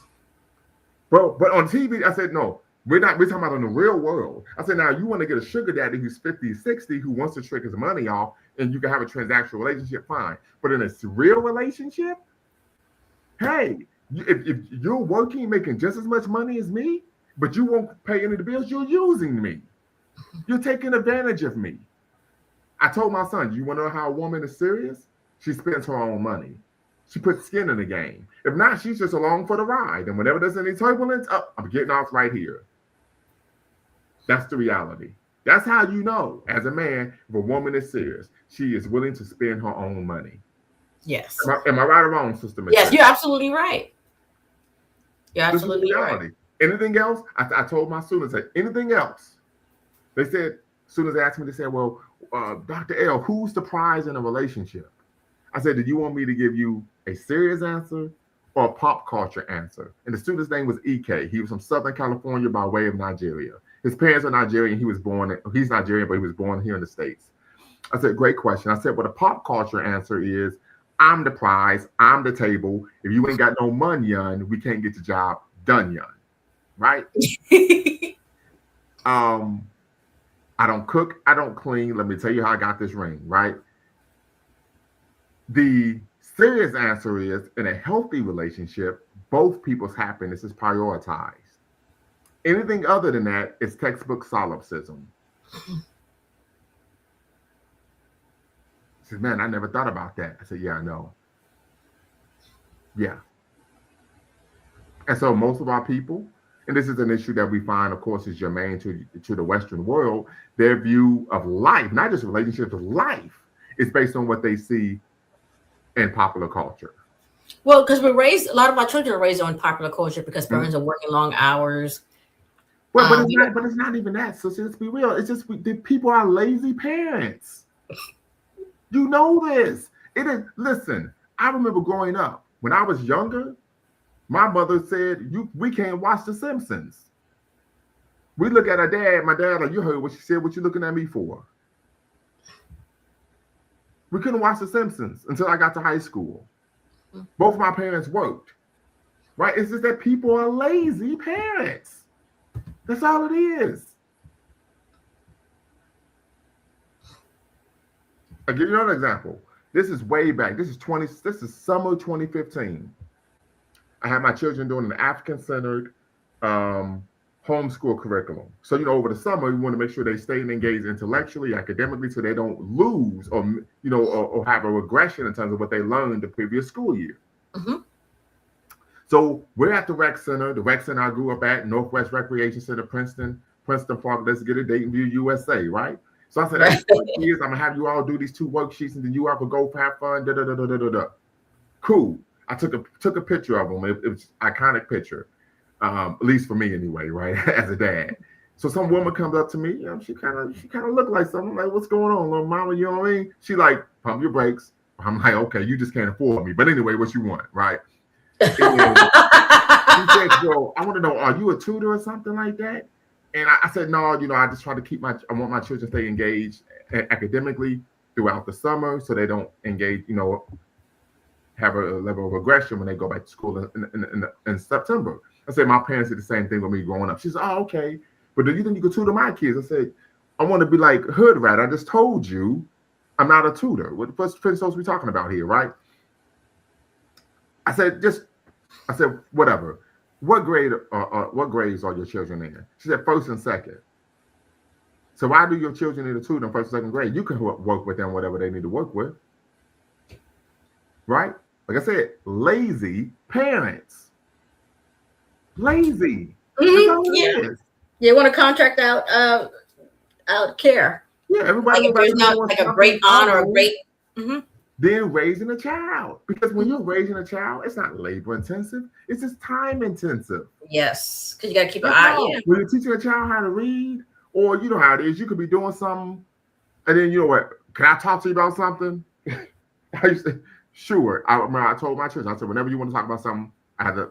Bro, but on TV, I said, no, we're talking about in the real world. I said, now you want to get a sugar daddy who's 50, 60, who wants to trick his money off, and you can have a transactional relationship, fine. But in a real relationship, hey, if you're working, making just as much money as me, but you won't pay any of the bills, you're using me. You're taking advantage of me. I told my son, you want to know how a woman is serious? She spends her own money. She puts skin in the game. If not, she's just along for the ride. And whenever there's any turbulence, I'm getting off right here. That's the reality. That's how you know, as a man, if a woman is serious, she is willing to spend her own money. Yes. Am I right or wrong, Sister Michelle? Yes, you're absolutely right. You're absolutely right. Anything else? I told my students, anything else? They said, as soon as they asked me, they said, well, Dr. L, who's the prize in a relationship? I said, did you want me to give you a serious answer or a pop culture answer? And the student's name was EK. He was from Southern California by way of Nigeria. His parents are Nigerian. He's Nigerian, but he was born here in the States. I said, great question. I said, well, the pop culture answer is, I'm the prize, I'm the table. If you ain't got no money, yun, we can't get the job done, yun. Right? I don't cook, I don't clean. Let me tell you how I got this ring, right? The serious answer is, in a healthy relationship, both people's happiness is prioritized. Anything other than that is textbook solipsism. I said, man, I never thought about that. I said, yeah, I know. Yeah. And so most of our people, and this is an issue that we find, of course, is germane to the Western world, their view of life, not just relationships, of life, is based on what they see in popular culture. Well, because a lot of our children are raised on popular culture because parents are working long hours. Well, but it's not even that. So let's be real. It's just the people are lazy parents. You know this. It is. Listen, I remember growing up when I was younger. My mother said, we can't watch The Simpsons. We look at our dad, my dad, like, you heard what she said, what you looking at me for? We couldn't watch The Simpsons until I got to high school. Both of my parents worked, right? It's just that people are lazy parents. That's all it is. I'll give you another example. This is way back. This is summer 2015. I had my children doing an African-centered homeschool curriculum. So, over the summer, we want to make sure they stay engaged intellectually, academically, so they don't lose or have a regression in terms of what they learned the previous school year. Mm-hmm. So we're at the rec center. The rec center I grew up at, Northwest Recreation Center, Princeton Park. Let's get a date and view USA, right? So I said, that's 4 years. I'm going to have you all do these 2 worksheets, and then you all can go have fun, da-da-da-da-da-da. Cool. I took a picture of them. It was an iconic picture, at least for me anyway, right? As a dad. So some woman comes up to me. She kind of looked like something. I'm like, what's going on, little mama? You know what I mean? She like, pump your brakes. I'm like, okay, you just can't afford me. But anyway, what you want, right? And she said, well, I want to know, are you a tutor or something like that? And I said, no, I just try to I want my children to stay engaged academically throughout the summer so they don't engage, have a level of regression when they go back to school in September. I said, my parents did the same thing with me growing up. She said, oh, okay. But do you think you could tutor my kids? I said, I want to be like hood rat. I just told you I'm not a tutor. What's supposed to be talking about here, right? I said, whatever. What grades are your children in? She said, 1st and 2nd. So why do your children need a tutor in 1st and 2nd grade? You can work with them whatever they need to work with. Right? Like I said, lazy parents. Lazy. Mm-hmm. Yeah. They want to contract out care. Yeah, everybody. Like there's not like a great aunt or a great. Mm-hmm. Then raising a child, because when you're raising a child, it's not labor intensive; it's just time intensive. Yes, because you got to keep an eye. Yeah. When you're teaching a child how to read, or you know how it is, you could be doing something And then you know what? Can I talk to you about something? I used to, sure. I told my children, I said, whenever you want to talk about something,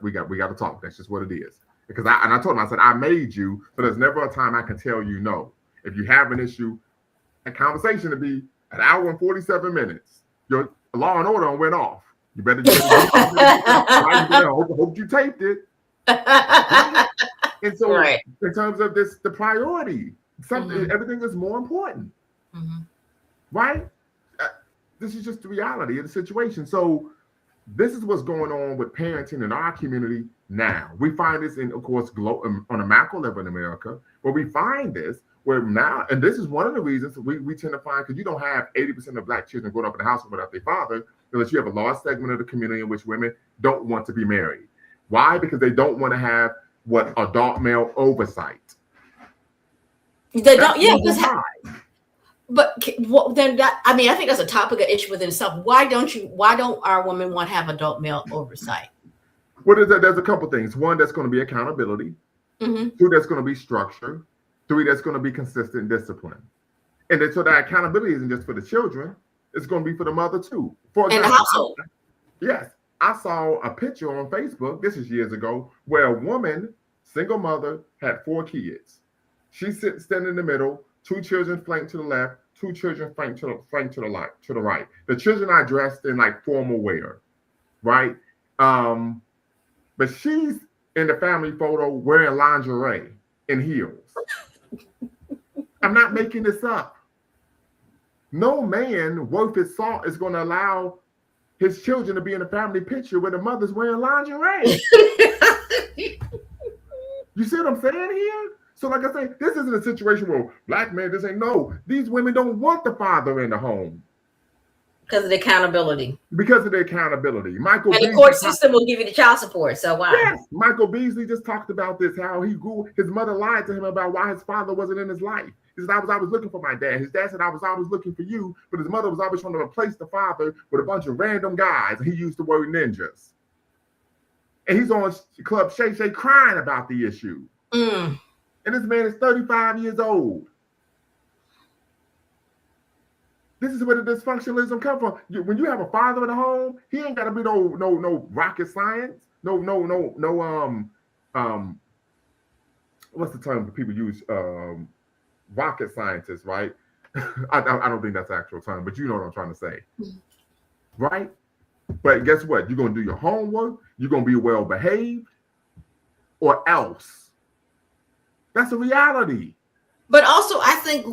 we got to talk. That's just what it is. Because I told them, I said, I made you, so there's never a time I can tell you no. If you have an issue, a conversation to be an hour and 47 minutes. Your Law and Order went off. You better hope you taped it. And so, right. in terms of this, the priority, everything is more important, right? This is just the reality of the situation. So, this is what's going on with parenting in our community now. We find this in, of course, on a macro level in America, but we find this where now, and this is one of the reasons we tend to find, because you don't have 80% of Black children growing up in a household without their father, unless you have a large segment of the community in which women don't want to be married. Why? Because they don't want to have what adult male oversight. They don't, yeah. But then I think that's a topic of issue within itself. Why don't our women want to have adult male oversight? Well, there's a couple things. One, that's going to be accountability. Two, that's going to be structure. Three, that's going to be consistent discipline. And then, so that accountability isn't just for the children, it's going to be for the mother too. For example, and the household. Yes. I saw a picture on Facebook, this is years ago, where a woman, single mother, had 4 kids. She's standing in the middle, 2 children flanked to the left, 2 children flanked to the right. The children are dressed in like formal wear, right? But she's in the family photo wearing lingerie and heels. I'm not making this up. No man worth his salt is going to allow his children to be in a family picture where the mother's wearing lingerie. You see what I'm saying here? So like I say, this isn't a situation where Black men just say, no, these women don't want the father in the home. Because of the accountability. Because of the accountability. And the court system will give you the child support, so why? Yes, Michael Beasley just talked about this, how he grew, his mother lied to him about why his father wasn't in his life. He said, I was always looking for my dad. His dad said, I was always looking for you, but his mother was always trying to replace the father with a bunch of random guys, and he used the word ninjas. And he's on Club Shay Shay crying about the issue. And this man is 35 years old. This is where the dysfunctionalism comes from. When you have a father in the home, he ain't got to be no rocket science, no what's the term that people use? Rocket scientists, right? I don't think that's the actual term, but you know what I'm trying to say, right? But guess what? You're gonna do your homework. You're gonna be well behaved, or else. That's a reality. But also, I think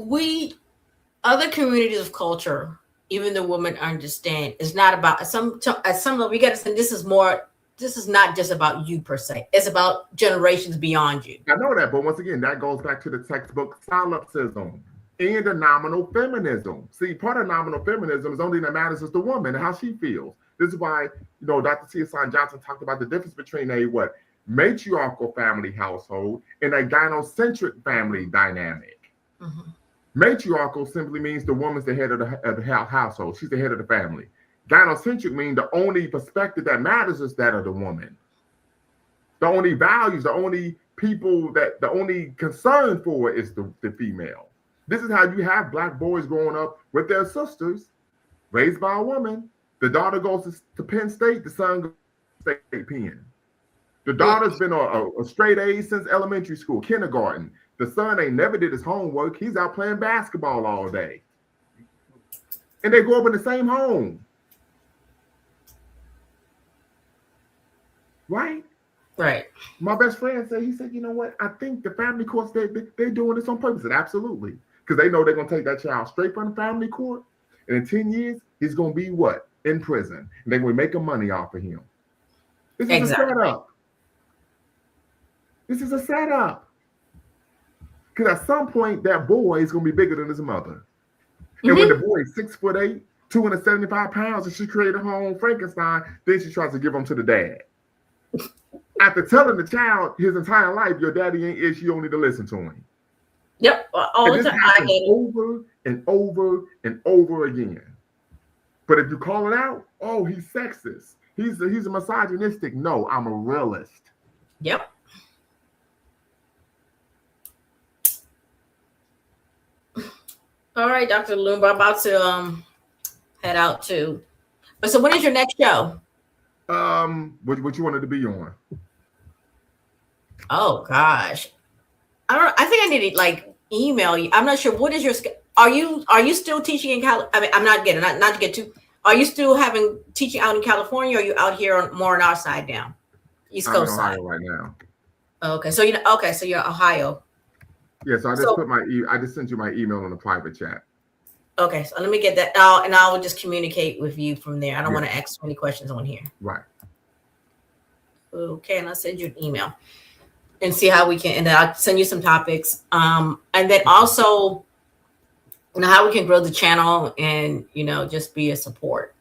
other communities of culture, even the women understand, it's not about at some level. We got to say this is not just about you per se. It's about generations beyond you. I know that, but once again, that goes back to the textbook solipsism and the nominal feminism. See, part of nominal feminism is only that matters is the woman and how she feels. This is why, Dr. T.S. Johnson talked about the difference between a matriarchal family household and a gynocentric family dynamic. Matriarchal simply means the woman's the head of the household. She's the head of the family. Gynocentric means the only perspective that matters is that of the woman. The only values, the only people that the only concern for is the female. This is how you have Black boys growing up with their sisters, raised by a woman. The daughter goes to Penn State, the son goes to State Penn. The daughter's been a straight A since elementary school, kindergarten. The son ain't never did his homework. He's out playing basketball all day. And they grow up in the same home. Right? Right. My best friend said, you know what? I think the family courts, they're doing this on purpose. And absolutely. Because they know they're going to take that child straight from the family court. And in 10 years, he's going to be what? In prison. And they're going to be making money off of him. This is a setup. This is a setup. Because at some point, that boy is going to be bigger than his mother. And when the boy is 6'8", 275 pounds, and she created her own Frankenstein, then she tries to give him to the dad. After telling the child his entire life, your daddy ain't it, you don't need to listen to him. Yep, all the time. Over and over and over again. But if you call it out, oh, he's sexist. He's a misogynistic. No, I'm a realist. Yep. All right, Dr. Lumba, I'm about to head out too. So when is your next show? What you wanted to be on? Oh gosh. I don't. I think I need to like email you. I'm not sure. What is your? Are you still teaching in Cal? I mean, I'm not getting not to get too. Are you still having teaching out in California? Or are you out here more on our side now, East I'm in Coast Ohio side? right now. Okay, so you're Ohio. Yeah, so I just So put I just sent you my email in the private chat. okay, so let me get that out, and I will just communicate with you from there. I don't Yeah, want to ask too many questions on here. right. Okay, and I'll send you an email and see how we can, and then I'll send you some topics. And then also, how we can grow the channel and just be a support.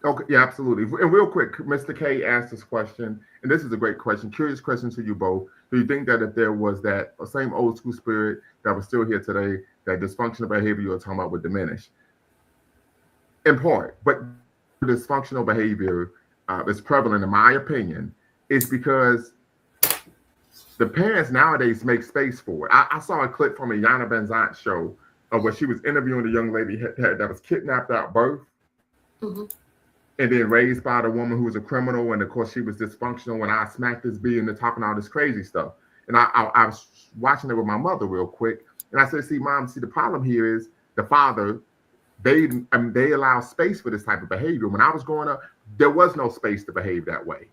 Okay, yeah, absolutely. And real quick, Mr. K asked this question, and this is a great question, curious question to you both. Do you think that if there was that same old school spirit that was still here today, that dysfunctional behavior you were talking about would diminish? In part, but dysfunctional behavior is prevalent, in my opinion, is because the parents nowadays make space for it. I saw a clip from a Yana Benzant show where she was interviewing a young lady that was kidnapped at birth. Mm-hmm. And then raised by the woman who was a criminal, and of course she was dysfunctional. When I smacked this bee and they're talking all this crazy stuff, and I was watching it with my mother real quick, and I said, "See, Mom, the problem here is the father. They allow space for this type of behavior. When I was growing up, there was no space to behave that way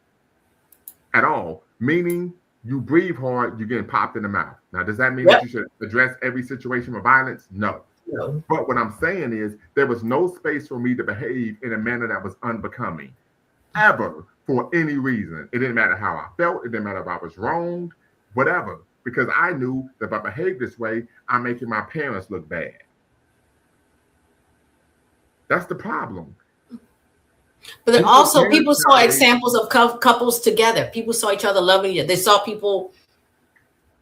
at all. Meaning, you breathe hard, you're getting popped in the mouth. Now, does that mean that you should address every situation of violence? No. But what I'm saying is there was no space for me to behave in a manner that was unbecoming, ever, for any reason. It didn't matter how I felt. It didn't matter if I was wronged, whatever, because I knew that if I behaved this way, I'm making my parents look bad. That's the problem. But then also, people saw examples of couples together. People saw each other loving each other. They saw people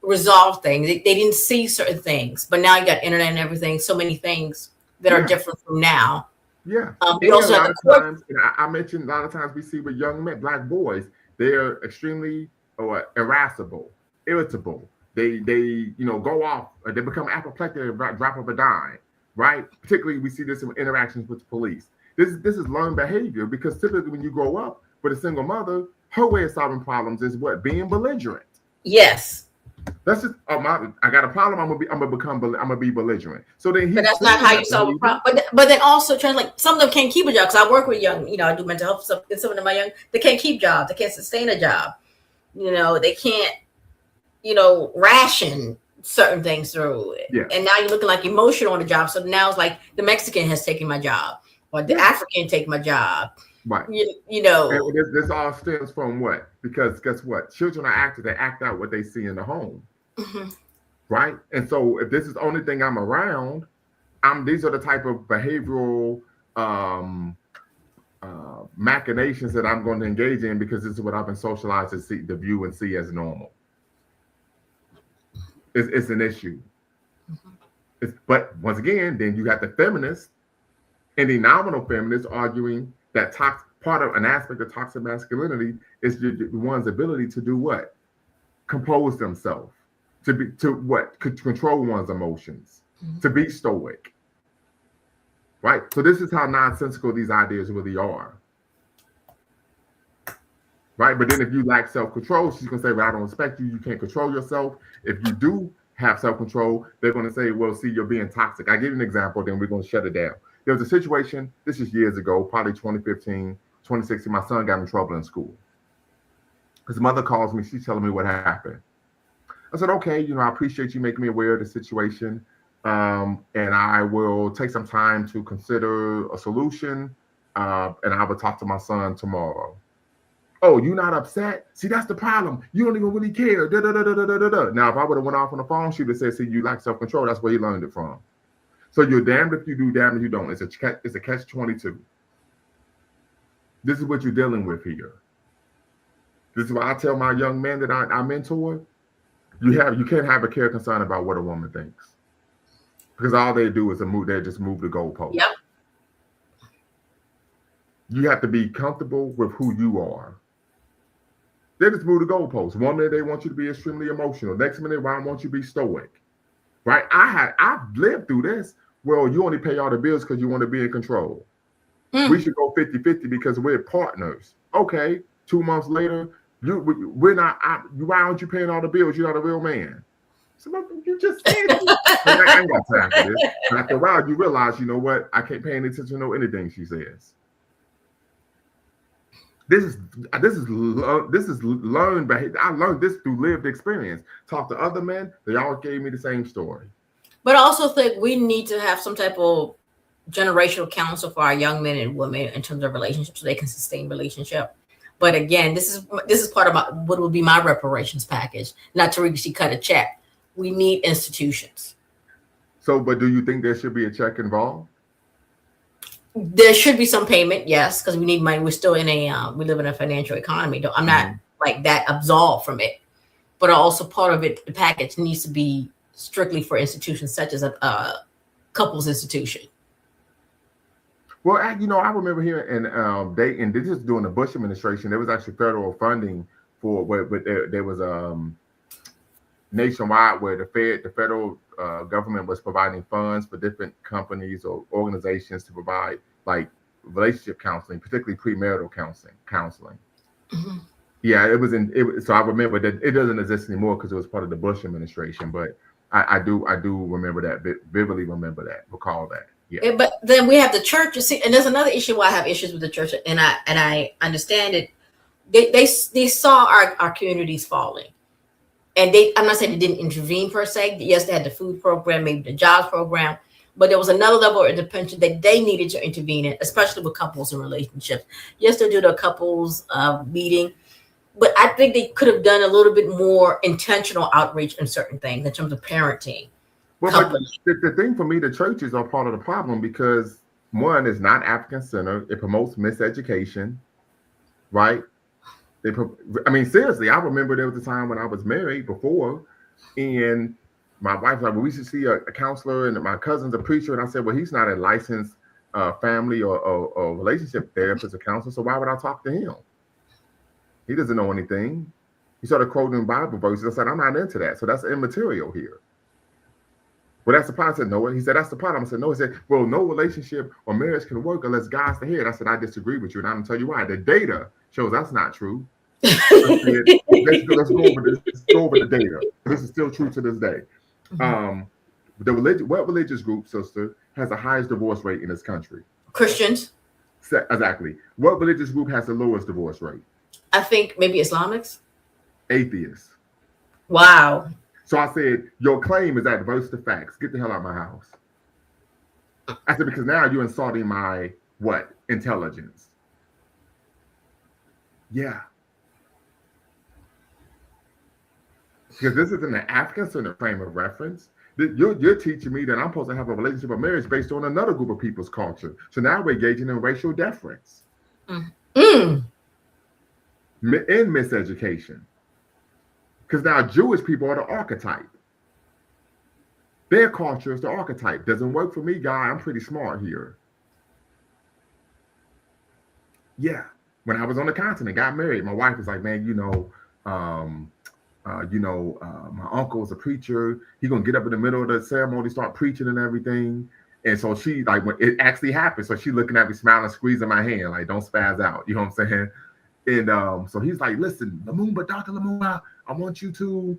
resolve things. They didn't see certain things, but now you got internet and everything. So many things that are different from now. Yeah. We also have the times, I mentioned a lot of times we see with young men, black boys, they're extremely irascible, irritable. They go off. They become apoplectic at drop of a dime. Right. Particularly, we see this in interactions with the police. This is learned behavior because typically when you grow up with a single mother, her way of solving problems is what? Being belligerent. Yes. That's just I got a problem. I'm gonna be belligerent. So then but that's not how you solve a problem. But then also like some of them can't keep a job because I work with young. I do mental health stuff. And some of them are young. They can't keep jobs. They can't sustain a job. They can't. Ration certain things through it. Yeah. And now you're looking like emotional on the job. So now it's like the Mexican has taken my job, or the African take my job. Right. And this all stems from what? Because guess what? Children are actors. They act out what they see in the home. Mm-hmm. Right. And so if this is the only thing I'm around, these are the type of behavioral machinations that I'm going to engage in because this is what I've been socialized to view and see as normal. It's an issue. Mm-hmm. But once again, then you got the feminists and the nominal feminists arguing that part of an aspect of toxic masculinity is one's ability to do what? Compose themselves, to control one's emotions, mm-hmm. to be stoic. Right? So this is how nonsensical these ideas really are. Right? But then if you lack self-control, she's going to say, well, I don't respect you. You can't control yourself. If you do have self-control, they're going to say, well, see, you're being toxic. I give you an example, then we're going to shut it down. There was a situation, this is years ago, probably 2015, 2016, my son got in trouble in school. His mother calls me, she's telling me what happened. I said, okay, I appreciate you making me aware of the situation. And I will take some time to consider a solution. And I will talk to my son tomorrow. Oh, you're not upset? See, that's the problem. You don't even really care. Da, da, da, da, da, da, da. Now, if I would have went off on the phone, she would have said, see, you lack self-control. That's where he learned it from. So you're damned if you do, damned if you don't. It's a catch-22. This is what you're dealing with here. This is why I tell my young men that I mentor, you can't have a care concern about what a woman thinks. Because all they do is they just move the goalpost. Yep. You have to be comfortable with who you are. They just move the goalposts. One minute they want you to be extremely emotional. Next minute, I want you to be stoic. Right? I've lived through this Well, you only pay all the bills because you want to be in control. We should go 50-50 because we're partners. Okay, 2 months later, we're not. Why aren't you paying all the bills? You're not a real man. So you just said I ain't got time for this. And after a while, you realize, you know what? I can't pay any attention to anything she says. This is learned behavior. I learned this through lived experience. Talk to other men, they all gave me the same story. But I also think we need to have some type of generational counsel for our young men and women in terms of relationships, so they can sustain relationship. But again, this is part of what will be my reparations package. Not to really cut a check. We need institutions. So, but do you think there should be a check involved? There should be some payment, yes, because we need money. We're still in we live in a financial economy. I'm not like that absolved from it, but also part of it, the package needs to be strictly for institutions such as a couples institution. Well, I remember hearing, and this is during the Bush administration, there was actually federal funding for, but there was nationwide where the federal government was providing funds for different companies or organizations to provide like relationship counseling, particularly premarital counseling. Mm-hmm. Yeah, so I remember that it doesn't exist anymore because it was part of the Bush administration, but I do remember that, vividly recall that. Yeah. But then we have the church, you see, and there's another issue why I have issues with the church, and I understand it. They saw our communities falling, and I'm not saying they didn't intervene per se. Yes, they had the food program, maybe the jobs program, but there was another level of intervention that they needed to intervene in, especially with couples and relationships. Yes, they do the couples meeting, but I think they could have done a little bit more intentional outreach in certain things in terms of parenting. Well, but the thing for me, the churches are part of the problem because one is not African-centered. It promotes miseducation, right? Seriously, I remember there was a time when I was married before, and my wife was like, well, we should see a counselor, and my cousin's a preacher, and I said, well, he's not a licensed family or relationship therapist or counselor, so why would I talk to him? He doesn't know anything. He started quoting Bible verses. I said, I'm not into that, so that's immaterial here. Well, that's the part. I said, no. He said, that's the problem. I said, no. He said, well, no relationship or marriage can work unless God's the head. I said, I disagree with you, and I'm going to tell you why. The data shows that's not true. I said, let's go over the data. This is still true to this day. Mm-hmm. What religious group, sister, has the highest divorce rate in this country? Christians. Exactly. What religious group has the lowest divorce rate? I think maybe Islamics. Atheists. Wow. So I said, your claim is adverse to facts. Get the hell out of my house. I said, because now you're insulting my what? Intelligence. Yeah. Because this isn't an African-centered frame of reference. You're teaching me that I'm supposed to have a relationship or marriage based on another group of people's culture. So now we're engaging in racial deference. In miseducation. Because now Jewish people are the archetype. Their culture is the archetype. Doesn't work for me, guy. I'm pretty smart here. Yeah. When I was on the continent, got married, my wife was like, man, my uncle's a preacher. He's going to get up in the middle of the ceremony, start preaching and everything. And so she, like, when it actually happened, so she looking at me, smiling, squeezing my hand, like, don't spaz out. You know what I'm saying? And so he's like, listen, Lumumba, Dr. Lumumba, I want you to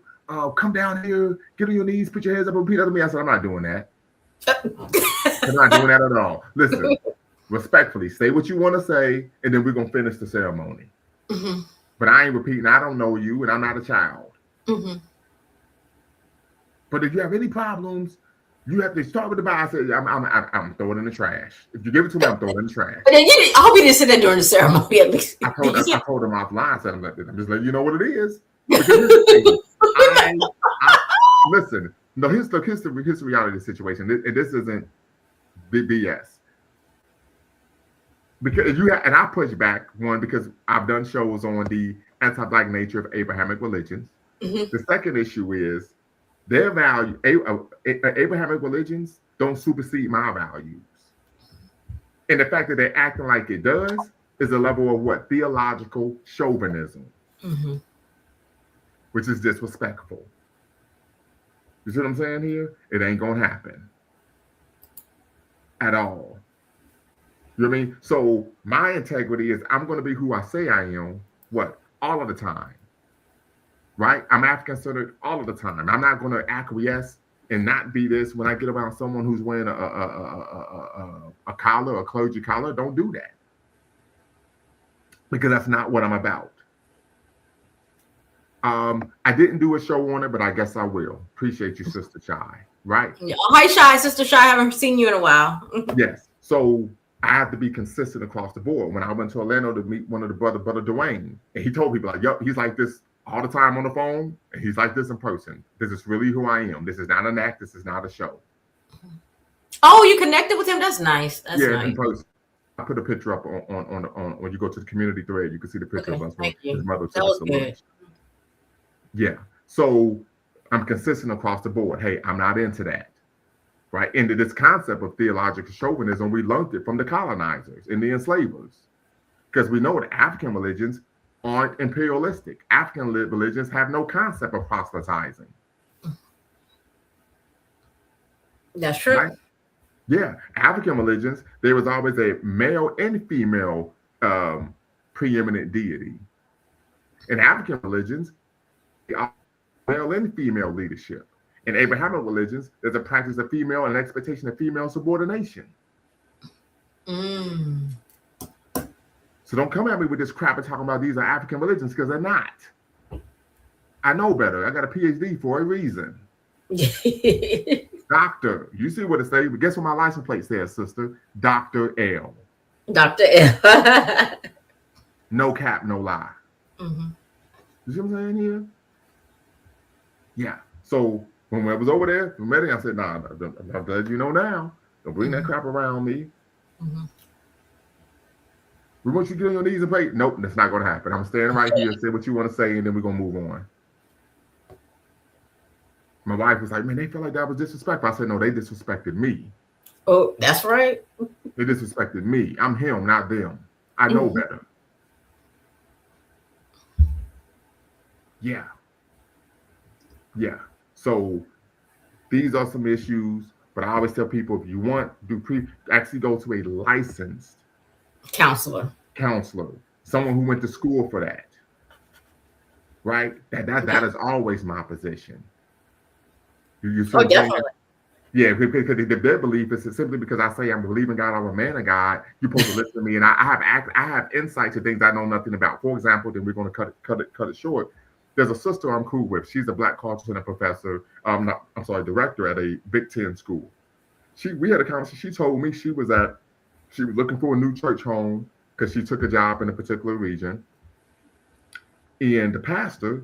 come down here, get on your knees, put your hands up and repeat after me. I said, I'm not doing that. I'm not doing that at all. Listen, respectfully, say what you want to say, and then we're going to finish the ceremony. Mm-hmm. But I ain't repeating, I don't know you, and I'm not a child. Mm-hmm. But if you have any problems, you have to start with the Bible. I said, I'm throwing it in the trash. If you give it to me, I'm throwing it in the trash. I hope you didn't sit there during the ceremony at least. I told him offline. I said, I'm just letting you know what it is. Because listen, no, here's the reality of the situation. This isn't BS. Because and I push back, one, because I've done shows on the anti-Black nature of Abrahamic religions. Mm-hmm. The second issue is their value, Abrahamic religions don't supersede my values. And the fact that they're acting like it does is a level of what? Theological chauvinism, mm-hmm. which is disrespectful. You see what I'm saying here? It ain't going to happen. at all. You know what I mean? So my integrity is I'm going to be who I say I am. What? All of the time. Right? I'm African-centered all of the time. I'm not going to acquiesce and not be this when I get around someone who's wearing a collar, a clergy collar. Don't do that. Because that's not what I'm about. I didn't do a show on it, but I guess I will. Appreciate you, Sister Shy. Right? Yeah. Oh, hi, Shy. Sister Shy. I haven't seen you in a while. Yes. So I have to be consistent across the board. When I went to Orlando to meet one of the brother Dwayne, and he told people like, "Yup, he's like this all the time on the phone, and he's like this in person. This is really who I am. This is not an act. This is not a show." Oh, you connected with him? That's nice. That's nice. In person. I put a picture up on when you go to the community thread, you can see the picture of us. Thank you. His mother That was good. Yeah. So I'm consistent across the board. Hey, I'm not into that. Right? Into this concept of theological chauvinism, we learned it from the colonizers and the enslavers. Because we know that African religions aren't imperialistic. African religions have no concept of proselytizing. That's true. Right? Yeah. African religions, there was always a male and female preeminent deity. In African religions, male and female leadership. In Abrahamic religions, there's a practice of female and an expectation of female subordination. So don't come at me with this crap and talking about these are African religions, because they're not. I know better. I got a PhD for a reason. Doctor. You see what it says? But guess what my license plate says, sister? Dr. L. Dr. L. No cap, no lie. You see what I'm saying here? Yeah. So when I was over there, I said, nah, I'm glad you know now. Don't bring that crap around me. We want you to get on your knees and pray. Nope, that's not going to happen. I'm standing right here, say what you want to say, and then we're going to move on. My wife was like, man, they feel like that was disrespectful. I said, no, they disrespected me. Oh, that's right. They disrespected me. I'm him, not them. I know better. Yeah. Yeah. So these are some issues, but I always tell people, if you want, actually go to a licensed counselor, someone who went to school for that. Right? That is always my position. Definitely. Yeah, because their belief is simply because I say I'm believing God, I'm a man of God. You're supposed to listen to me, and I have insight to things I know nothing about. For example, then we're going to cut it short. There's a sister I'm cool with. She's a Black Culture Center professor. Director at a Big Ten school. We had a conversation. She told me she was looking for a new church home because she took a job in a particular region. And the pastor,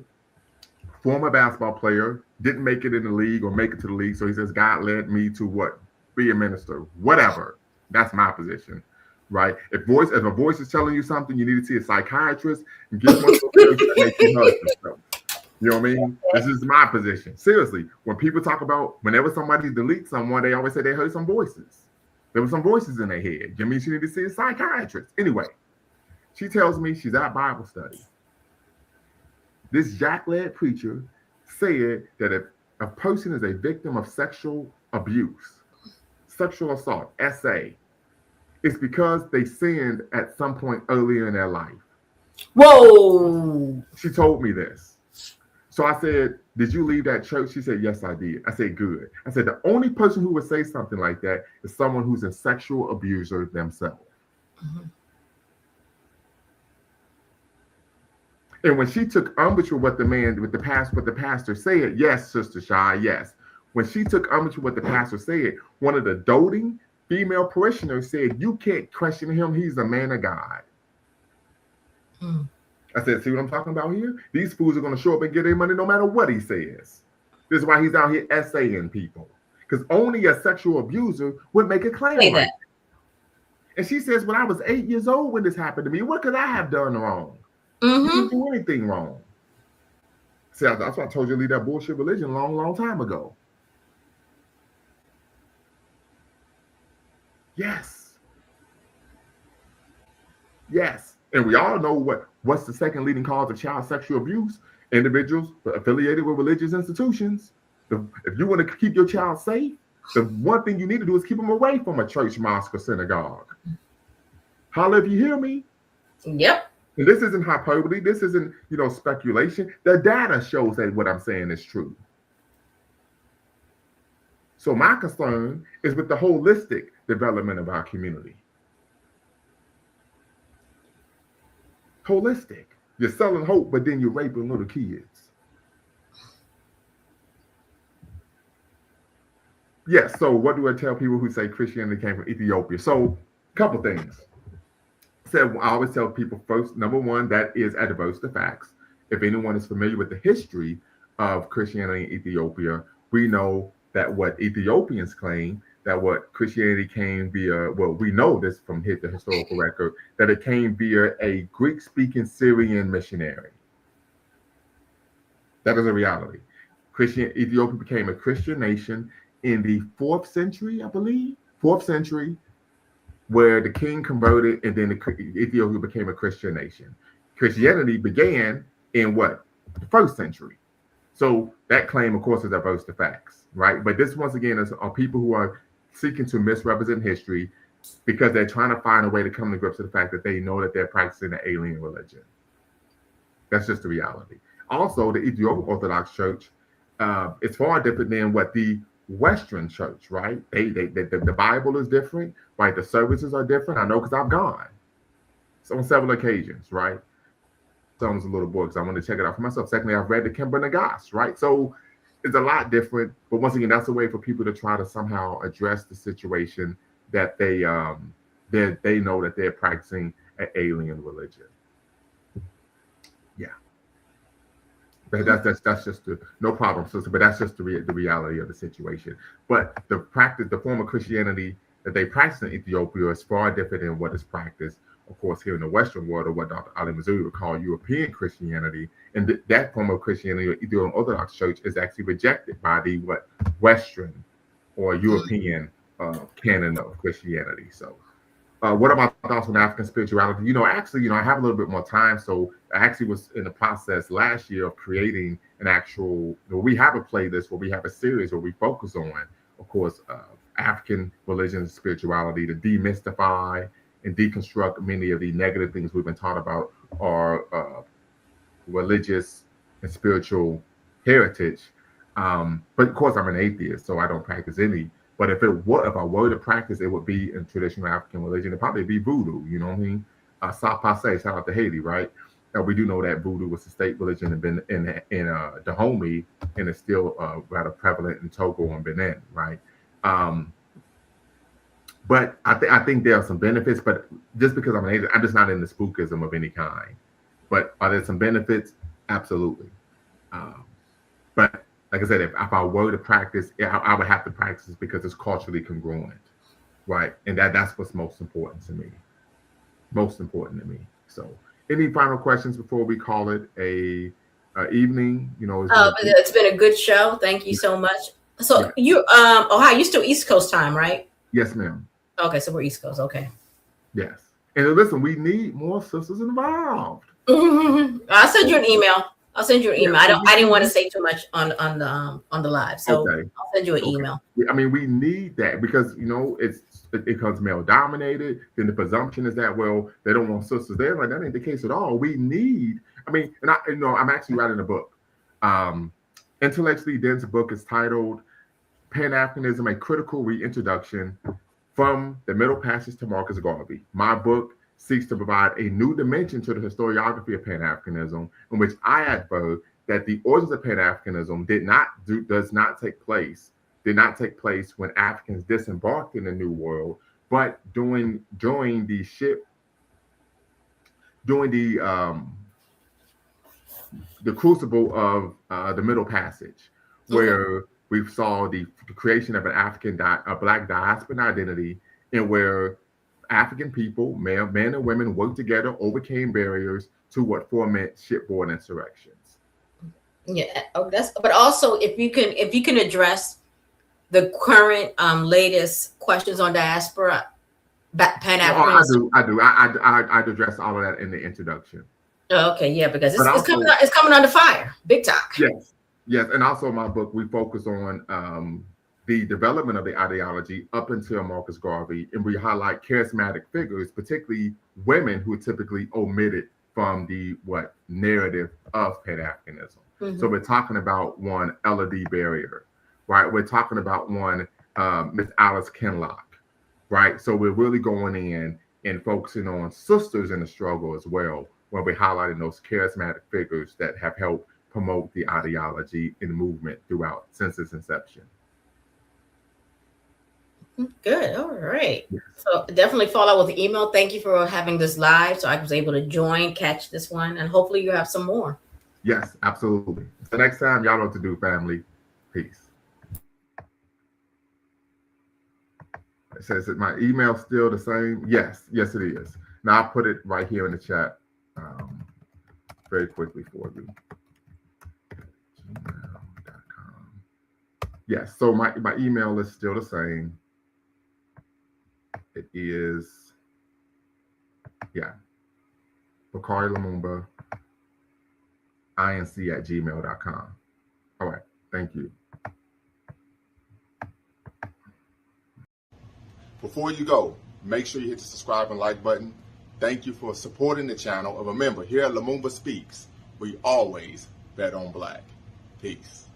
former basketball player, didn't make it in the league or make it to the league. So he says, God led me to what? Be a minister. Whatever. That's my position. Right? If a voice is telling you something, you need to see a psychiatrist and get one of those that make you hurt yourself. You know what I mean? This is my position. Seriously, when people talk about whenever somebody deletes someone, they always say they heard some voices. There were some voices in their head. You mean she need to see a psychiatrist? Anyway, she tells me she's at Bible study. This Jack-led preacher said that if a person is a victim of sexual abuse, sexual assault, SA, it's because they sinned at some point earlier in their life. Whoa! She told me this. So I said, did you leave that church? She said, yes, I did. I said, good. I said, the only person who would say something like that is someone who's a sexual abuser themselves. And when she took umbrage with what the pastor said, yes, Sister Shy, yes. When she took umbrage with what the pastor said, one of the doting female parishioners said, you can't question him. He's a man of God. I said, see what I'm talking about here? These fools are going to show up and get their money no matter what he says. This is why he's out here essaying people. Because only a sexual abuser would make a claim like that. And she says, when I was 8 years old when this happened to me, what could I have done wrong? You didn't do anything wrong. See, that's why I told you to leave that bullshit religion a long, long time ago. Yes. Yes. And we all know what's the second leading cause of child sexual abuse? Individuals affiliated with religious institutions. If you want to keep your child safe, The one thing you need to do is keep them away from a church, mosque, or synagogue. Holla if you hear me. Yep. And this isn't hyperbole. This isn't, speculation. The data shows that what I'm saying is true. So my concern is with the holistic development of our community. Holistic. You're selling hope, but then you're raping little kids. Yes, so what do I tell people who say Christianity came from Ethiopia? So a couple things. So I always tell people first, number one, that is adverse to facts. If anyone is familiar with the history of Christianity in Ethiopia, we know that what Ethiopians claim, that what Christianity came via, well, we know this from the historical record, that it came via a Greek-speaking Syrian missionary. That is a reality. Ethiopia became a Christian nation in the 4th century, I believe, 4th century, where the king converted and then Ethiopia became a Christian nation. Christianity began in what? The 1st century. So that claim, of course, is adverse to facts, right? But this, once again, are people who are seeking to misrepresent history because they're trying to find a way to come to grips with the fact that they know that they're practicing an alien religion. That's just the reality. Also, the Ethiopian Orthodox Church is far different than what the Western Church, right? The Bible is different, right? The services are different. I know because I've gone. So on several occasions, right? So I was a little boy because I wanted to check it out for myself. Secondly, I've read the Kimber Nagas, right? So it's a lot different. But once again, that's a way for people to try to somehow address the situation that they know that they're practicing an alien religion. Yeah. That's just no problem, sister. But that's just the reality of the situation. But the form of Christianity that they practice in Ethiopia is far different than what is practiced, of course, here in the Western world, or what Dr. Ali Missouri would call European Christianity. And that form of Christianity, or Ethiopian Orthodox Church, is actually rejected by the Western or European canon of Christianity. So. What are my thoughts on African spirituality? Actually, I have a little bit more time. So I actually was in the process last year of creating an actual, we have a playlist where we have a series where we focus on, of course, African religion and spirituality to demystify and deconstruct many of the negative things we've been taught about our religious and spiritual heritage. But of course, I'm an atheist, so I don't practice any. But if I were to practice, it would be in traditional African religion. It'd probably be voodoo, you know what I mean? Sapase, shout out to Haiti, right? We do know that voodoo was the state religion in Dahomey, and it's still rather prevalent in Togo and Benin, right? But I think there are some benefits, but just because I'm an atheist, I'm just not into spookism of any kind. But are there some benefits? Absolutely. But like I said, if I were to practice, I would have to practice because it's culturally congruent, right? And that's what's most important to me. Most important to me. So, any final questions before we call it a evening? It's been a good show. Thank you so much. So yeah. You, Ohio, you're still East Coast time, right? Yes, ma'am. Okay, so we're East Coast. Okay. Yes, and listen, we need more sisters involved. I'll send you an email. I didn't want to say too much on the live, so okay. I'll send you an email. I mean, we need that because it becomes male dominated. Then the presumption is that they don't want sisters there. Like that ain't the case at all. We need. I mean, and I'm actually writing a book. Intellectually dense book is titled "Pan-Africanism: A Critical Reintroduction from the Middle Passage to Marcus Garvey." My book seeks to provide a new dimension to the historiography of Pan-Africanism, in which I advert that the origins of Pan-Africanism did not take place when Africans disembarked in the New World, but during the crucible of the Middle Passage, where we saw the creation of an a Black diaspora identity, and where African people, men and women, worked together, overcame barriers to what foment shipboard insurrections. Yeah, but also if you can address the current latest questions on diaspora, Pan-Africanism. I do. I'd address all of that in the introduction. Oh, okay, yeah, because it's coming under fire, big time. Yes, and also in my book we focus on the development of the ideology up until Marcus Garvey, and we highlight charismatic figures, particularly women who are typically omitted from the narrative of Pan-Africanism. So we're talking about one Ella D. Barrier, right? We're talking about one Miss Alice Kinlock, right? So we're really going in and focusing on sisters in the struggle as well, when we're highlighting those charismatic figures that have helped promote the ideology and movement throughout since its inception. Good. All right. Yes. So definitely follow up with the email. Thank you for having this live, so I was able to join, catch this one, and hopefully you have some more. Yes, absolutely. So next time, y'all know what to do, family. Peace. It says that my email still the same. Yes, yes, it is. Now I'll put it right here in the chat very quickly for you. gmail.com. Yes, so my email is still the same. It is, Bakari Lumumba, inc@gmail.com. All right, thank you. Before you go, make sure you hit the subscribe and like button. Thank you for supporting the channel of a member here at Lumumba Speaks. We always bet on Black. Peace.